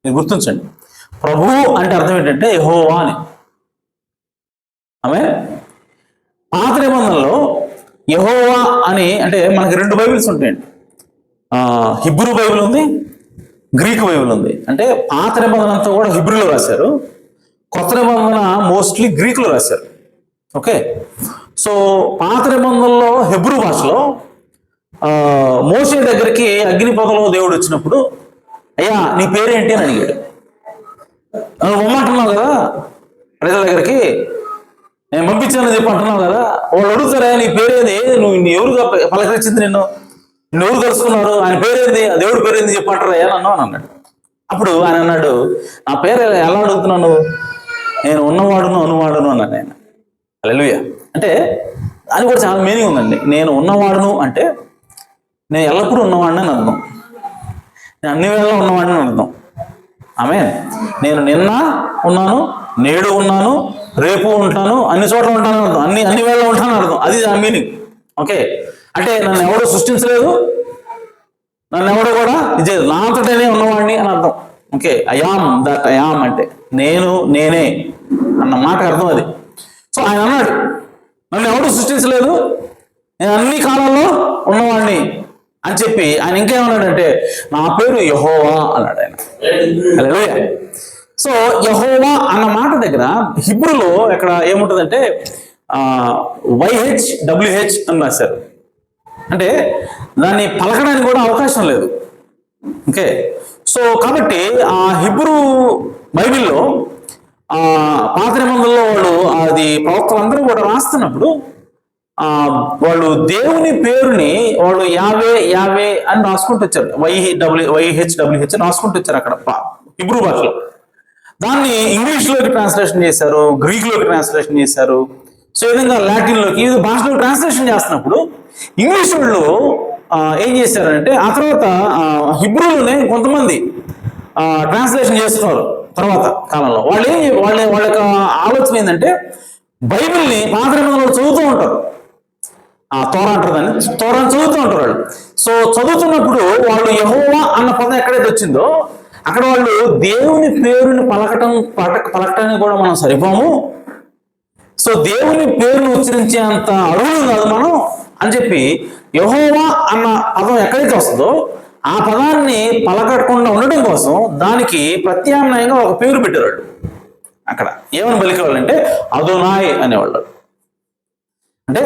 మీరు గుర్తుంచండి, ప్రభు అంటే అర్థం ఏంటంటే యెహోవా అని. పాత నిబంధనలో యెహోవా అని అంటే మనకి 2 బైబిల్స్ ఉంటాయండి. హిబ్రూ బైబిల్ ఉంది, గ్రీక్ బైబిల్ ఉంది. అంటే పాత నిబంధన అంతా కూడా హిబ్రూలో రాశారు, కొత్త నిబంధన మోస్ట్లీ గ్రీకులో రాశారు. ఓకే, సో పాత నిబంధనలో హెబ్రూ భాషలో మోషే దగ్గరికి అగ్నిపొదలో దేవుడు వచ్చినప్పుడు, అయ్యా నీ పేరేంటి అని అడిగాడు. నువ్వు పొమ్మంటున్నావు కదా ప్రజల దగ్గరికి, నేను పంపించానని చెప్పి అంటున్నావు కదా, వాళ్ళు అడుగుతారా నీ పేరేది, నువ్వు ఎవరుగా పలకరించింది, నిన్ను ఎవరు కలుసుకున్నారు, ఆయన పేరేంది, దేవుడి పేరేంది చెప్పంటారా నన్ను అని అన్నాడు. అప్పుడు ఆయన అన్నాడు, నా పేరు ఎలా అడుగుతున్నాను, నేను ఉన్నవాడును అనువాడును అన్నాడు ఆయన. హల్లెలూయా. అంటే అది కూడా చాలా మీనింగ్ ఉందండి. నేను ఉన్నవాడును అంటే నేను ఎల్లప్పుడూ ఉన్నవాడిని అని అర్థం, నేను అన్ని వేళలో ఉన్నవాడిని అని అర్థం. ఆమేన్. నేను నిన్న ఉన్నాను, నేడు ఉన్నాను, రేపు ఉంటాను, అన్ని చోట్ల ఉంటాను అర్థం, అన్ని వేళలో ఉంటాను అర్థం. అది ఆ మీనింగ్. ఓకే, అంటే నన్ను ఎవడో సృష్టించలేదు, నన్ను ఎవడో కూడా ఇది నా అంతటనే ఉన్నవాడిని అని అర్థం. ఓకే, అయామ్ దట్ అయామ్ అంటే నేనే అన్న మాట అర్థం అది. సో ఆయన అన్నాడు, నన్ను ఎవడో సృష్టించలేదు, నేను అన్ని కాలంలో ఉన్నవాడిని అని చెప్పి ఆయన ఇంకేమన్నాడంటే నా పేరు యెహోవా అన్నాడు ఆయన. హల్లెలూయా. సో యెహోవా అన్న మాట దగ్గర హిబ్రూలో ఇక్కడ ఏముంటుందంటే YHWH అని రాశారు. అంటే దాన్ని పలకడానికి కూడా అవకాశం లేదు. ఓకే, సో కాబట్టి ఆ హిబ్రూ బైబిల్లో పాత నిబంధనలో వాళ్ళు అది ప్రవక్తలందరూ కూడా రాస్తున్నప్పుడు వాళ్ళు దేవుని పేరుని వాళ్ళు యావే అని రాసుకుంటూ వచ్చారు. YHWH అని రాసుకుంటూ వచ్చారు అక్కడ హిబ్రూ భాషలో. దాన్ని ఇంగ్లీష్లోకి ట్రాన్స్లేషన్ చేశారు, గ్రీక్లోకి ట్రాన్స్లేషన్ చేశారు, సో ఈ విధంగా లాటిన్లోకి ఈ భాషలో ట్రాన్స్లేషన్ చేస్తున్నప్పుడు ఇంగ్లీష్ వాళ్ళు ఏం చేశారంటే ఆ తర్వాత హిబ్రూలోనే కొంతమంది ట్రాన్స్లేషన్ చేస్తున్నారు తర్వాత కాలంలో. వాళ్ళ యొక్క ఆలోచన ఏంటంటే బైబిల్ని పాత నిబంధనలో చదువుతూ ఉంటారు, తోరా అంటారు దాన్ని, తోరాని చదువుతూ ఉంటారు వాళ్ళు. సో చదువుతున్నప్పుడు వాళ్ళు యెహోవా అన్న పదం ఎక్కడైతే వచ్చిందో అక్కడ వాళ్ళు దేవుని పేరుని పలకటానికి కూడా మనం సరిపోము, సో దేవుని పేరును ఉచ్చరించే అంత అర్హులు కాదు మనం అని చెప్పి యెహోవా అన్న పదం ఎక్కడైతే వస్తుందో ఆ పదాన్ని పలకకుండా ఉండడం కోసం దానికి ప్రత్యామ్నాయంగా ఒక పేరు పెట్టేవాళ్ళు. అక్కడ ఏమని పలికేవాళ్ళంటే అదోనాయ్ అనేవాళ్ళు. అంటే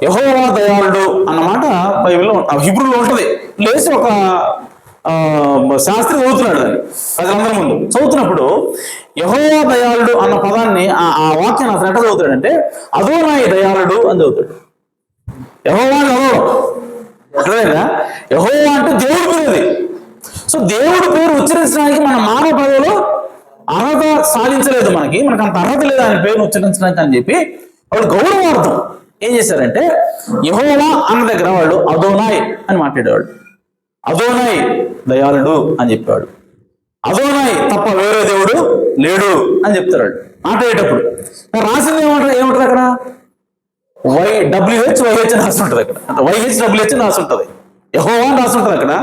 యెహోవా దయాళుడు అన్నమాట బైబిల్లో హిబ్రూలో ఉంటుంది. లేచి ఒక శాస్త్రి చదువుతున్నాడు దాన్ని ప్రజలందరి ముందు. చదువుతున్నప్పుడు యెహోవా దయాళుడు అన్న పదాన్ని ఆ వాక్యాన్ని అతను ఎట్లా చదువుతాడంటే అదోనాయ్ దయాళుడు అని చదువుతాడు. యెహోవా అర్థమైందా? యెహోవా అంటే దేవుడి పేరు అది. సో దేవుడి పేరు ఉచ్చరించడానికి మన మానవ పదవిలో అర్హత సాధించలేదు, మనకి అంత అర్హత లేదు ఆయన పేరును ఉచ్చరించడానికి అని చెప్పి వాళ్ళు గౌరవార్థం ఏం చేశారంటే యెహోవా అన్న దగ్గర వాళ్ళు అదోనాయ్ అని మాట్లాడేవాళ్ళు. అదోనాయ్ దయాళుడు అని చెప్పేవాడు. అదోనాయ్ తప్ప వేరే దేవుడు లేడు అని చెప్తారు వాళ్ళు మాట్లాడేటప్పుడు. రాసింది ఏమంటారు అక్కడ YWH అని రాసి ఉంటుంది అక్కడ, YHWH అని రాసి ఉంటుంది, యెహోవా అని రాసి ఉంటుంది అక్కడ.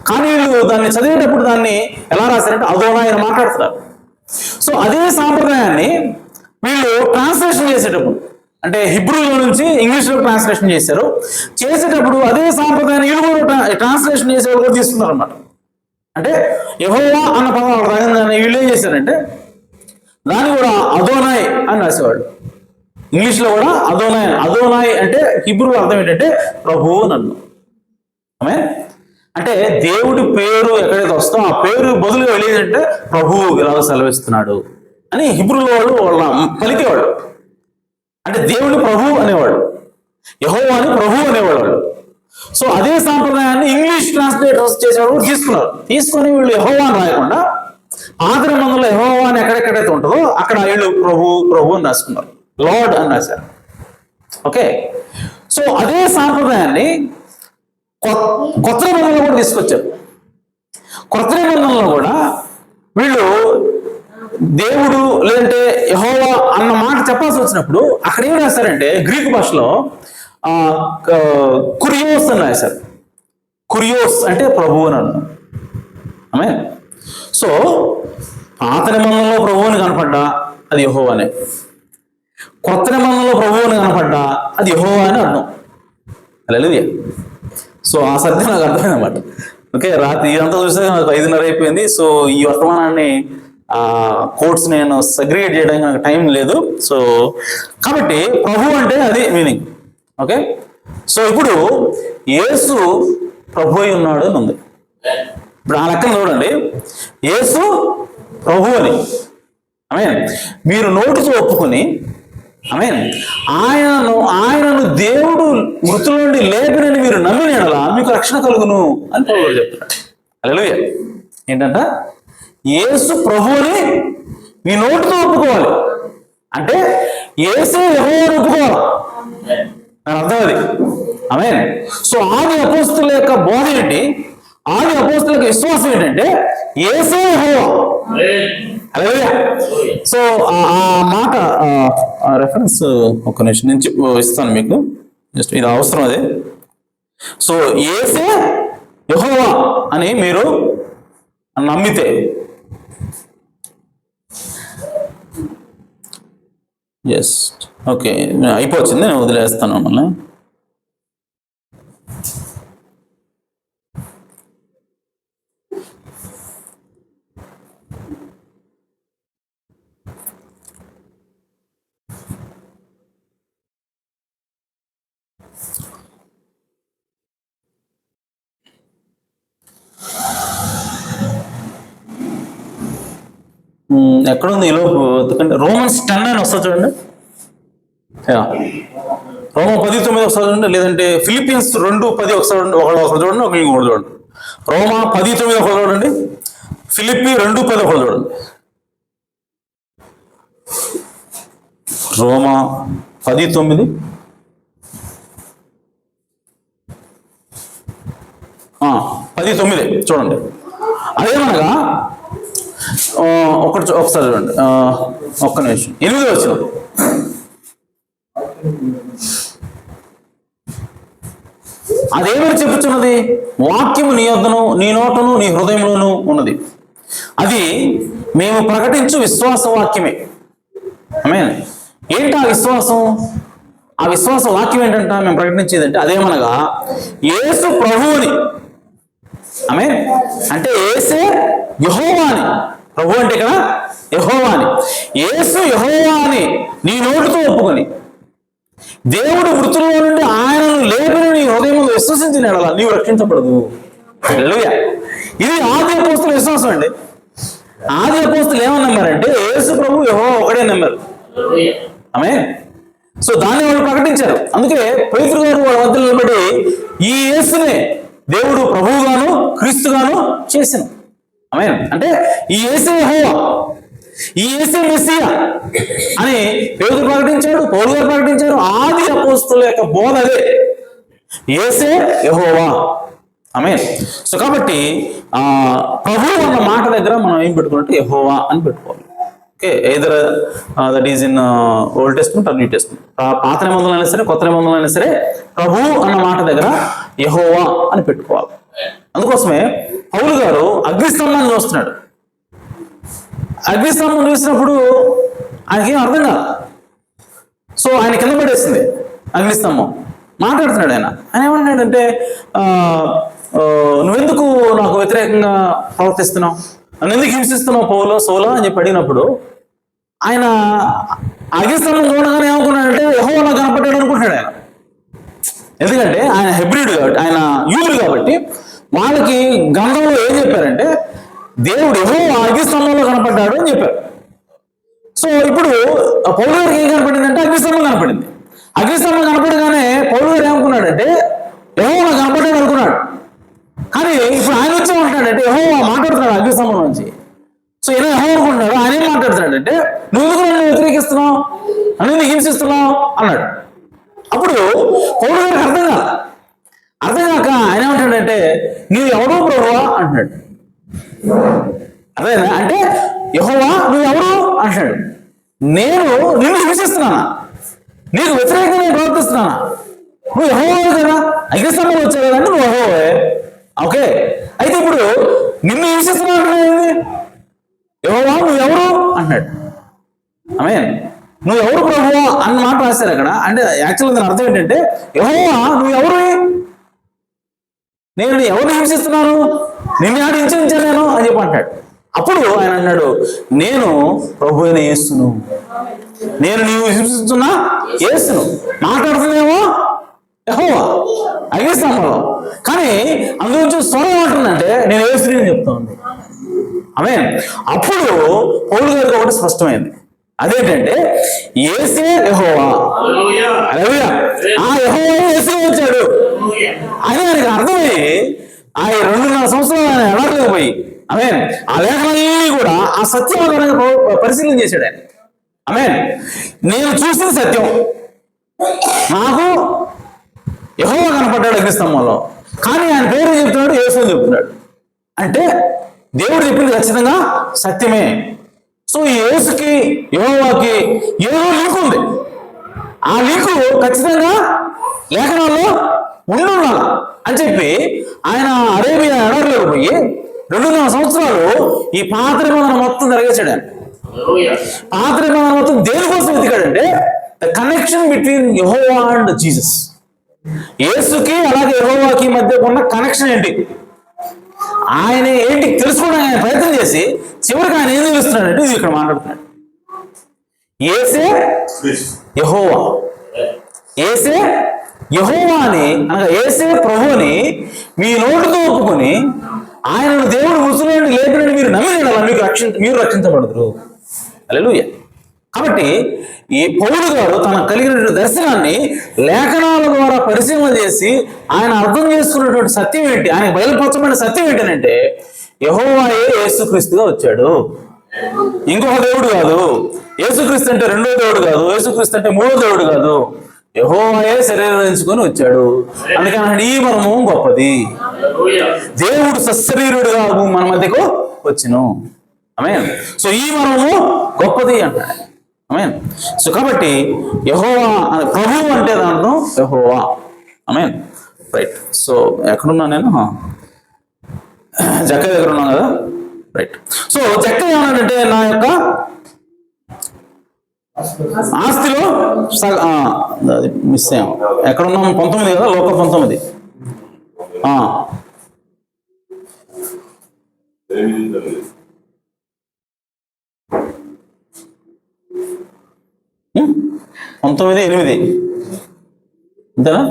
కానీ వీళ్ళు దాన్ని చదివేటప్పుడు దాన్ని ఎలా రాశారంటే అదోనాయ్ అని మాట్లాడుతున్నారు. సో అదే సాంప్రదాయాన్ని వీళ్ళు ట్రాన్స్లేషన్ చేసేటప్పుడు అంటే హిబ్రూలో నుంచి ఇంగ్లీష్లో ట్రాన్స్లేషన్ చేసేటప్పుడు అదే సాంప్రదాయాన్ని వీళ్ళు కూడా ట్రాన్స్లేషన్ చేసేవాళ్ళు కూడా తీసుకున్నారు అనమాట. అంటే యెహోవా అన్న పదం రాగానే వీళ్ళు ఏం చేశారంటే దాన్ని కూడా అదోనాయ్ అని రాసేవాళ్ళు. ఇంగ్లీష్లో కూడా అదోనాయ్ అంటే హిబ్రూ అర్థం ఏంటంటే ప్రభువు నన్ను. ఆమె అంటే దేవుడి పేరు ఎక్కడైతే వస్తో ఆ పేరు బదులుగా వెళ్ళేదంటే ప్రభువు ఇలాగ సెలవిస్తున్నాడు అని హిబ్రూలో వాళ్ళ పలికేవాడు. అంటే దేవుని ప్రభు అనేవాడు, యెహోవాని ప్రభు అనేవాడు. సో అదే సాంప్రదాయాన్ని ఇంగ్లీష్ ట్రాన్స్లేటర్స్ చేసేవాడు కూడా తీసుకొని వీళ్ళు యెహోవా అని రాయకుండా పాత నిబంధనలో యెహోవా అని ఎక్కడెక్కడైతే ఉంటుందో అక్కడ వీళ్ళు ప్రభు అని రాసుకున్నారు, లార్డ్ అని రాశారు. ఓకే, సో అదే సాంప్రదాయాన్ని కొత్త నిబంధనలో కూడా తీసుకొచ్చారు. కొత్త నిబంధనలో కూడా వీళ్ళు దేవుడు లేదంటే యెహోవా అన్న మాట చెప్పాల్సి వచ్చినప్పుడు అక్కడ ఏం రాశారంటే గ్రీకు భాషలో కురియోస్ అని రాశారు. కురియోస్ అంటే ప్రభువు అని అన్నాం. ఆమె సో పాత నిబంధనలో ప్రభువుని కనపడ్డా అది యెహోవానే, కొత్త నిబంధనలో ప్రభువుని కనపడ్డా అది యెహోవా అని అర్థం. హల్లెలూయా. సో ఆ సత్యం నాకు అర్థమైందన్నమాట. ఓకే, రాత్రి ఇదంతా చూసాక నాకు 5:30 అయిపోయింది. సో ఈ వర్తమానాన్ని కోట్స్ నేను సగ్రిగేట్ చేయడానికి నాకు టైం లేదు. సో కాబట్టి ప్రభు అంటే అది మీనింగ్. ఓకే, సో ఇప్పుడు యేసు ప్రభు అయి ఉన్నాడు అని ఉంది. ఇప్పుడు ఆ లెక్కన చూడండి, యేసు ప్రభు అని ఆమేన్ మీరు నోటితో ఒప్పుకొని ఆమేన్ ఆయనను దేవుడు మృతుల నుండి లేపినని మీరు నమ్మిన యెడల మీకు రక్షణ కలుగును అని ప్రభువు చెప్తున్నాడు. హల్లెలూయా. ఏంటంట, యేసు ప్రభు అని మీ నోటితో ఒప్పుకోవాలి. అంటే యేసే యెహోవాను ఒప్పుకోవాలి. దాని అర్థం అది. ఆమేన్. సో ఆది అపోస్తలుల యొక్క బోధ ఏంటి? ఆది అపోస్తలుల యొక్క విశ్వాసం ఏంటంటే యేసే యెహోవా. హల్లెలూయా. సో ఆ మాట రెఫరెన్స్ ఒక నిమిషం నుంచి ఇస్తాను మీకు, జస్ట్ ఇది అవసరం అదే. సో యేసే యెహోవా అని మీరు నమ్మితే, జస్ట్ ఓకే అయిపోతుంది, నేను వదిలేస్తాను మళ్ళీ. ఎక్కడ ఉంది ఈలోపు? ఎందుకంటే రోమన్స్ 10 అని వస్తుంది చూడండి. రోమ 10:9 ఒకసారి చూడండి, లేదంటే ఫిలిపియన్స్ 2:10 ఒకసారి చూడండి, ఒక ఇంకోటి చూడండి. రోమ 10:9 ఒకటి చూడండి, ఫిలిప్పి 2:10 ఒకటి చూడండి. రోమ 10:9 10:9 చూడండి. అదేమనగా ఒకసారి చూడండి, ఒక్క నిమిషం, 8వ వచనం. అదేమని చెప్పుచున్నది? వాక్యము నీ యొద్దను, నీ నోటను, నీ హృదయంలోనూ ఉన్నది, అది మేము ప్రకటించు విశ్వాస వాక్యమే. ఆమేన్. ఏంటి ఆ విశ్వాసం? ఆ విశ్వాస వాక్యం ఏంటంట మేము ప్రకటించేదంటే అదేమనగా యేసు ప్రభువుని. ఆమేన్. అంటే యేసే యెహోవా అని. ప్రభు అంటే ఇక్కడ యెహోవా అని. యేసు యెహోవా అని నీ నోటితో ఒప్పుకొని దేవుడు మృతుల్లో నుండి ఆయనను లేపిన నీ హృదయంలో విశ్వసించిన యెడల నీవు రక్షించబడదు. హల్లెలూయా. ఇది ఆది అపోస్తలుల విశ్వాసం అండి. ఆది అపోస్తలులు ఏమని నమ్మారంటే యేసు ప్రభు యెహోవా ఒకడే నమ్మారు. ఆమేన్. సో దాన్ని వాళ్ళు ప్రకటించారు. అందుకే పేతురు గారు వాళ్ళ మధ్య నిలబడి ఈ యేసునే దేవుడు ప్రభువుగాను క్రీస్తుగాను చేసిన. ఆమేన్. అంటే ఈ యేసే యెహోవా, ఈ యేసే మెస్సియా అని పేతురు ప్రకటించాడు, పౌలు గారు ప్రకటించారు. ఆది అపోస్తలుల యొక్క బోధ అదే, యేసే యెహోవా. ఆమేన్. సో కాబట్టి ప్రభువు అన్న మాట దగ్గర మనం ఏం పెట్టుకోవాలంటే యెహోవా అని పెట్టుకోవాలి. Okay, either that is in old testament or new testament. పాత నిబంధనలు అయినా సరే కొత్త నిబంధనలు అయినా సరే ప్రభువు అన్న మాట దగ్గర యెహోవా అని పెట్టుకోవాలి. అందుకోసమే పౌలు గారు అగ్నిస్తంభాన్ని చూస్తున్నాడు. అగ్నిస్తంభం చూసినప్పుడు ఆయనకేం అర్థం కాదు. సో ఆయన కింద పడేసింది అగ్నిస్తంభం. మాట్లాడుతున్నాడు ఆయన. ఆయన ఏమన్నాడంటే నువ్వెందుకు నాకు వ్యతిరేకంగా ప్రవర్తిస్తున్నావు, నన్ను ఎందుకు హింసిస్తున్నావు సోలా అని చెప్పి అడిగినప్పుడు ఆయన అగ్నిస్తంభం చూడగానే ఏమనుకున్నాడంటే యెహోవా నాకు కనపడ్డాడు అనుకుంటున్నాడు ఆయన. ఎందుకంటే ఆయన హెబ్రీడు కాబట్టి, ఆయన యూదుడు కాబట్టి వాళ్ళకి గ్రంథంలో ఏం చెప్పారంటే దేవుడు యెహోవా అగ్నిస్తంభంలో కనపడ్డాడు అని చెప్పారు. సో ఇప్పుడు పౌలు గారికి ఏం కనపడిందంటే అగ్నిస్తంభం కనపడింది. అగ్నిస్తంభం కనపడగానే పౌలు గారు ఏమనుకున్నాడంటే యెహోవా కనపడ్డాడు అనుకున్నాడు. కానీ ఇప్పుడు ఆయన వచ్చి ఏమంటున్నాడంటే యెహోవా మాట్లాడుతున్నాడు అగ్నిస్తంభం నుంచి. సో ఇలా యెహోవా అనుకుంటున్నాడు. ఆయన ఏం మాట్లాడుతున్నాడంటే నువ్వు ఎందుకు నన్ను వ్యతిరేకిస్తున్నావు, నన్ను హింసిస్తున్నావు అన్నాడు. అప్పుడు పౌలు గారికి అర్థం కాక ఆయన ఏమంటాడంటే నీవు ఎవడో ప్రభువా అంటున్నాడు. అదేనా అంటే యెహోవా నువ్వు ఎవరు అంటాడు. నేను నిన్ను హింసిస్తున్నానా, నీకు వ్యతిరేకంగా నేను ప్రవర్తిస్తున్నానా? నువ్వు యెహోవావే కదా, అగ్నిస్తంభంలో వచ్చావు కదంటే నువ్వు యెహోవావే. ఓకే, అయితే ఇప్పుడు నిన్ను హింసిస్తున్నావు అంటున్నావు, యెహోవా నువ్వు ఎవరు అంటున్నాడు. ఆమేన్. నువ్వు ఎవరు ప్రభువా అన్న మాట రాశారు అక్కడ. అంటే యాక్చువల్గా దాని అర్థం ఏంటంటే యెహోవా నువ్వు ఎవరు, నేను ఎవరిని హింసిస్తున్నాను? నిన్ను ఆడు హింసించాను నేను అని చెప్పి అంటాడు. అప్పుడు ఆయన అన్నాడు, నేను ప్రభు అయిన యేసును, నేను నీవు హింసిస్తున్నా యేసును. మాట్లాడుతున్నామో యెహోవా అగ్నిస్తంభంలో, కానీ అందుగురించి స్వరం ఏమంటుందంటే నేను యేసుని అని చెప్తా ఉంది. ఆమేన్. అప్పుడు పౌలు గారికి ఒకటి స్పష్టమైంది, అదేంటంటే యేసే యెహోవా. హల్లెలూయా. ఆ యెహోవా యేసే వచ్చాడు అని ఆయనకి అర్థమై ఆ 2.5 సంవత్సరాలు ఆయన ఎడలేకపోయి, ఆమేన్, ఆ లేఖనాలన్నీ కూడా ఆ సత్యం ఆధారంగా పరిశీలన చేశాడు ఆయన. ఆమేన్. నేను చూసిన సత్యం, నాకు యెహోవా కనపడ్డాడు అగ్నిస్తంభంలో, కానీ ఆయన పేరు చెప్తున్నాడు, యేసు అని చెప్తున్నాడు. అంటే దేవుడు చెప్పింది ఖచ్చితంగా సత్యమే. సో ఈ యేసుకి యెహోవాకి ఏదో లింక్ ఉంది. ఆ లింకు ఖచ్చితంగా లేఖనాల్లో ఉండాల అని చెప్పి ఆయన అరేబియా ఎడారిలోకి పోయి 2.5 సంవత్సరాలు ఈ పాత నిబంధన మొత్తం జరిగేశాడు ఆయన. పాత నిబంధన మొత్తం దేనికోసం వెతికాడంటే ద కనెక్షన్ బిట్వీన్ యెహోవా అండ్ జీసస్. యేసుకి అలాగే యెహోవాకి మధ్య ఉన్న కనెక్షన్ ఏంటి, ఆయన ఏంటి తెలుసుకోవడానికి ఆయన ప్రయత్నం చేసి చివరికి ఆయన ఏం తెలుస్తున్నాడంటే ఇది ఇక్కడ మాట్లాడుతున్నాడు. యేసే యెహోవా, యేసే యెహోవా అని అనగా యేసే ప్రభుని మీ నోటితో ఒప్పుకొని ఆయనను దేవుడు మృతుల నుండి లేపినని మీరు నమ్మిన మీరు రక్షించబడదురు. హల్లెలూయా. కాబట్టి ఈ పౌలు గారు తన కలిగిన దర్శనాన్ని లేఖనాల ద్వారా పరిశీలన చేసి ఆయన అర్థం చేసుకున్నటువంటి సత్యం ఏంటి, ఆయన బయలుపరచబడిన సత్యం ఏంటంటే యెహోవాయే యేసుక్రీస్తుగా వచ్చాడు, ఇంకొక దేవుడు కాదు. యేసుక్రీస్తు అంటే రెండో దేవుడు కాదు, యేసుక్రీస్తు అంటే మూడో దేవుడు కాదు, యెహోవాయే శరీరం ధరించుకొని వచ్చాడు. అందుకని ఈ మర్మం గొప్పది, దేవుడు సశరీరుడుగా మన మధ్యకు వచ్చును. ఆమేన్. సో ఈ మర్మము గొప్పది అంటాడు. ఆమేన్. సో కాబట్టి యెహోవా ప్రభువు అంటే దాంట్లో యెహోవా. ఆమేన్. రైట్. సో ఎక్కడున్నా నేను జక్క దగ్గర ఉన్నాను కదా. రైట్. సో జక్క ఏమన్నాడంటే నా యొక్క ఆస్తిలో అది మిస్ అయ్యాం. ఎక్కడున్నాం? 19 కదా, లోక 19. పంతొమ్మిది 8 అంతేనా?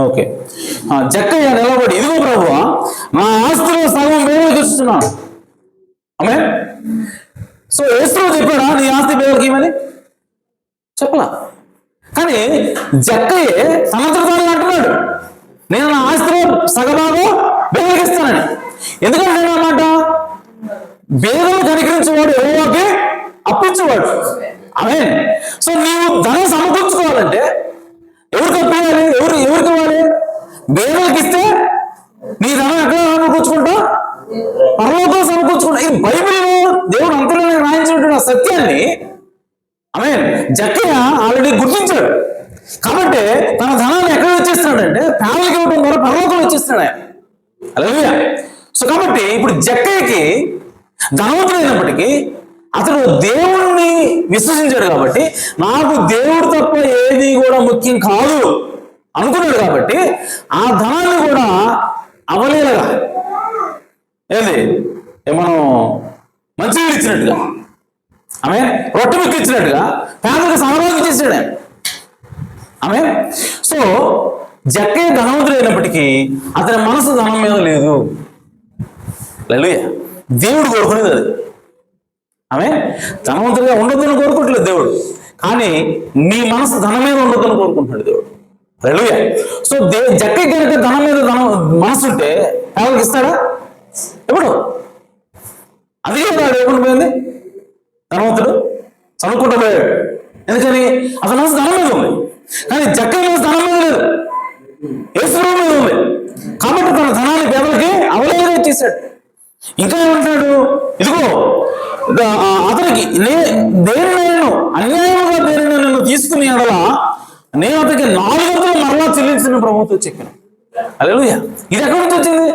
ఓకే. జక్కయ్య నిలబడి ఇదిగో ప్రభువా నా ఆస్తిలో సగం పేదలకు ఇస్తున్నాను. ఆమేన్. సో యేసు చెప్పాడా నీ ఆస్తి పేదలకి ఇవ్వని? చెప్పలా. కానీ జక్కయ్యే తనంతట తాను అంటున్నాడు నేను నా ఆస్తిలో సగభాగం పేదలకు ఇస్తానని. ఎందుకంటే అన్నమాట పేదలు కనికరించేవాడు యెహోవాకి అప్పించేవాడు. ఆమేన్. సో నీవు ధనం సమకూర్చుకోవాలంటే ఎవరికి అప్పివ్వాలి? ఎవరికి ఇవ్వాలి? పేదలకు ఇస్తే నీ ధనం ఎక్కడ సమకూర్చుకుంటా? పరలోకం సమకూర్చుకుంటా. ఈ బైబిల్లో దేవుడు అంతర్లీనంగా రాయించినటువంటి సత్యాన్ని ఆమేన్ జక్కయ్య ఆల్రెడీ గుర్తించాడు. కాబట్టి తన ధనాన్ని ఎక్కడ వచ్చేస్తున్నాడంటే పేదలకు ఇవ్వడం ద్వారా పరలోకం వచ్చేస్తున్నాడు ఆయన. హల్లెలూయా. సో కాబట్టి ఇప్పుడు జక్కయ్యకి ధనవంతుడైనప్పటికీ అతడు దేవుణ్ణి విశ్వసించాడు కాబట్టి నాకు దేవుడు తప్ప ఏది కూడా ముఖ్యం కాదు అనుకున్నాడు. కాబట్టి ఆ ధనాన్ని కూడా అవలేలగా ఏంది మనం మంచిగా ఇచ్చినట్టుగా ఆమె రొట్టె ముక్క ఇచ్చినట్టుగా పేదలకు సమభాగం ఇచ్చేసాడు ఆయన. ఆమె సో జక్కయ్య ధనవంతుడు అయినప్పటికీ అతని మనసు ధనం మీద లేదు. హల్లెలూయా. దేవుడు కోరుకునేది అది. ఆమె ధనవంతుడిగా ఉండొద్దని కోరుకుంటలేదు దేవుడు, కానీ నీ మనసు ధనం మీద ఉండొద్దని కోరుకుంటున్నాడు దేవుడు. హల్లెలూయా. సో జక్కయ్య కనుక ధనం మీద మనసు ఉంటే ఎవరికి ఇస్తాడా? ఎప్పుడు అది ఎప్పుడు పోయింది? ధనవంతుడు చదువుకుంటూ పోయాడు. ఎందుకని అతని మనసు ధనం మీద ఉంది, కానీ జక్కయ్య మనసు ధనం మీద లేదు, యేసు మీద ఉంది. కాబట్టి తన ధనాన్ని పేదలకి అవలేగా ఇచ్చేసాడు. ఇంకా ఏమంటాడు? ఇదిగో అతనికి దేనినైనా అన్యాయముగా దేనిని నన్ను తీసుకుని ఎడల నేను అతనికి 4 వంతులు మరలా చెల్లించిన ప్రభుత్వం చెప్పాను. హల్లెలూయా. ఇది ఎక్కడి నుంచి వచ్చింది?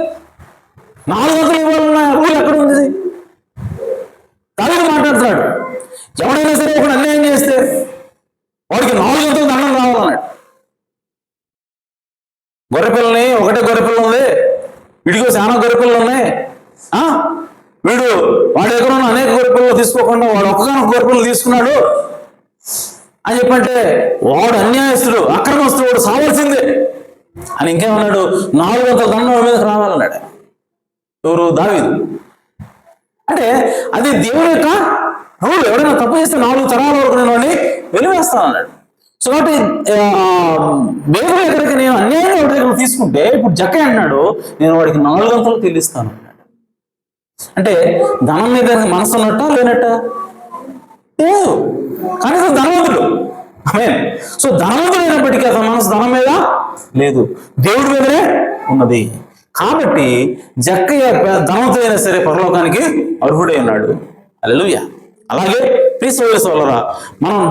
4 వంతులు ఇవ్వాలన్న రూల్ ఎక్కడ ఉంది? దావీదు మాట్లాడుతున్నాడు, ఎవడైనా సరే ఒకడు అన్యాయం చేస్తే వాడికి 4 వంతులు దండం రావాలన్నాడు. చాలా గొర్రెపిల్లలు ఉన్నాయి, వీడు వాడి దగ్గర ఉన్న అనేక గొర్రెపిల్లలు తీసుకోకుండా వాడు ఒక్కగానొక గొర్రెపిల్లలు తీసుకున్నాడు అని చెప్పంటే వాడు అన్యాయస్తుడు, అక్రమస్తుడు, వాడు సావాల్సిందే అని ఇంకేమన్నాడు, 400 దండం మీదకి రావాలన్నాడు. ఎవరు? దావీదు. అంటే అది దేవుని యొక్క రూల్. ఎవరైనా తప్పు చేస్తే 4 తరాల వరకు నేను వాడిని వెలివేస్తాను అన్నాడు. సో కాబట్టి దేవుడి దగ్గరికి నేను అన్యాయంగా వాడి దగ్గర తీసుకుంటే ఇప్పుడు జక్కయ్య అంటున్నాడు నేను వాడికి 4 అంతలు చెల్లిస్తాను అన్నాడు. అంటే ధనం మీద మనసు ఉన్నట్ట లేనట్ట? లేదు. కనీసం ధనవంతుడు. సో ధనవంతుడు అయినప్పటికీ అతని మనసు ధనం మీద లేదు, దేవుడి మీదనే ఉన్నది. కాబట్టి జక్కయ్య ధనవంతుడైనా సరే పరలోకానికి అర్హుడై ఉన్నాడు. హల్లెలూయా. అలాగే ప్రియమైన వాళ్ళరా, మనం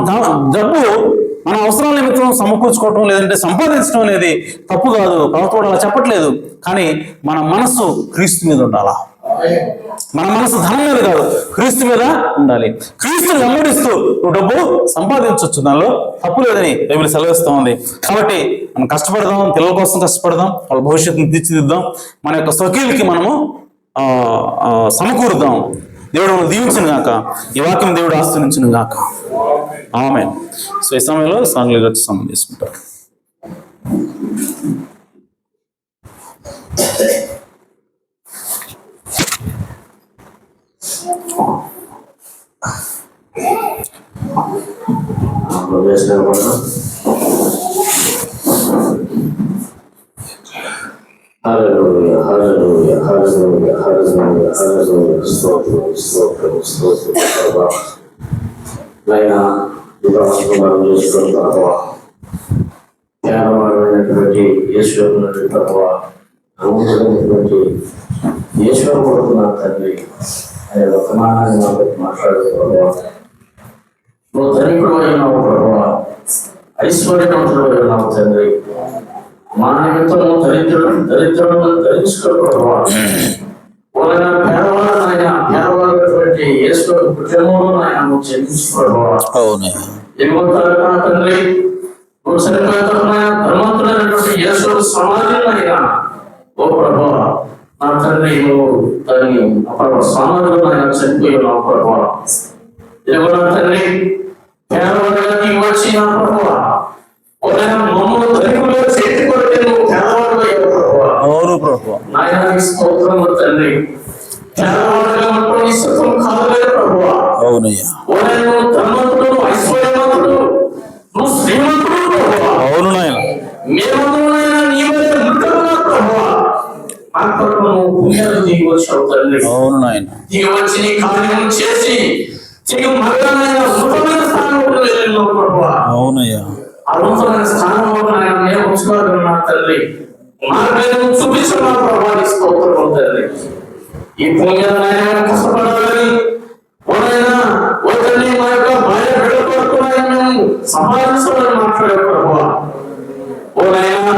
డబ్బు మన అవసరాల నిమిత్తం సమకూర్చుకోవటం లేదంటే సంపాదించడం అనేది తప్పు కాదు, ప్రభుత్వం అలా చెప్పట్లేదు. కానీ మన మనస్సు క్రీస్తు మీద ఉండాలా. మన మనసు ధనం మీద కాదు, క్రీస్తు మీద ఉండాలి. క్రీస్తుని వెంబడిస్తూ నువ్వు డబ్బు సంపాదించవచ్చు, దానిలో తప్పు లేదని బైబిల్ సెలవిస్తూ ఉంది. కాబట్టి మనం కష్టపడదాం, పిల్లల కోసం కష్టపడదాం, వాళ్ళ భవిష్యత్తును తీర్చిదిద్దాం, మన యొక్క స్వకీయులకి మనము సమకూరుద్దాం. దేవుడు దీవించును గాక, ఈ వాక్యం దేవుడు ఆశీర్వదించును గాక. ఆమేన్. సో ఈ సమయంలో సాంగ్లు వచ్చి సమయం తీసుకుంటారు. Hallelujah, hallelujah, hallelujah, hallelujah, hallelujah. స్తోత్రం, స్తోత్రం, స్తోత్రం. ప్రభువా, నాయనా ఈ ప్రాంతంలో మనం చేసుకున్న ప్రభువా, జ్ఞానమైనటువంటి ఈశ్వరుని ప్రభువా, అమూల్యమైనటువంటి ఈశ్వరు కొడుకున్నాను తండ్రి అనే ఒక మాటని మాకు మాట్లాడే ప్రభువా, నువ్వు ధనికుడు అయినావు ప్రభువా, ఐశ్వర్యవంతుడు అయినావు తండ్రి. మా నిమిత్తము దరిద్రులను ధరించుకో ప్రభువా. పేదవాడు నాయన, పేదవాళ్ళటువంటి యేసు కుటుంబంలో నాయన నువ్వు చెల్లించుకోవా. తండ్రి నువ్వు సరిపోయిన ధర్మంతులైనటువంటి యేసు సమాజం అయినా ఓ ప్రభువా, నా తండ్రి నువ్వు దాన్ని సమాజంలో ఆయన చనిపోయి ఉన్నావు ప్రభువా. ఇదిగో నా తండ్రి పేదవాడిగా నీవు వచ్చిన ప్రభువా, మమ్మల్ని ధనికులుగా చేతి కొడితే నువ్వు పేదవాడు అయ్యావు ప్రభువా. అవును ప్రభువా. నాయన స్తోత్రము తండ్రి. పేదవాడుగా ఉంటూ నీ సుఖం కాదులే ప్రభువా. అవునయ్యా. నువ్వు ధనవంతుడు, ఐశ్వర్యవంతుడు, నువ్వు శ్రీమంతుడు ప్రభువా. అవును నాయన. మేమందరూ నీవే మృతముగా ప్రభువా. ఆ కొరకు నువ్వు పుణ్యాలు దిగి వచ్చావు తండ్రి. అవును నాయన. దిగి వచ్చి నీ కార్యం చేసి తిరిగి మరణమైన మృతమైన స్థానంలో వెళ్ళినావు ప్రభువా. అవునయ్యా. అద్భుతమైన స్థానంలో ఆయన నేను ఉంచుకోగలన్నా తండ్రి. మార్గాన్ని చూపించమా ప్రభావ స్తోత్రం తండ్రి. ఈ పుణ్యాన్ని కష్టపడాలని ఒకరిని మా యొక్క భార్య బిడ్డ కొరకు మేము సంపాదించాలని మాట్లాడే ప్రభావ. ఓనైనా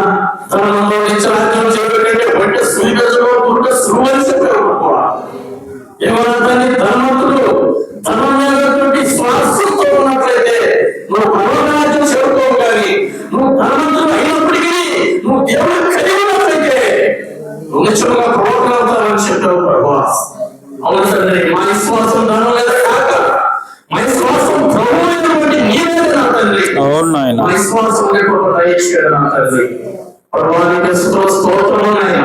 తనలో నిత్యరాజ్యం చేయబెట్టే బట్ట సులువుగా సులువని చెప్పారు ప్రభావ. ఏమన్నా తల్లి ధర్మంతుడు ధర్మమైనటువంటి శ్వాసంతో ఉన్నట్లయితే నువ్వు పరమరాజ్యం చేరుకోవు. కానీ నువ్వు ధర్మంతుడు అయినప్పటికీ నువ్వు దేవుడు కలిగినట్లయితే నువ్వు నిజంగా ప్రవర్తనవుతావని చెప్పావు ప్రభావ. అవును తండ్రి, మా విశ్వాసం ధనం మీద కాక మా విశ్వాసం ప్రభువైనటువంటి నీ మీద నా తండ్రి. అవును నాయన. మా విశ్వాసం దయచేయడు నా తండ్రి. ప్రభువానికి స్తోత్రం నాయన.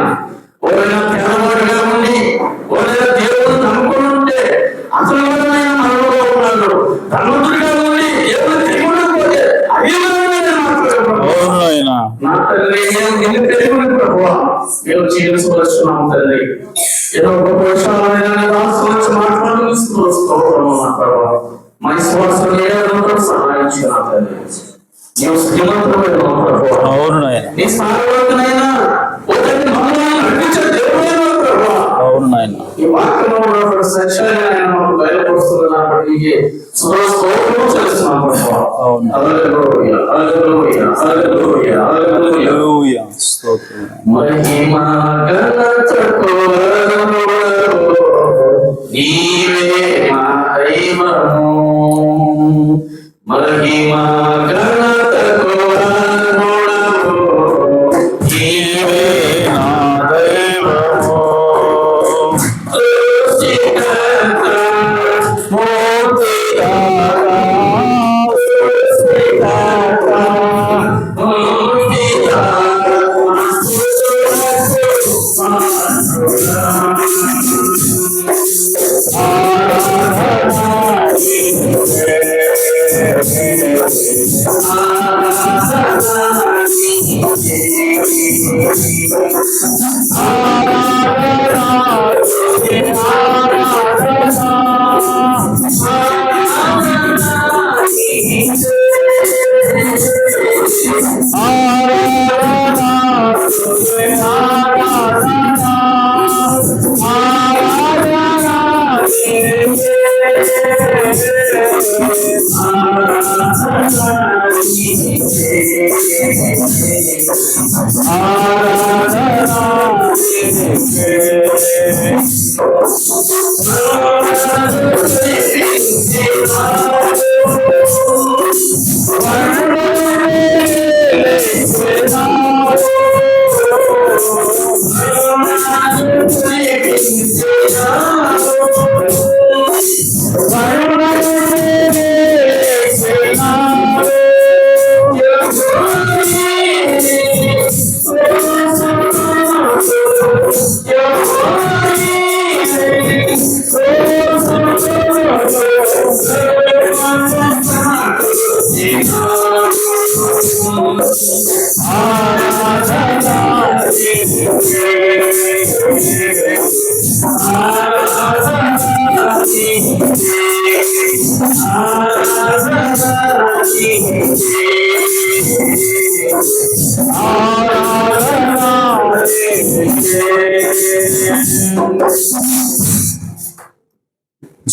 ఎవరైనా పేదవాడిగా ఉండి ఎవరైనా దేవుడు నమ్ముకుని ఉంటే అసలు మనలో ఉన్నాడు. ధనవంతుడిగా ఉండి దేవుడు తెలియకపోతే నా తండ్రి నేను తెలియని ప్రభువా మేము జీవించవచ్చున్నాం తండ్రి. ఏదో గొప్ప విషయాలైనా మాట్లాడుతున్నాం నా ప్రభావ. మా విశ్వాసం ఏదో సహాయం చేయాలి తండ్రి. నీవు శ్రీమంతుడైన ప్రభువా. అవును నాయన. నీ సారవంతునైనా మమ్మల్ని నడిపించే దేవుడైన ప్రభువా. అవును నాయన. ఈ వాక్యంలో ఉన్నటువంటి సత్యాన్ని ఆయన మాకు బయలుపరుస్తున్నప్పటికీ స్తోత్రం చేస్తున్నాం ప్రభువా. అవును. హల్లెలూయా, హల్లెలూయా, హల్లెలూయా, హల్లెలూయా. హల్లెలూయా. స్తోత్రం. మహిమ ఘనతకు అర్హుడవు నీవే మా దైవము. మహిమ ఘనతకు అర్హుడవు నీవే నా దైవము.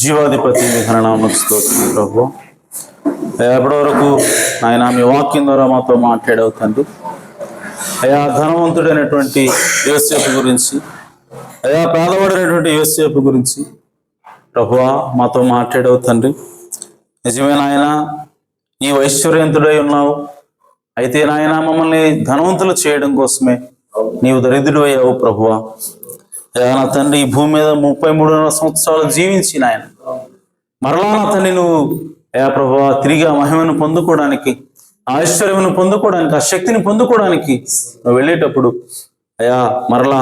జీవాధిపతి మీ ఘననామమునకు స్తోత్రం ప్రభు. ఎప్పటి వరకు ఆయన మీ వాక్యం ద్వారా మాతో మాట్లాడావు తండ్రి. అయా ధనవంతుడైనటువంటి యోసేపు గురించి, అయా పేదవాడైనటువంటి యోసేపు గురించి ప్రభువా మాతో మాట్లాడావు తండ్రి. నిజమే నాయన, ఈ ఐశ్వర్యవంతుడై ఉన్నావు. అయితే నాయన మమ్మల్ని ధనవంతులు చేయడం కోసమే నీవు దరిద్రుడు అయ్యావు ప్రభువా. అయా నా తండ్రి, ఈ భూమి మీద 33 సంవత్సరాలు జీవించి నాయన మరలా నా తండ్రి నువ్వు అయా ప్రభువా తిరిగి ఆ మహిమను పొందుకోవడానికి, ఆ ఐశ్వర్యమును పొందుకోవడానికి, ఆ శక్తిని పొందుకోవడానికి నువ్వు వెళ్ళేటప్పుడు అయా మరలా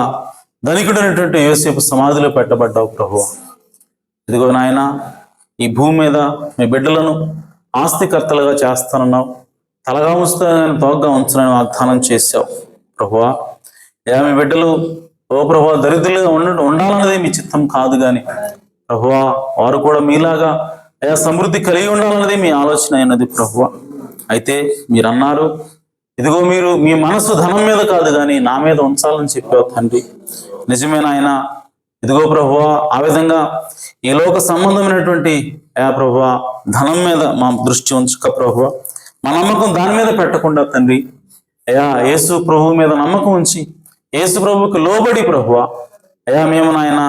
ధనికుడైనటువంటి యోసేపు సమాధిలో పెట్టబడ్డావు ప్రభువా. ఇదిగో నాయన, ఈ భూమి మీద మీ బిడ్డలను ఆస్తికర్తలుగా చేస్తానన్నావు. తలగా ఉంచుతానని తోగ్గా ఉంచునని వాగ్దానం చేశావు ప్రభువా. అయా మీ బిడ్డలు ఓ ప్రభువా దరిద్రులుగా ఉండాలన్నదే మీ చిత్తం కాదు కానీ ప్రభువా వారు కూడా మీలాగా అయా సమృద్ధి కలిగి ఉండాలన్నదే మీ ఆలోచన అయినది ప్రభువా. అయితే మీరు అన్నారు, ఇదిగో మీరు మీ మనసు ధనం మీద కాదు కానీ నా మీద ఉంచాలని చెప్పావు తండ్రి. నిజమేనా ఆయన? ఇదిగో ప్రభువా, ఆ విధంగా ఈ లోక సంబంధమైనటువంటి అయా ప్రభువా ధనం మీద మా దృష్టి ఉంచుక ప్రభువా, మా నమ్మకం దాని మీద పెట్టకుండా తండ్రి అయా యేసు ప్రభు మీద నమ్మకం ఉంచి యేసు ప్రభువుకి లోబడి ప్రభువా అయా మేము నాయన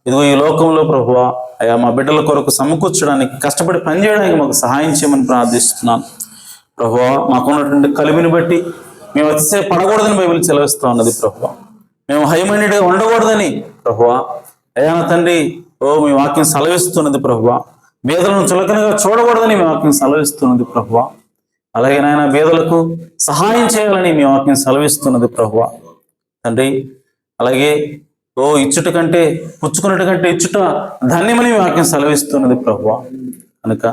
ఇదిగో ఈ లోకంలో ప్రభువా అయా మా బిడ్డల కొరకు సమకూర్చడానికి కష్టపడి పనిచేయడానికి మాకు సహాయం చేయమని ప్రార్థిస్తున్నాను ప్రభువా. మాకున్నటువంటి కలిమిని బట్టి మేము అతిశయ పడకూడదని బైబిల్ సెలవిస్తూ ఉన్నది ప్రభువా. మేము హైమైండెడ్గా ఉండకూడదని ప్రభువా అయా నా తండ్రి మీ వాక్యం సెలవిస్తున్నది ప్రభువా. బేదలను చులకనగా చూడకూడదని మీ వాక్యం సెలవిస్తున్నది ప్రభువా. అలాగే నాయన బేదలకు సహాయం చేయాలని మీ వాక్యం సెలవిస్తున్నది ప్రభువా తండ్రి. అలాగే ఇచ్చుట కంటే పుచ్చుకున్నట్టు కంటే ఇచ్చుట ధన్యమని మీ వాక్యం సెలవిస్తున్నది ప్రభువా. కనుక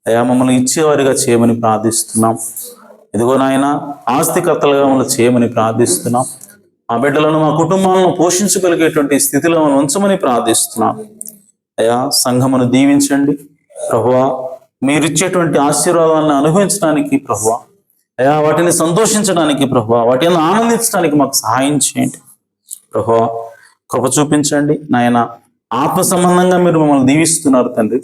అయా మమ్మల్ని ఇచ్చేవారిగా చేయమని ప్రార్థిస్తున్నాం. ఇదిగో నాయన ఆస్తికర్తలుగా మమ్మల్ని చేయమని ప్రార్థిస్తున్నాం. మా బిడ్డలను మా కుటుంబాలను పోషించగలిగేటువంటి స్థితిలో మనం ఉంచమని ప్రార్థిస్తున్నాం. అయా సంఘమును దీవించండి ప్రభువా. మీరిచ్చేటువంటి ఆశీర్వాదాలను అనుభవించడానికి ప్రభువా అయా వాటిని సంతోషించడానికి ప్రభువా వాటిని ఆనందించడానికి మాకు సహాయం చేయండి ప్రభువా. కృప చూపించండి నాయన. ఆత్మ సంబంధంగా మీరు మమ్మల్ని దీవిస్తున్నారు తండ్రి.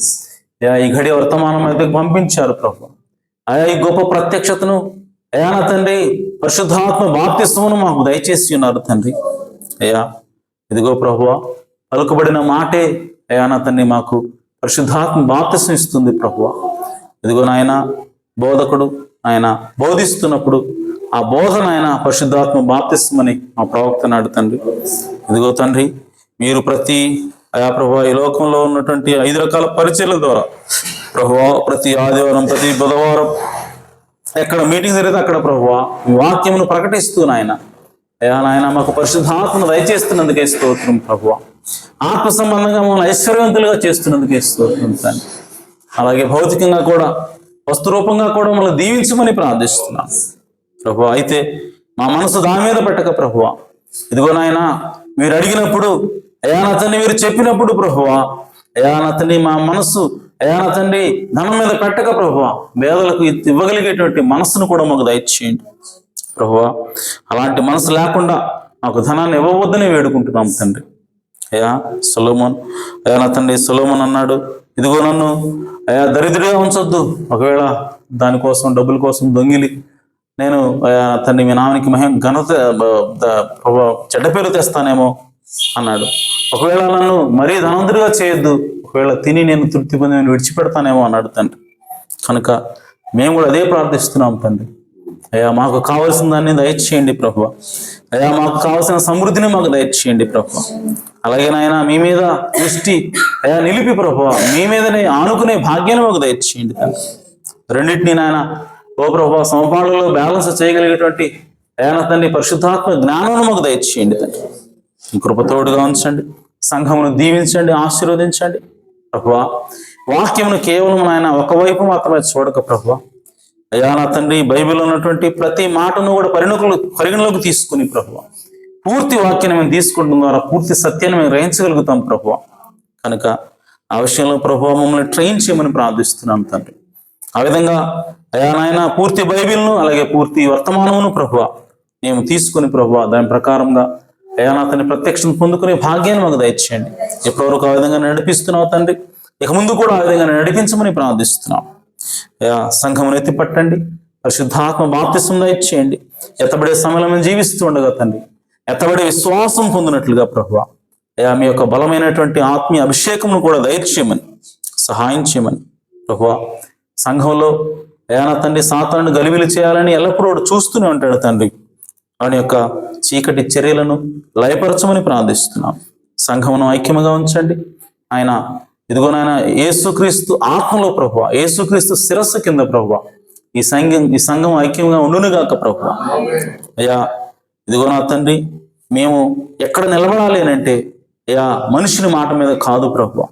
అయా ఈ గడియ వర్తమానం అయితే పంపించారు ప్రభువా. అయా ఈ గొప్ప ప్రత్యక్షతను అయా నా తండ్రి పరిశుద్ధాత్మ బాప్తిస్మమును మాకు దయచేసి ఉన్నారు తండ్రి. అయా ఇదిగో ప్రభువా పలుకబడిన మాటే అయా నా తండ్రి మాకు పరిశుద్ధాత్మ బాప్తిస్మం ఇస్తుంది ప్రభువా. ఇదిగో నాయన బోధకుడు ఆయన బోధిస్తున్నప్పుడు ఆ బోధన ఆయన పరిశుద్ధాత్మ బాప్తిస్మని మా ప్రవక్త నాడు తండ్రి. ఇదిగో తండ్రి మీరు ప్రతి అయా ప్రభువా ఈ లోకంలో ఉన్నటువంటి 5 రకాల పరిచర్ల ద్వారా ప్రభువా ప్రతి ఆదివారం ప్రతి బుధవారం ఎక్కడ మీటింగ్ జరిగితే అక్కడ ప్రభువా మీ వాక్యమును ప్రకటిస్తూ నాయన అయా నాయన మాకు పరిశుద్ధాత్మను దయచేస్తున్నందుకే స్తోత్రం ప్రభువా. ఆత్మ సంబంధంగా మమ్మల్ని ఐశ్వర్యవంతులుగా చేస్తున్నందుకే స్తోత్రం తండ్రి. అలాగే భౌతికంగా కూడా వస్తు రూపంగా కూడా మమ్మల్ని దీవించమని ప్రార్థిస్తున్నాం ప్రభువా. అయితే మా మనసు దాని మీద పెట్టక ప్రభువా, ఇదిగో నాయన మీరు అడిగినప్పుడు అయా నా తండ్రి, మీరు చెప్పినప్పుడు ప్రభువా, అయా నా తండ్రి మా మనస్సు అయా నా తండ్రి ధనం మీద పెట్టక ప్రభువా, పేదలకు ఇవ్వగలిగేటువంటి మనస్సును కూడా మాకు దయచేయండి ప్రభువా. అలాంటి మనసు లేకుండా మాకు ధనాన్ని ఇవ్వవద్దని వేడుకుంటున్నాం తండ్రి. అయా సొలొమోన్, అయా నా తండ్రి సొలొమోన్ అన్నాడు, ఇదిగో నన్ను అయా దరిద్రుడిగా ఉంచొద్దు, ఒకవేళ దానికోసం డబ్బుల కోసం దొంగిలి నేను తండ్రి మీ నామానికి ఘనత చెడ్డ పేరు తెస్తానేమో అన్నాడు. ఒకవేళ నన్ను మరీ ధనవంతుడిగా చేయొద్దు, ఒకవేళ తిని నేను తృప్తి పొంది నేను విడిచిపెడతానేమో అన్నాడు తండ్రి. కనుక మేము కూడా అదే ప్రార్థిస్తున్నాం తండ్రి. అయ్యా మాకు కావాల్సిన దాన్ని దయచేయండి ప్రభువా. అయ్యా మాకు కావాల్సిన సమృద్ధిని మాకు దయచేయండి ప్రభువా. అలాగే నాయన మీ మీద దృష్టి అయ్యా నిలిపి ప్రభువా, మీ మీదనే ఆనుకునే భాగ్యాన్ని మాకు దయచేయండి తండ్రి. రెండింటినీ నాయన ఓ ప్రభువా సమపాళ్ళలో బ్యాలెన్స్ చేయగలిగేటువంటి అయా తండ్రి పరిశుద్ధాత్మ జ్ఞానాన్ని మాకు దయచేయండి తండ్రి. ఈ కృపతోడుగా ఉంచండి, సంఘమును దీవించండి, ఆశీర్వదించండి ప్రభువా. వాక్యమును కేవలం నాయన ఒకవైపు మాత్రమే చూడక ప్రభువా, అయ్యా నా తండ్రి బైబిల్లో ఉన్నటువంటి ప్రతి మాటను కూడా పరిగణలోకి తీసుకుని ప్రభువా, పూర్తి వాక్యాన్ని మేము తీసుకుంటున్న ద్వారా పూర్తి సత్యాన్ని మేము గ్రహించగలుగుతాం ప్రభువా. కనుక ఆ విషయంలో ప్రభువా మమ్మల్ని ట్రైన్ చేయమని ప్రార్థిస్తున్నాం తండ్రి. ఆ విధంగా అయా నాయన పూర్తి బైబిల్ను అలాగే పూర్తి వర్తమానమును ప్రభువా మేము తీసుకుని ప్రభువా దాని ప్రకారంగా అయా నా తండ్రి ప్రత్యక్షం పొందుకునే భాగ్యాన్ని మాకు దయచేయండి. ఎప్పటివరకు ఆ విధంగా నడిపిస్తున్నావు తండ్రి, ఇక ముందు కూడా ఆ విధంగా నడిపించమని ప్రార్థిస్తున్నాం. అయా సంఘమును ఎత్తిపట్టండి, పరిశుద్ధాత్మ బాప్తిసం దయచేయండి. ఎత్తబడే సమయంలో మేము జీవిస్తూ ఉండగా తండ్రి, ఎత్తబడే విశ్వాసం పొందినట్లుగా ప్రభువా అయా మీ యొక్క బలమైనటువంటి ఆత్మీయ అభిషేకమును కూడా దయచేయమని సహాయం చేయమని ప్రభువా. సంఘంలో అయా నా తండ్రి సాతానుని గలిబిలి చేయాలని ఎల్లప్పుడూ చూస్తూనే ఉంటాడు తండ్రి. వాని యొక్క చీకటి చర్యలను లయపరచమని ప్రార్థిస్తున్నాం. సంఘమును ఐక్యముగా ఉంచండి ఆయన. ఇదిగోనైనా యేసుక్రీస్తు ఆత్మలో ప్రభువా, యేసుక్రీస్తు శిరస్సు కింద ప్రభువా ఈ సంఘం ఐక్యంగా ఉండునుగాక ప్రభువా. అయ్యా ఇదిగో నా తండ్రి, మేము ఎక్కడ నిలబడాలి అని అంటే అయ్యా మనుషుని మాట మీద కాదు ప్రభువా.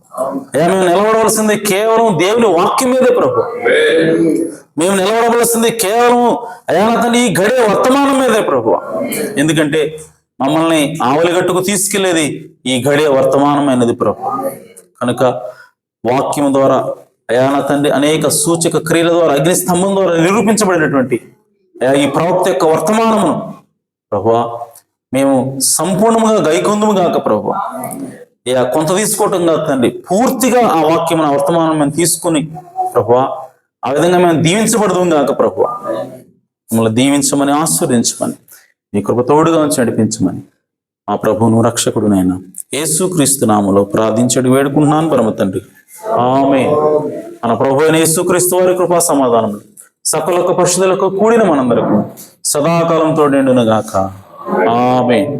అయ్యా మేము నిలబడవలసింది కేవలం దేవుని వాక్యం మీదే ప్రభువా. మేము నిలబడవలసింది కేవలం అయ్యా నా తండ్రి ఈ గడియ వర్తమానం మీదే ప్రభువా. ఎందుకంటే మమ్మల్ని ఆవలిగట్టుకు తీసుకెళ్లేది ఈ గడియ వర్తమానమైనది ప్రభువా. కనుక వాక్యం ద్వారా అయా నా తండ్రి అనేక సూచక క్రియల ద్వారా అగ్ని స్తంభం ద్వారా నిరూపించబడినటువంటి ఈ ప్రవక్త యొక్క వర్తమానమును ప్రభువా మేము సంపూర్ణంగా గైకొందుము గాక ప్రభువా. కొంత తీసుకోవటం కాదు తండ్రి, పూర్తిగా ఆ వాక్యం ఆ వర్తమానం మేము తీసుకుని ప్రభువా ఆ విధంగా మేము దీవించబడదు గాక ప్రభువా. మమ్మల్ని దీవించమని ఆశీర్వదించమని మీ కృపతోడుగా ఉంచి నడిపించమని ఆ ప్రభువును రక్షకుడునైనా యేసుక్రీస్తు నామములో ప్రార్థించడి వేడుకుంటున్నాను పరమ తండ్రి, ఆమేన్. మన ప్రభు అయిన యేసుక్రీస్తు వారి కృపా సమాధానం సకల పరిశుద్ధులకు కూడిన మనందరకు సదాకాలంతో నిండును గాక, ఆమేన్.